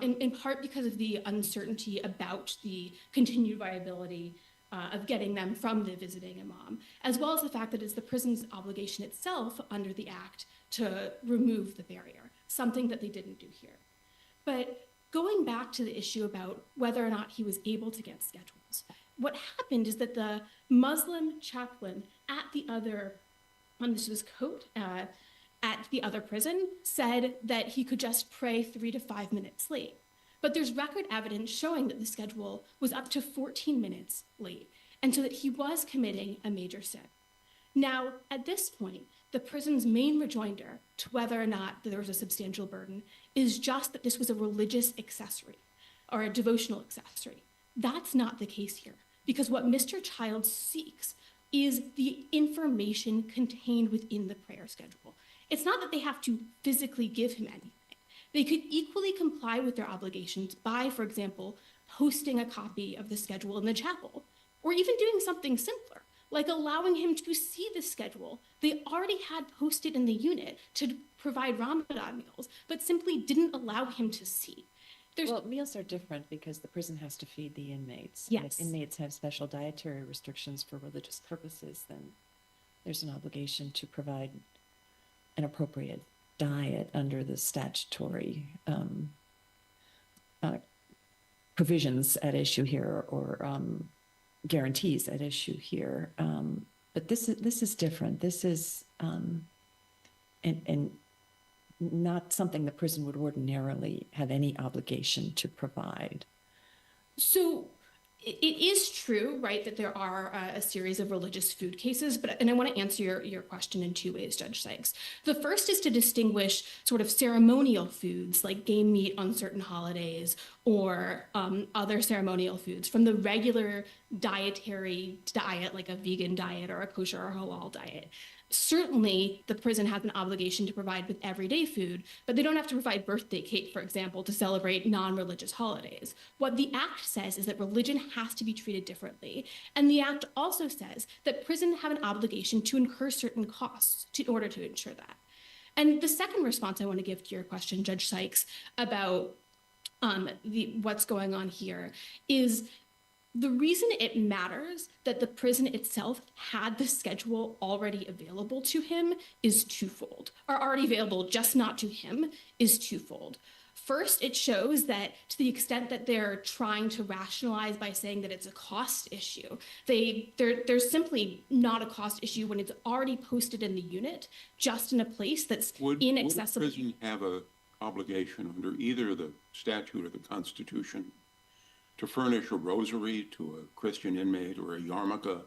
in part because of the uncertainty about the continued viability of getting them from the visiting imam, as well as the fact that it's the prison's obligation itself under the act to remove the barrier, something that they didn't do here. But going back to the issue about whether or not he was able to get schedules, what happened is that the Muslim chaplain at the other, this was Cote, at the other prison said that he could just pray 3 to 5 minutes late. But there's record evidence showing that the schedule was up to 14 minutes late, and so that he was committing a major sin. Now, at this point, the prison's main rejoinder to whether or not there was a substantial burden is just that this was a religious accessory or a devotional accessory. That's not the case here, because what Mr. Childs seeks is the information contained within the prayer schedule. It's not that they have to physically give him anything. They could equally comply with their obligations by, for example, posting a copy of the schedule in the chapel, or even doing something simpler, like allowing him to see the schedule they already had posted in the unit to provide Ramadan meals, but simply didn't allow him to see. Well, meals are different because the prison has to feed the inmates. And Yes. if inmates have special dietary restrictions for religious purposes, then there's an obligation to provide an appropriate diet under the statutory provisions at issue here, or guarantees at issue here. But this is different. This is and not something the prison would ordinarily have any obligation to provide. So it is true, right, that there are a series of religious food cases, and I want to answer your question in two ways, Judge Sykes. The first is to distinguish sort of ceremonial foods like game meat on certain holidays or other ceremonial foods from the regular dietary diet, like a vegan diet or a kosher or halal diet. Certainly, the prison has an obligation to provide with everyday food, but they don't have to provide birthday cake, for example, to celebrate non-religious holidays. What the Act says is that religion has to be treated differently. And the Act also says that prison have an obligation to incur certain costs in order to ensure that. And the second response I want to give to your question, Judge Sykes, about what's going on here is the reason it matters that the prison itself had the schedule already available to him is twofold, or already available, just not to him, is twofold. First, it shows that to the extent that they're trying to rationalize by saying that it's a cost issue, there's simply not a cost issue when it's already posted in the unit, just in a place that's inaccessible. Would a prison have an obligation under either the statute or the Constitution to furnish a rosary to a Christian inmate or a yarmulke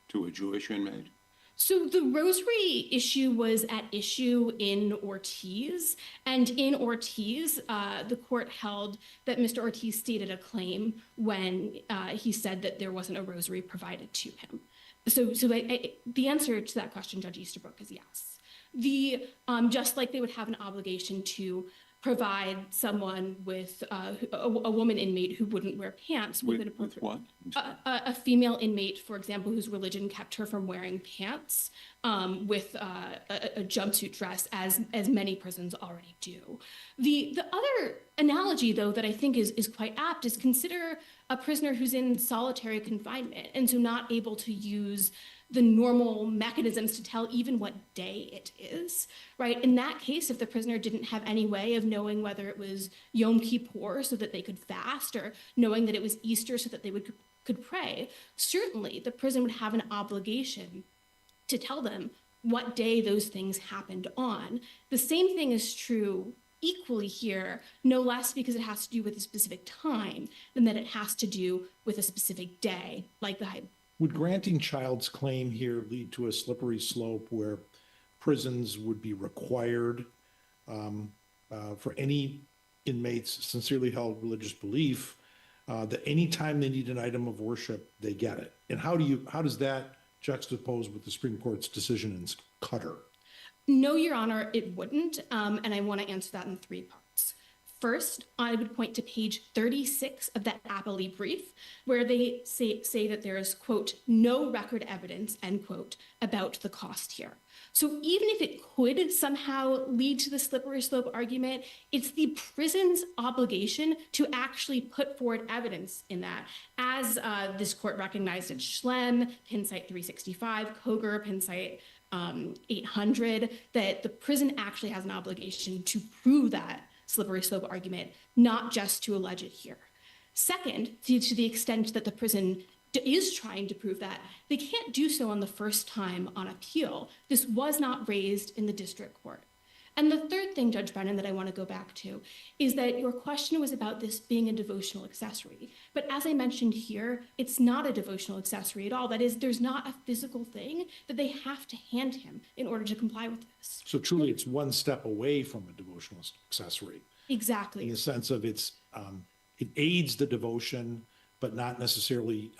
to a Jewish inmate? So the rosary issue was at issue in Ortiz, and in Ortiz, the court held that Mr. Ortiz stated a claim when he said that there wasn't a rosary provided to him. So the answer to that question, Judge Easterbrook, is yes. Just like they would have an obligation to provide someone with a woman inmate who wouldn't wear pants with an appropriate. With what? A female inmate, for example, whose religion kept her from wearing pants with a jumpsuit dress, as many prisons already do. The other analogy, though, that I think is quite apt is consider a prisoner who's in solitary confinement and so not able to use the normal mechanisms to tell even what day it is, right? In that case, if the prisoner didn't have any way of knowing whether it was Yom Kippur so that they could fast, or knowing that it was Easter so that they could pray, certainly the prison would have an obligation to tell them what day those things happened on. The same thing is true equally here, no less because it has to do with a specific time than that it has to do with a specific day, like the Would granting child's claim here lead to a slippery slope where prisons would be required for any inmate's sincerely held religious belief that anytime they need an item of worship, they get it? And how does that juxtapose with the Supreme Court's decision in Cutter? No, Your Honor, it wouldn't, and I want to answer that in three parts. First, I would point to page 36 of that appellee brief, where they say that there is, quote, no record evidence, end quote, about the cost here. So even if it could somehow lead to the slippery slope argument, it's the prison's obligation to actually put forward evidence in that. As this court recognized in Schlemm, Pin Site 365, Koger, Pin Site 800, that the prison actually has an obligation to prove that slippery slope argument, not just to allege it here. Second, to the extent that the prison is trying to prove that, they can't do so on the first time on appeal. This was not raised in the district court. And the third thing, Judge Brennan, that I want to go back to is that your question was about this being a devotional accessory. But as I mentioned here, it's not a devotional accessory at all. That is, there's not a physical thing that they have to hand him in order to comply with this. So truly, it's one step away from a devotional accessory. Exactly. In the sense of it aids the devotion, but not necessarily,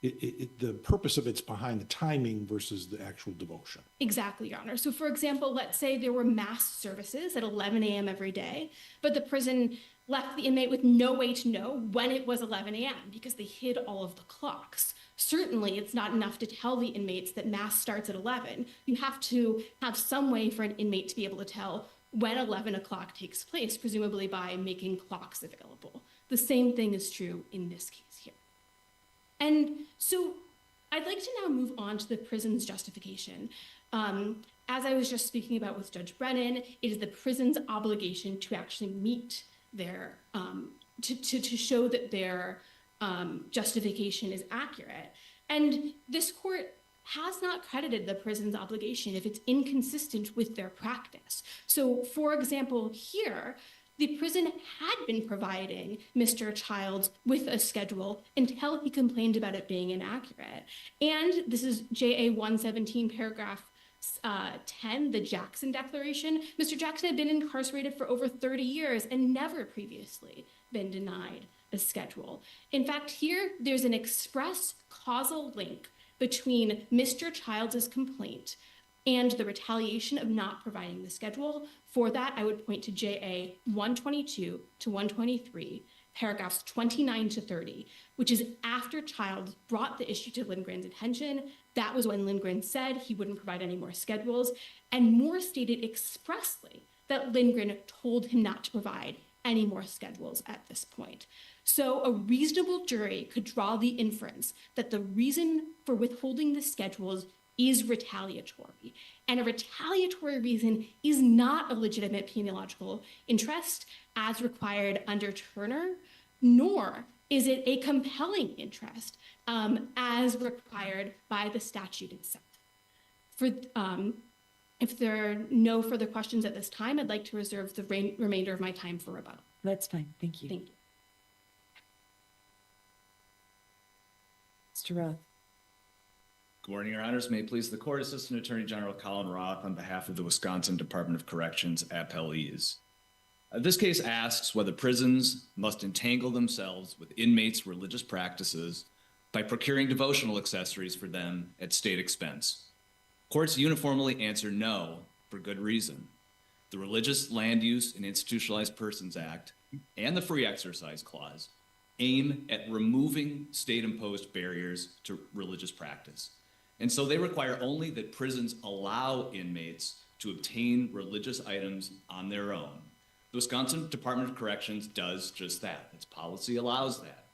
the purpose of it's behind the timing versus the actual devotion. Exactly, Your Honor. So for example, let's say there were mass services at 11 a.m. every day, but the prison left the inmate with no way to know when it was 11 a.m. because they hid all of the clocks. Certainly, it's not enough to tell the inmates that mass starts at 11. You have to have some way for an inmate to be able to tell when 11 o'clock takes place, presumably by making clocks available. The same thing is true in this case here. And so I'd like to now move on to the prison's justification. As I was just speaking about with Judge Brennan, it is the prison's obligation to actually meet their, to show that their justification is accurate. And this court has not credited the prison's obligation if it's inconsistent with their practice. So, for example, here, the prison had been providing Mr. Childs with a schedule until he complained about it being inaccurate. And this is JA 117, paragraph 10, the Jackson Declaration. Mr. Jackson had been incarcerated for over 30 years and never previously been denied a schedule. In fact, here, there's an express causal link between Mr. Childs' complaint and the retaliation of not providing the schedule. For that, I would point to JA 122 to 123, paragraphs 29 to 30, which is after Childs brought the issue to Lindgren's attention. That was when Lindgren said he wouldn't provide any more schedules, and Moore stated expressly that Lindgren told him not to provide any more schedules at this point. So a reasonable jury could draw the inference that the reason for withholding the schedules is retaliatory. And a retaliatory reason is not a legitimate penological interest as required under Turner, nor is it a compelling interest as required by the statute itself. If there are no further questions at this time, I'd like to reserve the remainder of my time for rebuttal. That's fine. Thank you. Thank you. Mr. Roth. Good morning, Your Honors. May it please the Court, Assistant Attorney General Colin Roth on behalf of the Wisconsin Department of Corrections appellees. This case asks whether prisons must entangle themselves with inmates' religious practices by procuring devotional accessories for them at state expense. Courts uniformly answer no for good reason. The Religious Land Use and Institutionalized Persons Act and the Free Exercise Clause aim at removing state-imposed barriers to religious practice. And so they require only that prisons allow inmates to obtain religious items on their own. The Wisconsin Department of Corrections does just that. Its policy allows that.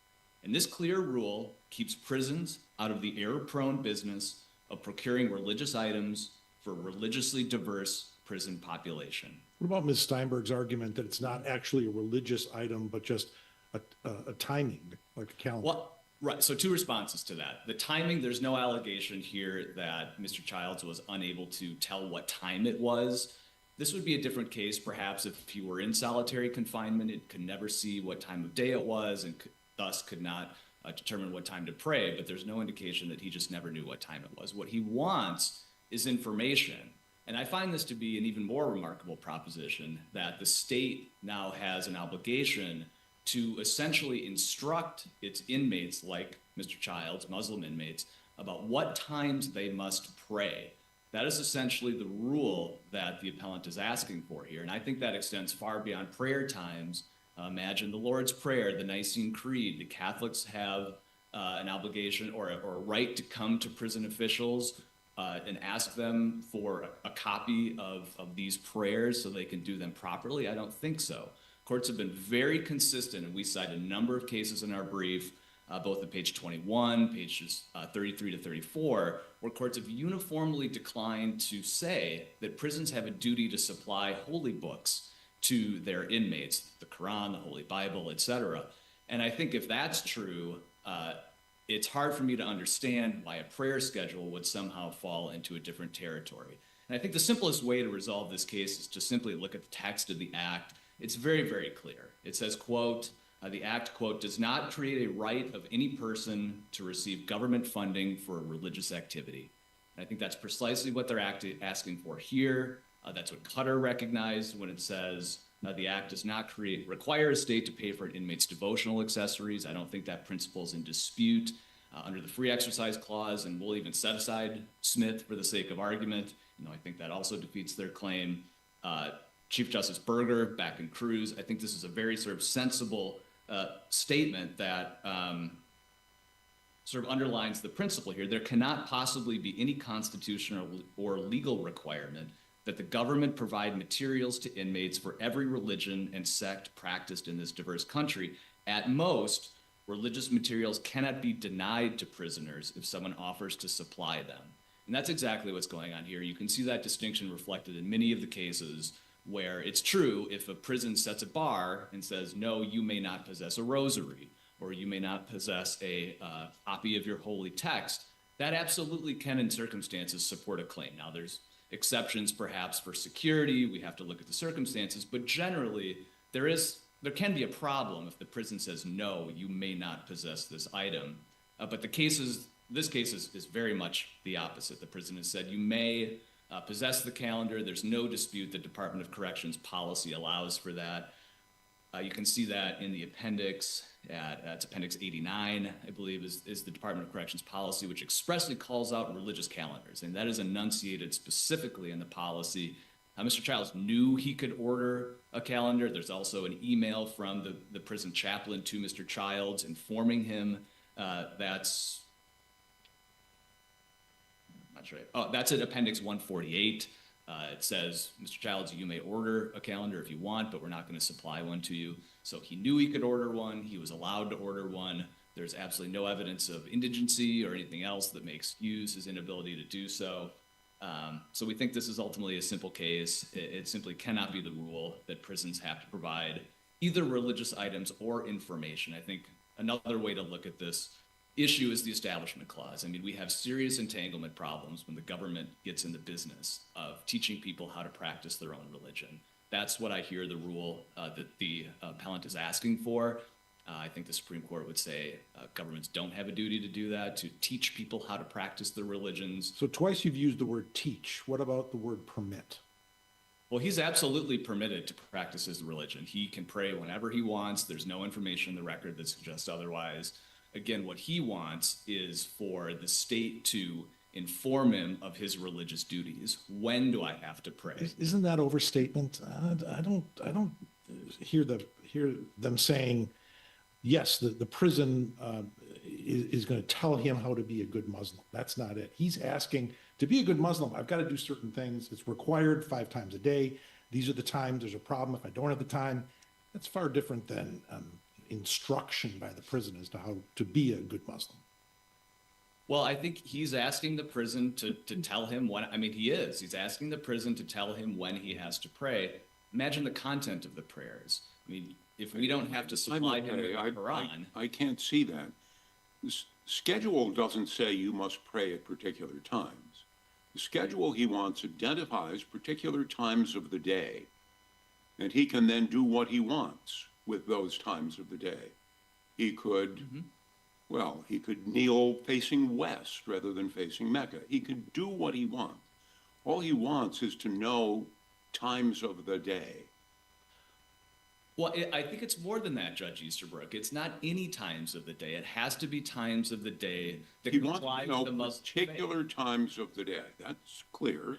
And this clear rule keeps prisons out of the error-prone business of procuring religious items for a religiously diverse prison population. What about Ms. Steinberg's argument that it's not actually a religious item, but just a timing, like a calendar? Well, right. So two responses to that. The timing, there's no allegation here that Mr. Childs was unable to tell what time it was. This would be a different case, perhaps, if he were in solitary confinement. It could never see what time of day it was and thus could not determine what time to pray. But there's no indication that he just never knew what time it was. What he wants is information. And I find this to be an even more remarkable proposition, that the state now has an obligation to essentially instruct its inmates, like Mr. Childs, Muslim inmates, about what times they must pray. That is essentially the rule that the appellant is asking for here. And I think that extends far beyond prayer times. Imagine the Lord's Prayer, the Nicene Creed. The Catholics have an obligation or a right to come to prison officials and ask them for a copy of these prayers so they can do them properly. I don't think so. Courts have been very consistent, and we cite a number of cases in our brief, both at page 21, pages 33 to 34, where courts have uniformly declined to say that prisons have a duty to supply holy books to their inmates, the Quran, the Holy Bible, etc. And I think if that's true, it's hard for me to understand why a prayer schedule would somehow fall into a different territory. And I think the simplest way to resolve this case is to simply look at the text of the act. It's very, very clear. It says, quote, the act, quote, does not create a right of any person to receive government funding for a religious activity. And I think that's precisely what they're asking for here. That's what Cutter recognized when it says the act does not require a state to pay for an inmate's devotional accessories. I don't think that principle is in dispute under the Free Exercise Clause, and we'll even set aside Smith for the sake of argument. I think that also defeats their claim. Chief Justice Berger back in Cruz, I think this is a very sort of sensible statement that sort of underlines the principle here. There cannot possibly be any constitutional or legal requirement that the government provide materials to inmates for every religion and sect practiced in this diverse country. At most, religious materials cannot be denied to prisoners if someone offers to supply them. And that's exactly what's going on here. You can see that distinction reflected in many of the cases where it's true if a prison sets a bar and says, no, you may not possess a rosary, or you may not possess a copy of your holy text, that absolutely can in circumstances support a claim. Now there's exceptions perhaps for security, we have to look at the circumstances, but generally there can be a problem if the prison says, no, you may not possess this item. But this case is very much the opposite. The prison has said you may possess the calendar. There's no dispute the Department of Corrections policy allows for that. You can see that in the appendix, it's Appendix 89, I believe, is the Department of Corrections policy, which expressly calls out religious calendars, and that is enunciated specifically in the policy. Mr. Childs knew he could order a calendar. There's also an email from the prison chaplain to Mr. Childs informing him that's at Appendix 148. It says, Mr. Childs, you may order a calendar if you want, but we're not going to supply one to you. So he knew he could order one. He was allowed to order one. There's absolutely no evidence of indigency or anything else that may excuse his inability to do so. So we think this is ultimately a simple case. It simply cannot be the rule that prisons have to provide either religious items or information. I think another way to look at this issue is the Establishment Clause. I mean, we have serious entanglement problems when the government gets in the business of teaching people how to practice their own religion. That's what I hear the rule that the appellant is asking for. I think the Supreme Court would say governments don't have a duty to do that, to teach people how to practice their religions. So twice you've used the word teach. What about the word permit? Well, he's absolutely permitted to practice his religion. He can pray whenever he wants. There's no information in the record that suggests otherwise. Again, what he wants is for the state to inform him of his religious duties. When do I have to pray? Isn't that overstatement? I don't hear them saying, yes, the prison is going to tell him how to be a good Muslim. That's not it. He's asking, to be a good Muslim, I've got to do certain things. It's required 5 times a day. These are the times. There's a problem if I don't have the time. That's far different than instruction by the prison as to how to be a good Muslim. Well, I think he's asking the prison to tell him when, I mean, he's asking the prison to tell him when he has to pray. Imagine the content of the prayers. I mean, if we don't have to supply him with the Quran. I can't see that. The schedule doesn't say you must pray at particular times. The schedule he wants identifies particular times of the day, and he can then do what he wants with those times of the day. He could, he could kneel facing west rather than facing Mecca. He could do what he wants. All he wants is to know times of the day. Well, I think it's more than that, Judge Easterbrook. It's not any times of the day. It has to be times of the day that comply with the Muslim faith. Particular times of the day. That's clear.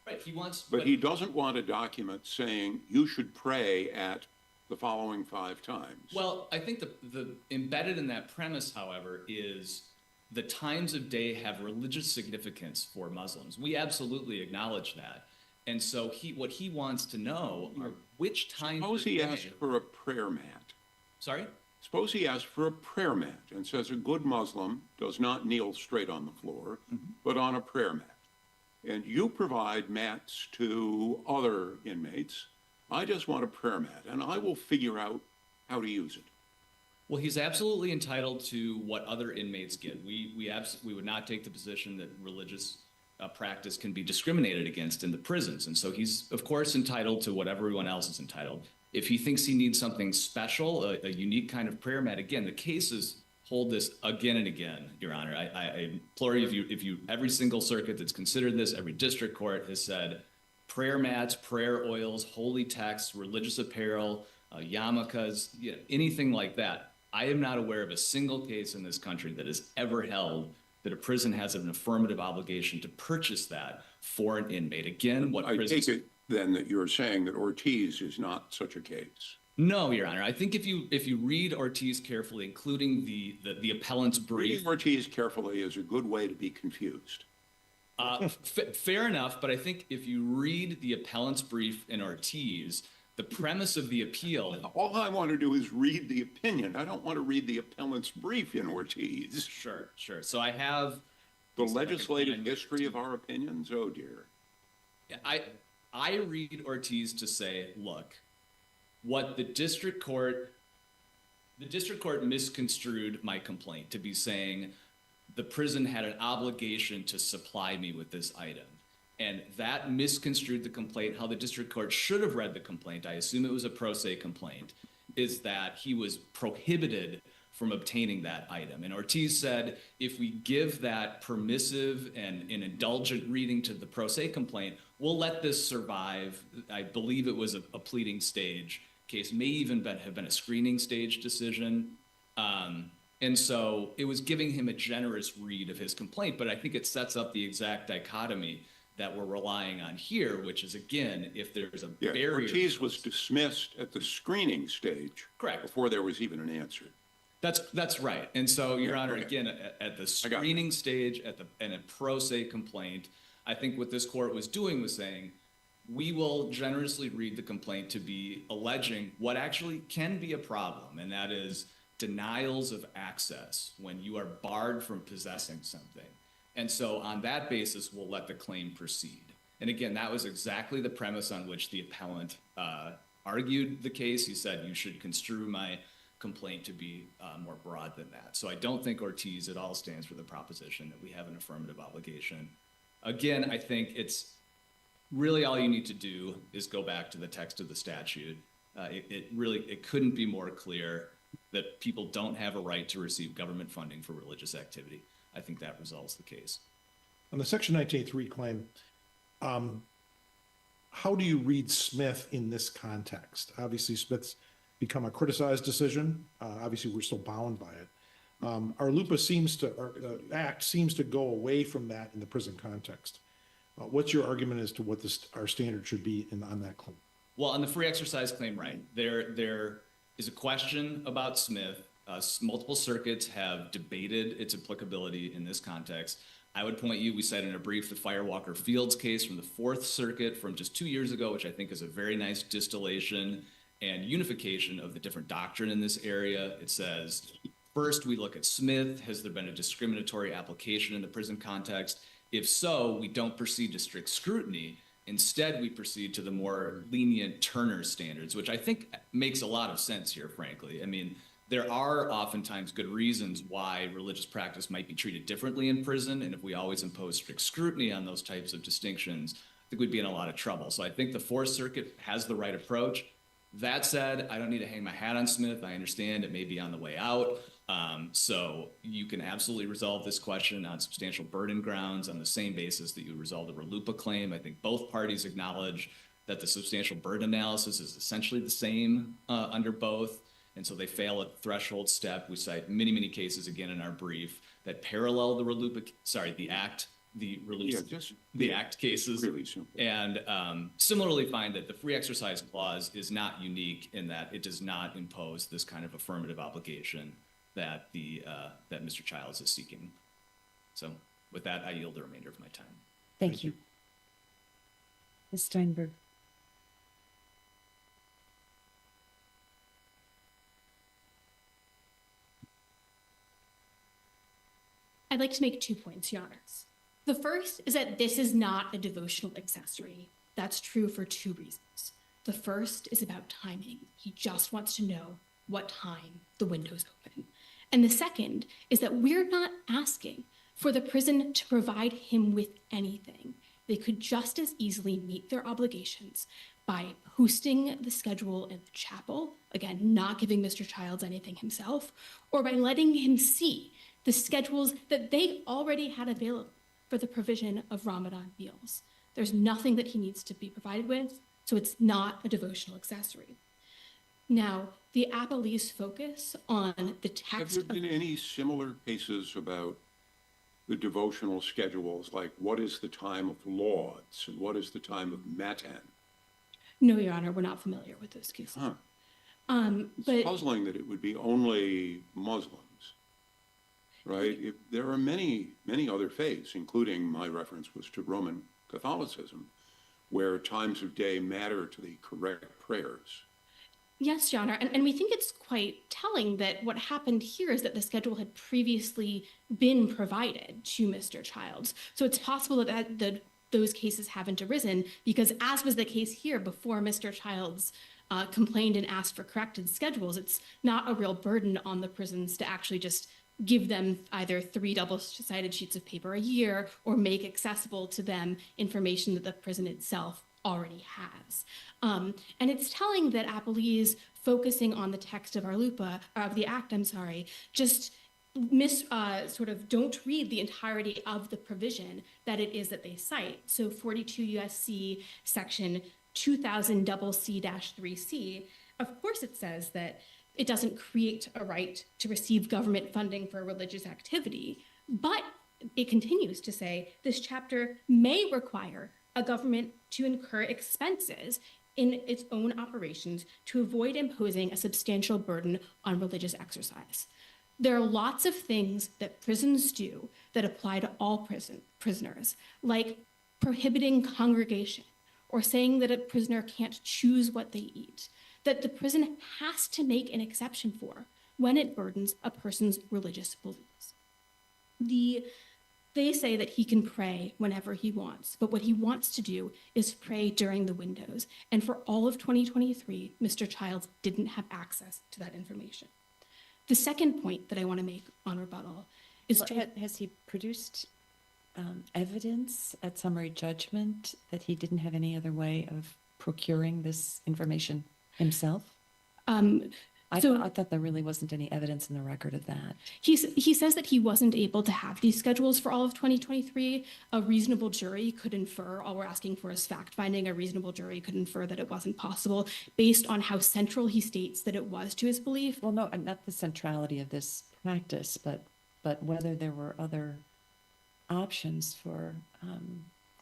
Right, but he doesn't want a document saying you should pray at the following 5 times. Well, I think the embedded in that premise, however, is the times of day have religious significance for Muslims. We absolutely acknowledge that. And so what he wants to know are which times. Suppose he asks for a prayer mat. Sorry? Suppose he asks for a prayer mat and says a good Muslim does not kneel straight on the floor, but on a prayer mat. And you provide mats to other inmates. I just want a prayer mat, and I will figure out how to use it. Well, he's absolutely entitled to what other inmates get. We would not take the position that religious practice can be discriminated against in the prisons. And so he's, of course, entitled to what everyone else is entitled. If he thinks he needs something special, a unique kind of prayer mat, again, the cases hold this again and again, Your Honor. I implore you, if you, every single circuit that's considered this, every district court has said prayer mats, prayer oils, holy texts, religious apparel, yarmulkes, anything like that. I am not aware of a single case in this country that has ever held that a prison has an affirmative obligation to purchase that for an inmate. Again, what I take it then that you're saying that Ortiz is not such a case. No, Your Honor. I think if you read Ortiz carefully, including the appellant's brief, Reading Ortiz carefully is a good way to be confused. fair enough. But I think if you read the appellant's brief in Ortiz, the premise of the appeal. All I want to do is read the opinion. I don't want to read the appellant's brief in Ortiz. Sure. So I have the legislative history of our opinions. Oh dear. I read Ortiz to say, look, what the district court misconstrued my complaint to be saying the prison had an obligation to supply me with this item. And that misconstrued the complaint. How the district court should have read the complaint, I assume it was a pro se complaint, is that he was prohibited from obtaining that item. And Ortiz said, if we give that permissive and indulgent reading to the pro se complaint, we'll let this survive. I believe it was a pleading stage case, may even have been a screening stage decision. And so it was giving him a generous read of his complaint, but I think it sets up the exact dichotomy that we're relying on here, which is, again, if there's a barrier. Ortiz was dismissed at the screening stage. Correct. Before there was even an answer. That's right. And so, Your Honor, again, at the screening stage, in a pro se complaint, I think what this court was doing was saying, we will generously read the complaint to be alleging what actually can be a problem, and that is denials of access when you are barred from possessing something. And so on that basis, we'll let the claim proceed. And again, that was exactly the premise on which the appellant argued the case. He said, you should construe my complaint to be more broad than that. So I don't think Ortiz at all stands for the proposition that we have an affirmative obligation. Again, I think it's really all you need to do is go back to the text of the statute. It couldn't be more clear that people don't have a right to receive government funding for religious activity. I think that resolves the case. On the Section 1983 claim, how do you read Smith in this context? Obviously, Smith's become a criticized decision. Obviously, we're still bound by it. Our Act seems to go away from that in the prison context. What's your argument as to what our standard should be on that claim? Well, on the free exercise claim, right, there is a question about Smith. Multiple circuits have debated its applicability in this context. I would point you, we cite in a brief, the Firewalker Fields case from the Fourth Circuit from just 2 years ago, which I think is a very nice distillation and unification of the different doctrine in this area. It says, first, we look at Smith. Has there been a discriminatory application in the prison context? If so, we don't proceed to strict scrutiny. Instead, we proceed to the more lenient Turner standards, which I think makes a lot of sense here, frankly. I mean, there are oftentimes good reasons why religious practice might be treated differently in prison, and if we always impose strict scrutiny on those types of distinctions, I think we'd be in a lot of trouble. So I think the Fourth Circuit has the right approach. That said, I don't need to hang my hat on Smith. I understand it may be on the way out. So you can absolutely resolve this question on substantial burden grounds on the same basis that you resolve the RLUIPA claim. I think both parties acknowledge that the substantial burden analysis is essentially the same under both. And so they fail at the threshold step. We cite many, many cases again in our brief that parallel the RLUIPA, the Act cases. Really simple. And similarly find that the free exercise clause is not unique in that it does not impose this kind of affirmative obligation that that Mr. Childs is seeking. So with that, I yield the remainder of my time. Thank you. Ms. Steinberg. I'd like to make 2 points, Your Honors. The first is that this is not a devotional accessory. That's true for 2 reasons. The first is about timing. He just wants to know what time the window's open. And the second is that we're not asking for the prison to provide him with anything. They could just as easily meet their obligations by posting the schedule in the chapel, again, not giving Mr. Childs anything himself, or by letting him see the schedules that they already had available for the provision of Ramadan meals. There's nothing that he needs to be provided with, so it's not a devotional accessory. Now, the appellee's focus on the text. Have there been any similar cases about the devotional schedules, like what is the time of lauds and what is the time of matin? No, Your Honor, we're not familiar with those cases. It's But puzzling that it would be only Muslims, right? There are many, many other faiths, including my reference was to Roman Catholicism, where times of day matter to the correct prayers. Yes, Your Honor, and we think it's quite telling that what happened here is that the schedule had previously been provided to Mr. Childs. So it's possible that those cases haven't arisen because, as was the case here before Mr. Childs complained and asked for corrected schedules, it's not a real burden on the prisons to actually just give them either 3 double-sided sheets of paper a year or make accessible to them information that the prison itself already has. And it's telling that appellees focusing on the text of the act, just sort of don't read the entirety of the provision that it is that they cite. So 42 USC section 2000 C-3C, of course it says that it doesn't create a right to receive government funding for a religious activity, but it continues to say this chapter may require a government to incur expenses in its own operations to avoid imposing a substantial burden on religious exercise. There are lots of things that prisons do that apply to all prisoners, like prohibiting congregation or saying that a prisoner can't choose what they eat, that the prison has to make an exception for when it burdens a person's religious beliefs. They say that he can pray whenever he wants, but what he wants to do is pray during the windows. And for all of 2023, Mr. Childs didn't have access to that information. The second point that I want to make on rebuttal is has he produced evidence at summary judgment that he didn't have any other way of procuring this information himself? I thought there really wasn't any evidence in the record of that. He says that he wasn't able to have these schedules for all of 2023. A reasonable jury could infer, all we're asking for is fact-finding, a reasonable jury could infer that it wasn't possible based on how central he states that it was to his belief. Well, no, not the centrality of this practice, but whether there were other options for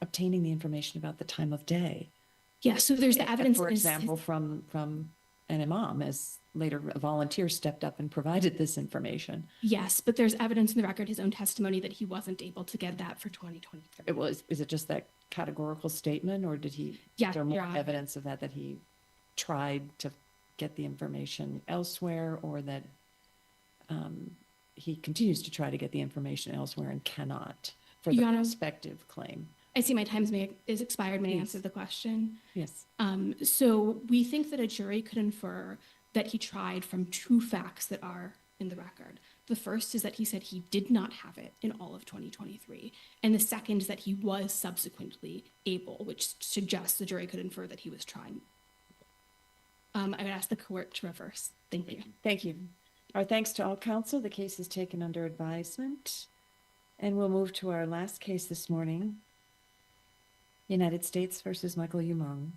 obtaining the information about the time of day. Yeah, so there's the evidence. For example, from an imam, as later a volunteer stepped up and provided this information. Yes, but there's evidence in the record, his own testimony, that he wasn't able to get that for 2023. Is it just that categorical statement, or is there more evidence of that he tried to get the information elsewhere, or that he continues to try to get the information elsewhere and cannot for the prospective claim? I see my time is expired. May I answer the question? Yes. So we think that a jury could infer that he tried from 2 facts that are in the record. The first is that he said he did not have it in all of 2023. And the second is that he was subsequently able, which suggests the jury could infer that he was trying. I would ask the court to reverse. Thank you. Thank you. Our thanks to all counsel. The case is taken under advisement. And we'll move to our last case this morning. United States versus Michael Umang.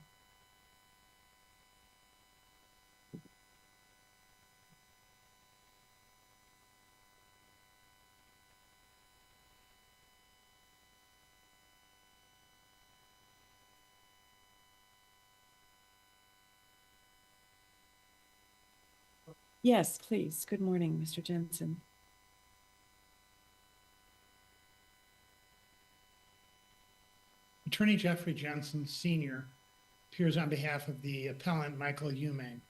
Yes, please. Good morning, Mr. Jensen. Attorney Jeffrey Jensen, Sr., appears on behalf of the appellant Michael Umang.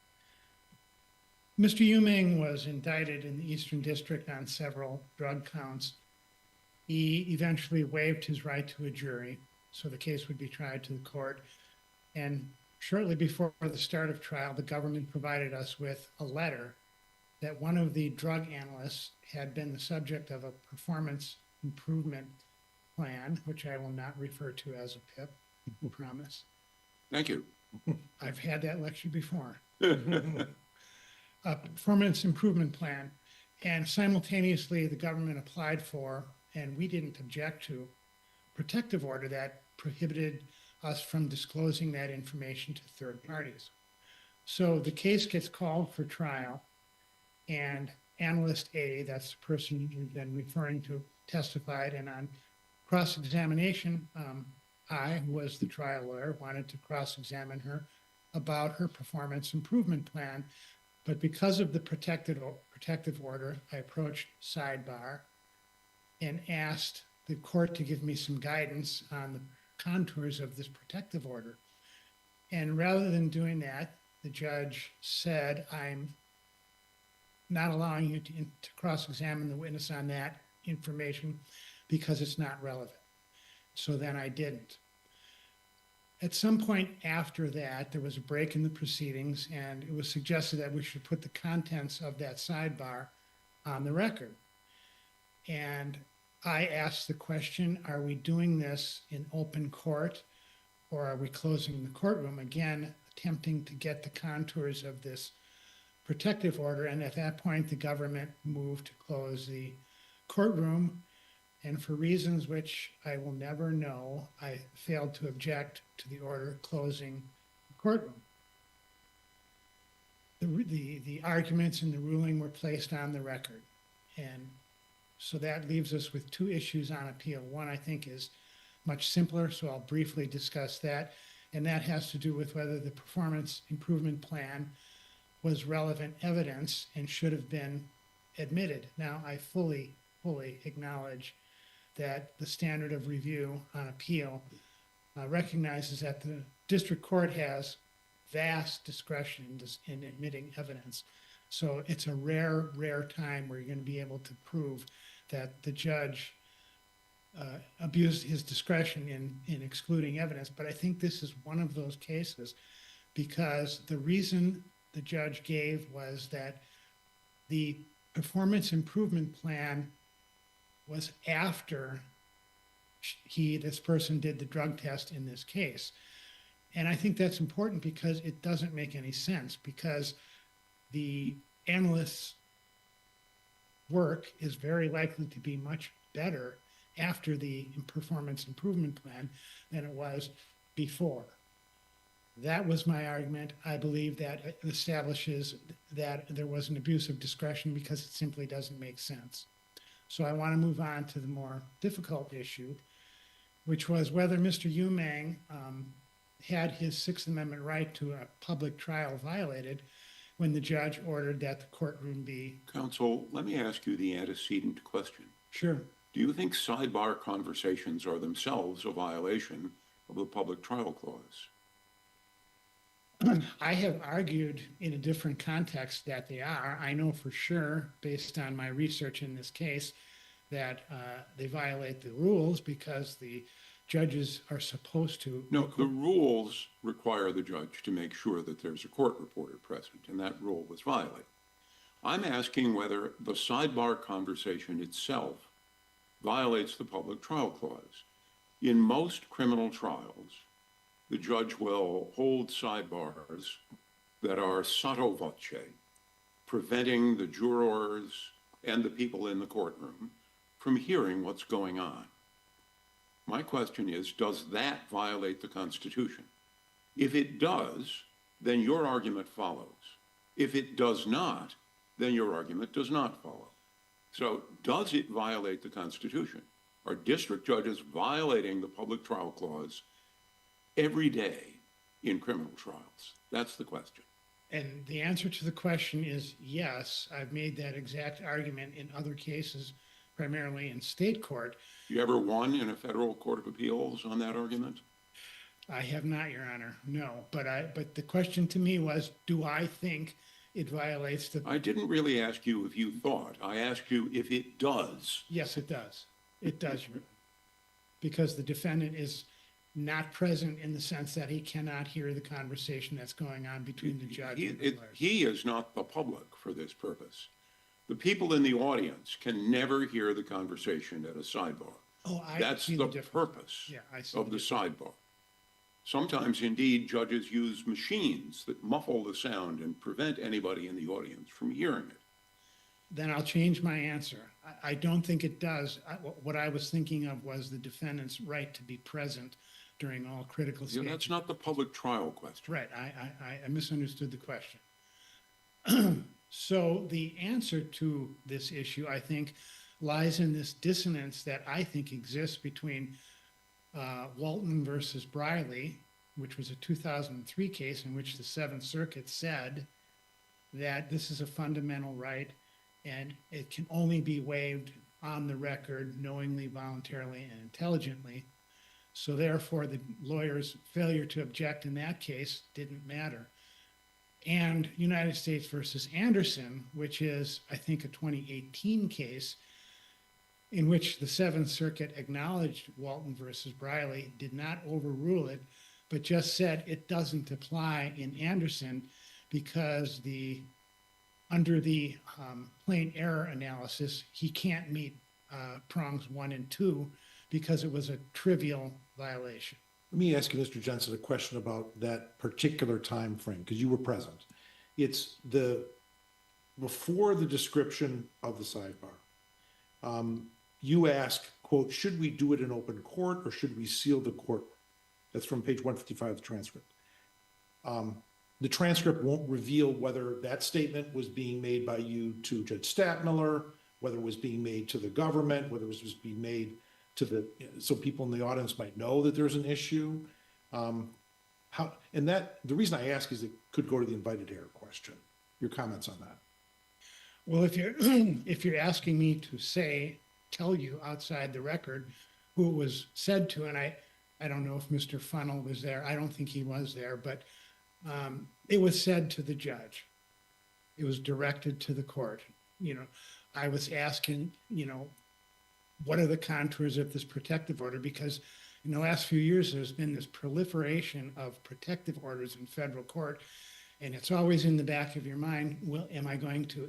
Mr. Umang was indicted in the Eastern District on several drug counts. He eventually waived his right to a jury, so the case would be tried to the court. And shortly before the start of trial, the government provided us with a letter that one of the drug analysts had been the subject of a performance improvement plan, which I will not refer to as a PIP, I promise. Thank you. I've had that lecture before. A performance improvement plan, and simultaneously the government applied for, and we didn't object to, protective order that prohibited us from disclosing that information to third parties. So the case gets called for trial, and analyst A, that's the person you've been referring to, testified, and on cross-examination, I, who was the trial lawyer, wanted to cross-examine her about her performance improvement plan But because of the protective order, I approached sidebar and asked the court to give me some guidance on the contours of this protective order. And rather than doing that, the judge said, I'm not allowing you to cross-examine the witness on that information because it's not relevant. So then I didn't. At some point after that, there was a break in the proceedings, and it was suggested that we should put the contents of that sidebar on the record. And I asked the question, are we doing this in open court, or are we closing the courtroom? Again, attempting to get the contours of this protective order. And at that point, the government moved to close the courtroom. And for reasons which I will never know, I failed to object to the order closing the courtroom. The arguments in the ruling were placed on the record. And so that leaves us with two issues on appeal. One, I think, is much simpler, so I'll briefly discuss that. And that has to do with whether the performance improvement plan was relevant evidence and should have been admitted. Now, I fully acknowledge that the standard of review on appeal recognizes that the district court has vast discretion in admitting evidence. So it's a rare time where you're going to be able to prove that the judge abused his discretion in excluding evidence. But I think this is one of those cases because the reason the judge gave was that the performance improvement plan was after this person did the drug test in this case. And I think that's important because it doesn't make any sense, because the analyst's work is very likely to be much better after the performance improvement plan than it was before. That was my argument. I believe that establishes that there was an abuse of discretion because it simply doesn't make sense. So I want to move on to the more difficult issue, which was whether Mr. Umang had his Sixth Amendment right to a public trial violated when the judge ordered that the courtroom be. Counsel, let me ask you the antecedent question. Sure. Do you think sidebar conversations are themselves a violation of the public trial clause? I have argued in a different context that they are. I know for sure, based on my research in this case, that they violate the rules because the judges are supposed to. No, the rules require the judge to make sure that there's a court reporter present, and that rule was violated. I'm asking whether the sidebar conversation itself violates the public trial clause. In most criminal trials, the judge will hold sidebars that are sotto voce, preventing the jurors and the people in the courtroom from hearing what's going on. My question is, does that violate the Constitution? If it does, then your argument follows. If it does not, then your argument does not follow. So does it violate the Constitution? Are district judges violating the public trial clause every day in criminal trials? That's the question. And the answer to the question is yes. I've made that exact argument in other cases, primarily in state court. You ever won in a federal court of appeals on that argument? I have not, Your Honor, no. But the question to me was, do I think it violates the... I didn't really ask you if you thought. I asked you if it does. Yes, it does. It does, Your Honor. Because the defendant is not present in the sense that he cannot hear the conversation that's going on between the judge and the lawyers. He is not the public for this purpose. The people in the audience can never hear the conversation at a sidebar. Oh, That's the purpose of the sidebar. Sometimes, indeed, judges use machines that muffle the sound and prevent anybody in the audience from hearing it. Then I'll change my answer. I don't think it does. What I was thinking of was the defendant's right to be present during all critical stages. Yeah, that's not the public trial question. Right. I misunderstood the question. So the answer to this issue, I think, lies in this dissonance that I think exists between Walton versus Briley, which was a 2003 case in which the Seventh Circuit said that this is a fundamental right and it can only be waived on the record knowingly, voluntarily, and intelligently. So therefore, the lawyer's failure to object in that case didn't matter. And United States versus Anderson, which is, I think, a 2018 case in which the Seventh Circuit acknowledged Walton versus Briley, did not overrule it, but just said it doesn't apply in Anderson because under the plain error analysis, he can't meet prongs 1 and 2 because it was a trivial violation. Let me ask you, Mr. Jensen, a question about that particular time frame, because you were present. It's before the description of the sidebar. You ask, quote, should we do it in open court or should we seal the court? That's from page 155 of the transcript. The transcript won't reveal whether that statement was being made by you to Judge Stadtmiller, whether it was being made to the government, whether it was being made to so people in the audience might know that there's an issue. The reason I ask is it could go to the invited error question. Your comments on that? Well, if you're asking me to tell you outside the record who it was said to, and I don't know if Mr. Funnell was there. I don't think he was there, but it was said to the judge. It was directed to the court. I was asking, what are the contours of this protective order? Because in the last few years, there's been this proliferation of protective orders in federal court, and it's always in the back of your mind, well, am I going to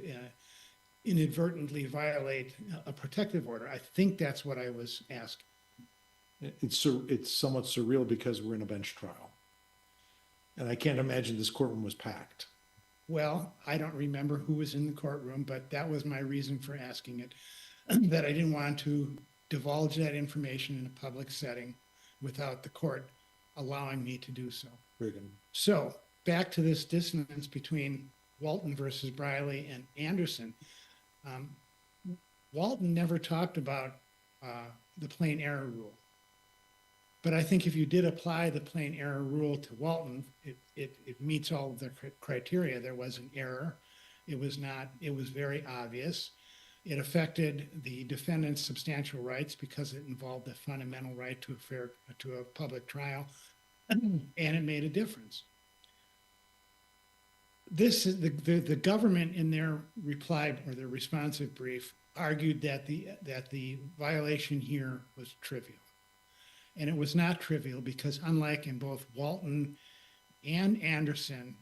inadvertently violate a protective order? I think that's what I was asking. It's somewhat surreal because we're in a bench trial. And I can't imagine this courtroom was packed. Well, I don't remember who was in the courtroom, but that was my reason for asking it, that I didn't want to divulge that information in a public setting without the court allowing me to do so. Very good. So back to this dissonance between Walton versus Briley and Anderson. Walton never talked about the plain error rule. But I think if you did apply the plain error rule to Walton, it meets all of the criteria. There was an error. It was very obvious. It affected the defendant's substantial rights because it involved a fundamental right to a public trial, and it made a difference. This is the government in their reply or their responsive brief argued that the violation here was trivial. And it was not trivial because unlike in both Walton and Anderson,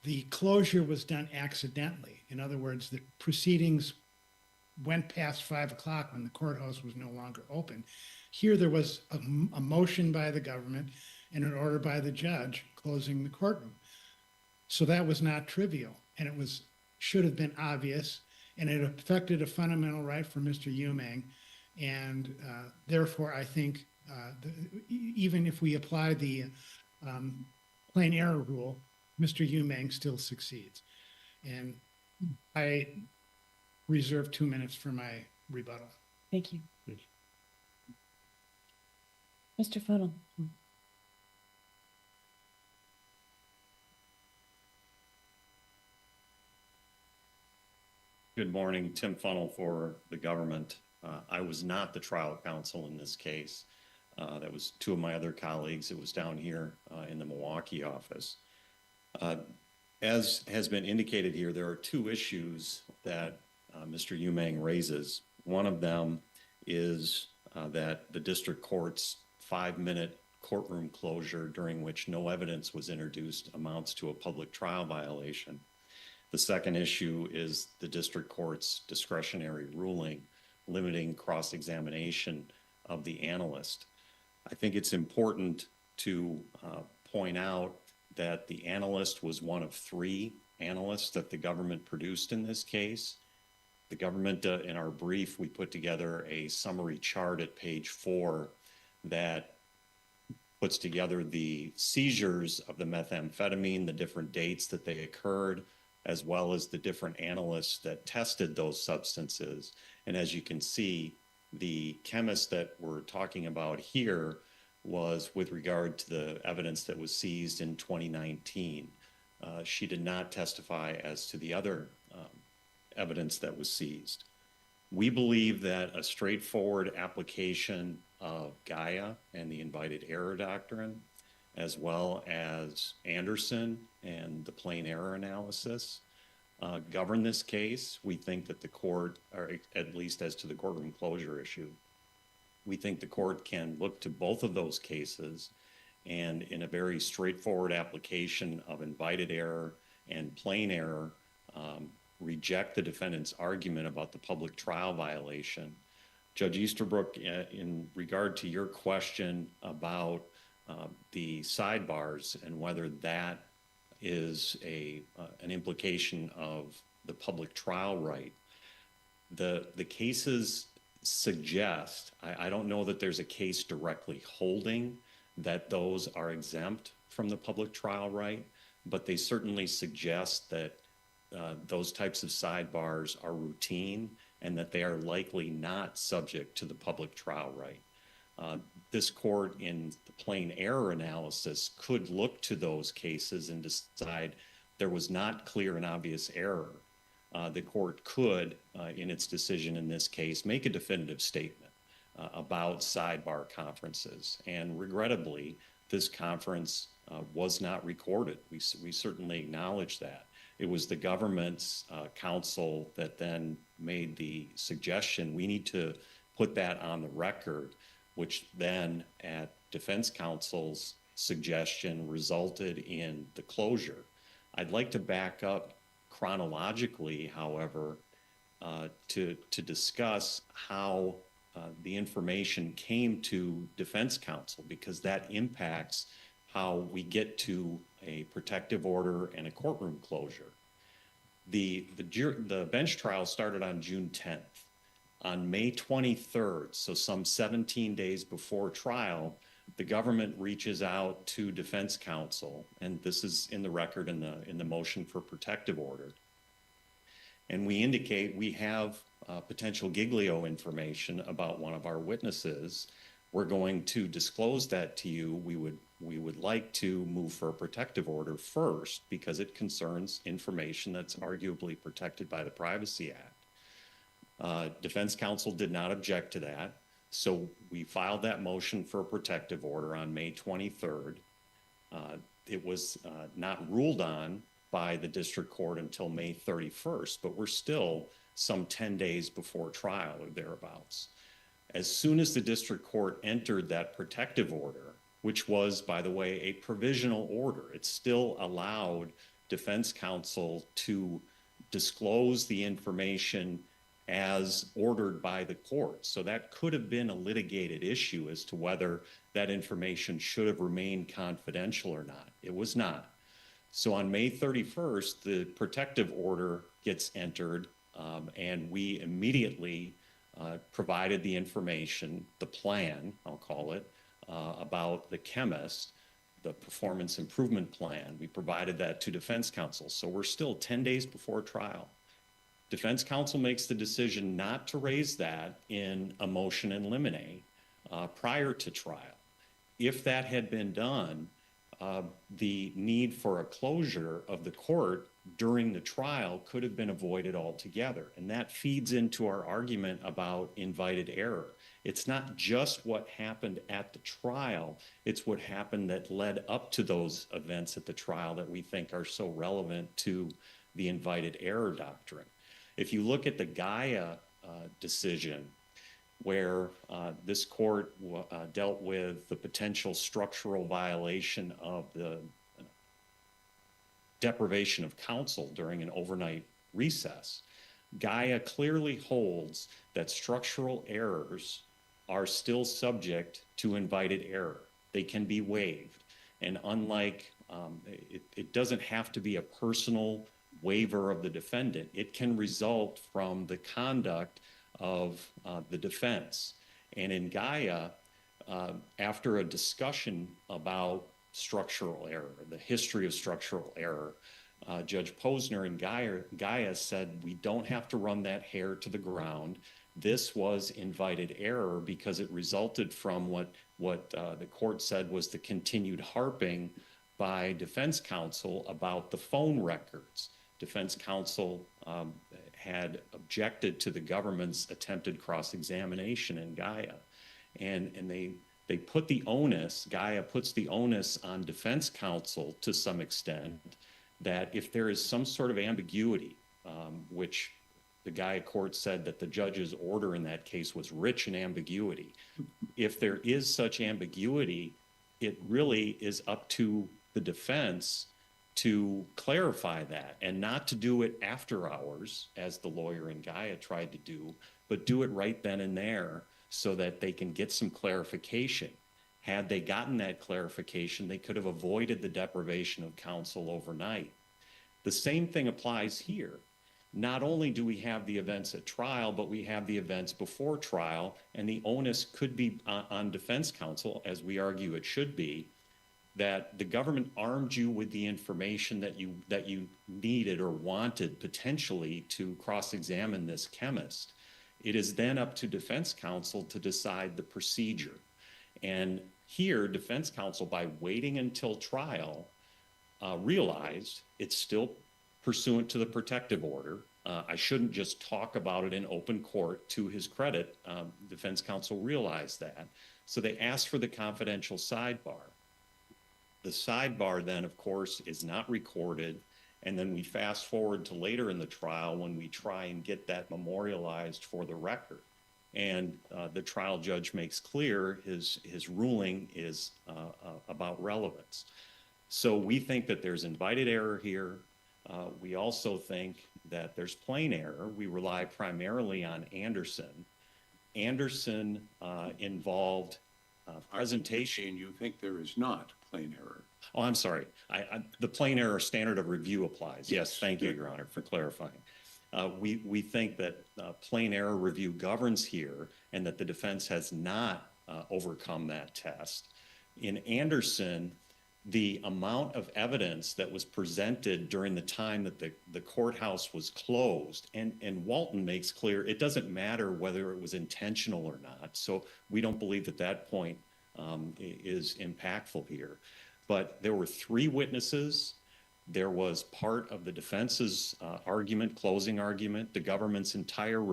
the closure was done accidentally. In other words, the proceedings went past 5 o'clock when the courthouse was no longer open. Here there was a motion by the government and an order by the judge closing the courtroom. So that was not trivial, and it should have been obvious, and it affected a fundamental right for Mr. Umang. And therefore, I think even if we apply the plain error rule, Mr. Umang still succeeds. And I reserve 2 minutes for my rebuttal. Thank you. Mr. Funnell. Good morning, Tim Funnell for the government. I was not the trial counsel in this case. That was two of my other colleagues. It was down here in the Milwaukee office. As has been indicated here, there are two issues that Mr. Umang raises. One of them is that the district court's 5-minute courtroom closure during which no evidence was introduced amounts to a public trial violation. The second issue is the district court's discretionary ruling limiting cross-examination of the analyst. I think it's important to point out that the analyst was one of 3 analysts that the government produced in this case. The government, in our brief, we put together a summary chart at page 4 that puts together the seizures of the methamphetamine, the different dates that they occurred, as well as the different analysts that tested those substances. And as you can see, the chemist that we're talking about here was with regard to the evidence that was seized in 2019. She did not testify as to the other evidence that was seized. We believe that a straightforward application of Gaia and the invited error doctrine, as well as Anderson and the plain error analysis, govern this case. We think that the court, or at least as to the courtroom closure issue, we think the court can look to both of those cases and in a very straightforward application of invited error and plain error, reject the defendant's argument about the public trial violation. Judge Easterbrook, in regard to your question about the sidebars and whether that is an implication of the public trial right, the cases suggest, I don't know that there's a case directly holding that those are exempt from the public trial right, but they certainly suggest that those types of sidebars are routine and that they are likely not subject to the public trial right. This court in the plain error analysis could look to those cases and decide there was not clear and obvious error. The court could, in its decision in this case, make a definitive statement about sidebar conferences. And regrettably, this conference was not recorded. We certainly acknowledge that. It was the government's counsel that then made the suggestion, we need to put that on the record, which then at defense counsel's suggestion resulted in the closure. I'd like to back up chronologically, however, to discuss how the information came to defense counsel, because that impacts how we get to a protective order and a courtroom closure. The bench trial started on June 10th. On May 23rd, so some 17 days before trial, the government reaches out to defense counsel, and this is in the record in the motion for protective order. And we indicate we have potential giglio information about one of our witnesses. We're going to disclose that to you. We would like to move for a protective order first because it concerns information that's arguably protected by the Privacy Act. Defense counsel did not object to that, so we filed that motion for a protective order on May 23rd. It was not ruled on by the district court until May 31st, but we're still some 10 days before trial or thereabouts. As soon as the district court entered that protective order, which was, by the way, a provisional order, it still allowed defense counsel to disclose the information as ordered by the court. So that could have been a litigated issue as to whether that information should have remained confidential or not. It was not. So on May 31st, the protective order gets entered, and we immediately provided the information, the plan, I'll call it, about the chemist, the performance improvement plan. We provided that to defense counsel. So we're still 10 days before trial. Defense counsel makes the decision not to raise that in a motion in limine prior to trial. If that had been done, the need for a closure of the court during the trial could have been avoided altogether. And that feeds into our argument about invited error. It's not just what happened at the trial, it's what happened that led up to those events at the trial that we think are so relevant to the invited error doctrine. If you look at the Gaia decision, where this court dealt with the potential structural violation of the deprivation of counsel during an overnight recess, Gaia clearly holds that structural errors are still subject to invited error. They can be waived. And unlike, it doesn't have to be a personal waiver of the defendant. It can result from the conduct of the defense. And in Gaia, after a discussion about structural error, the history of structural error, Judge Posner in Gaia said, we don't have to run that hair to the ground. This was invited error because it resulted from what the court said was the continued harping by defense counsel about the phone records. Defense counsel had objected to the government's attempted cross-examination in Gaia. And they put the onus, Gaia puts the onus on defense counsel to some extent, that if there is some sort of ambiguity, which the Gaia court said that the judge's order in that case was rich in ambiguity. If there is such ambiguity, it really is up to the defense to clarify that and not to do it after hours, as the lawyer in Gaia tried to do, but do it right then and there so that they can get some clarification. Had they gotten that clarification, they could have avoided the deprivation of counsel overnight. The same thing applies here. Not only do we have the events at trial, but we have the events before trial, and the onus could be on defense counsel, as we argue it should be, that the government armed you with the information that you needed or wanted potentially to cross-examine this chemist. It is then up to defense counsel to decide the procedure. And here, defense counsel, by waiting until trial, realized it's still pursuant to the protective order. I shouldn't just talk about it in open court. To his credit, defense counsel realized that. So they asked for the confidential sidebar. The sidebar then, of course, is not recorded. And then we fast forward to later in the trial when we try and get that memorialized for the record. And the trial judge makes clear his ruling is about relevance. So we think that there's invited error here. We also think that there's plain error. We rely primarily on Anderson. Anderson involved presentation. You think there is not plain error? Oh, I'm sorry. The plain error standard of review applies. Yes, thank you, Your Honor, for clarifying. We think that plain error review governs here and that the defense has not overcome that test. In Anderson, the amount of evidence that was presented during the time that the courthouse was closed, and Walton makes clear it doesn't matter whether it was intentional or not. So we don't believe that that point is impactful here. But there were 3 witnesses. There was part of the defense's argument, closing argument, the government's entire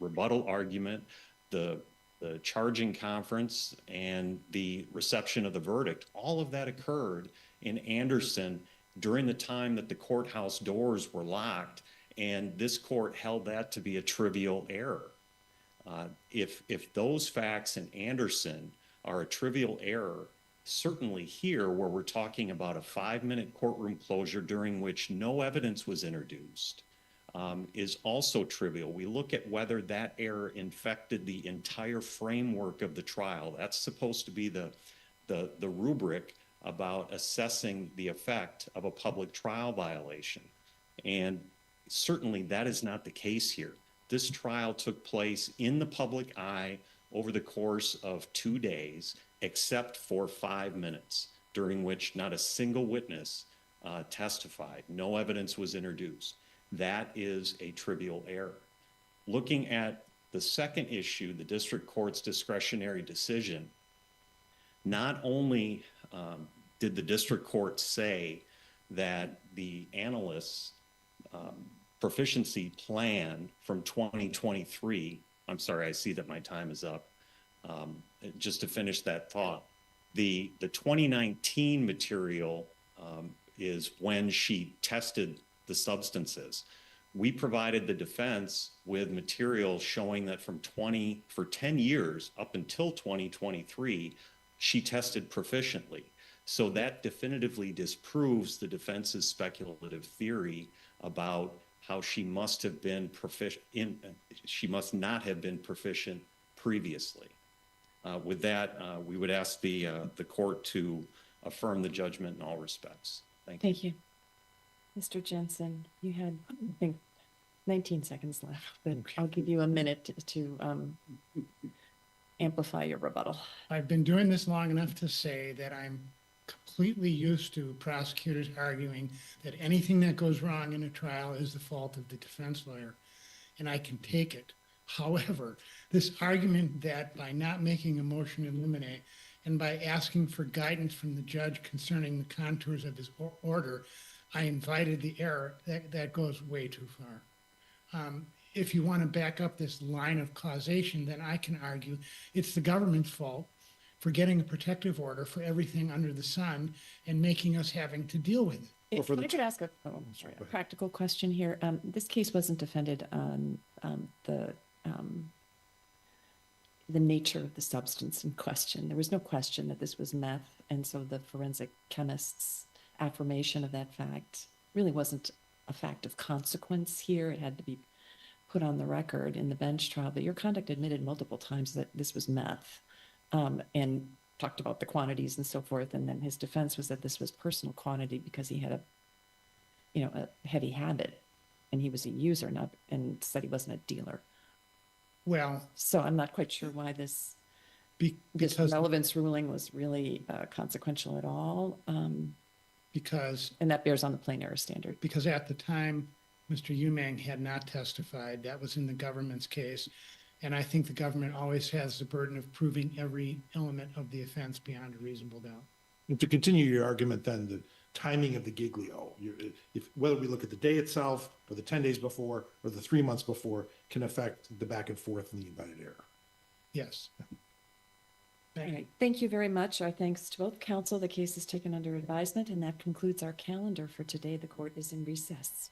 rebuttal argument, the charging conference, and the reception of the verdict. All of that occurred in Anderson during the time that the courthouse doors were locked, and this court held that to be a trivial error. If those facts in Anderson are a trivial error, certainly here, where we're talking about a 5-minute courtroom closure during which no evidence was introduced, is also trivial. We look at whether that error infected the entire framework of the trial. That's supposed to be the rubric about assessing the effect of a public trial violation. And certainly that is not the case here. This trial took place in the public eye over the course of 2 days, except for 5 minutes, during which not a single witness testified. No evidence was introduced. That is a trivial error. Looking at the second issue, the district court's discretionary decision, not only did the district court say that the analyst's proficiency plan from 2023, I'm sorry, I see that my time is up. Just to finish that thought, the 2019 material is when she tested the substances. We provided the defense with material showing that for 10 years, up until 2023, she tested proficiently. So that definitively disproves the defense's speculative theory about how she must have been proficient she must not have been proficient previously. With that, we would ask the court to affirm the judgment in all respects. Thank you. Thank you. Mr. Jensen, you had, I think, 19 seconds left, but I'll give you a minute to amplify your rebuttal. I've been doing this long enough to say that I'm completely used to prosecutors arguing that anything that goes wrong in a trial is the fault of the defense lawyer, and I can take it. However, this argument that by not making a motion in limine and by asking for guidance from the judge concerning the contours of his order, I invited the error. That goes way too far. If you want to back up this line of causation, then I can argue it's the government's fault for getting a protective order for everything under the sun and making us having to deal with it. If I could ask a practical question here. This case wasn't defended on the nature of the substance in question. There was no question that this was meth, and so the forensic chemist's affirmation of that fact really wasn't a fact of consequence here. It had to be put on the record in the bench trial, but your conduct admitted multiple times that this was meth, and talked about the quantities and so forth, and then his defense was that this was personal quantity because he had a heavy habit, and he was a user, and said he wasn't a dealer. Well, so I'm not quite sure why this relevance ruling was really consequential at all. And that bears on the plain error standard. Because at the time, Mr. Umang had not testified. That was in the government's case. And I think the government always has the burden of proving every element of the offense beyond a reasonable doubt. And to continue your argument, then, the timing of the giglio, whether we look at the day itself, or the 10 days before, or the 3 months before, can affect the back and forth in the invited error. Yes. All right. Thank you very much. Our thanks to both counsel. The case is taken under advisement, and that concludes our calendar for today. The court is in recess.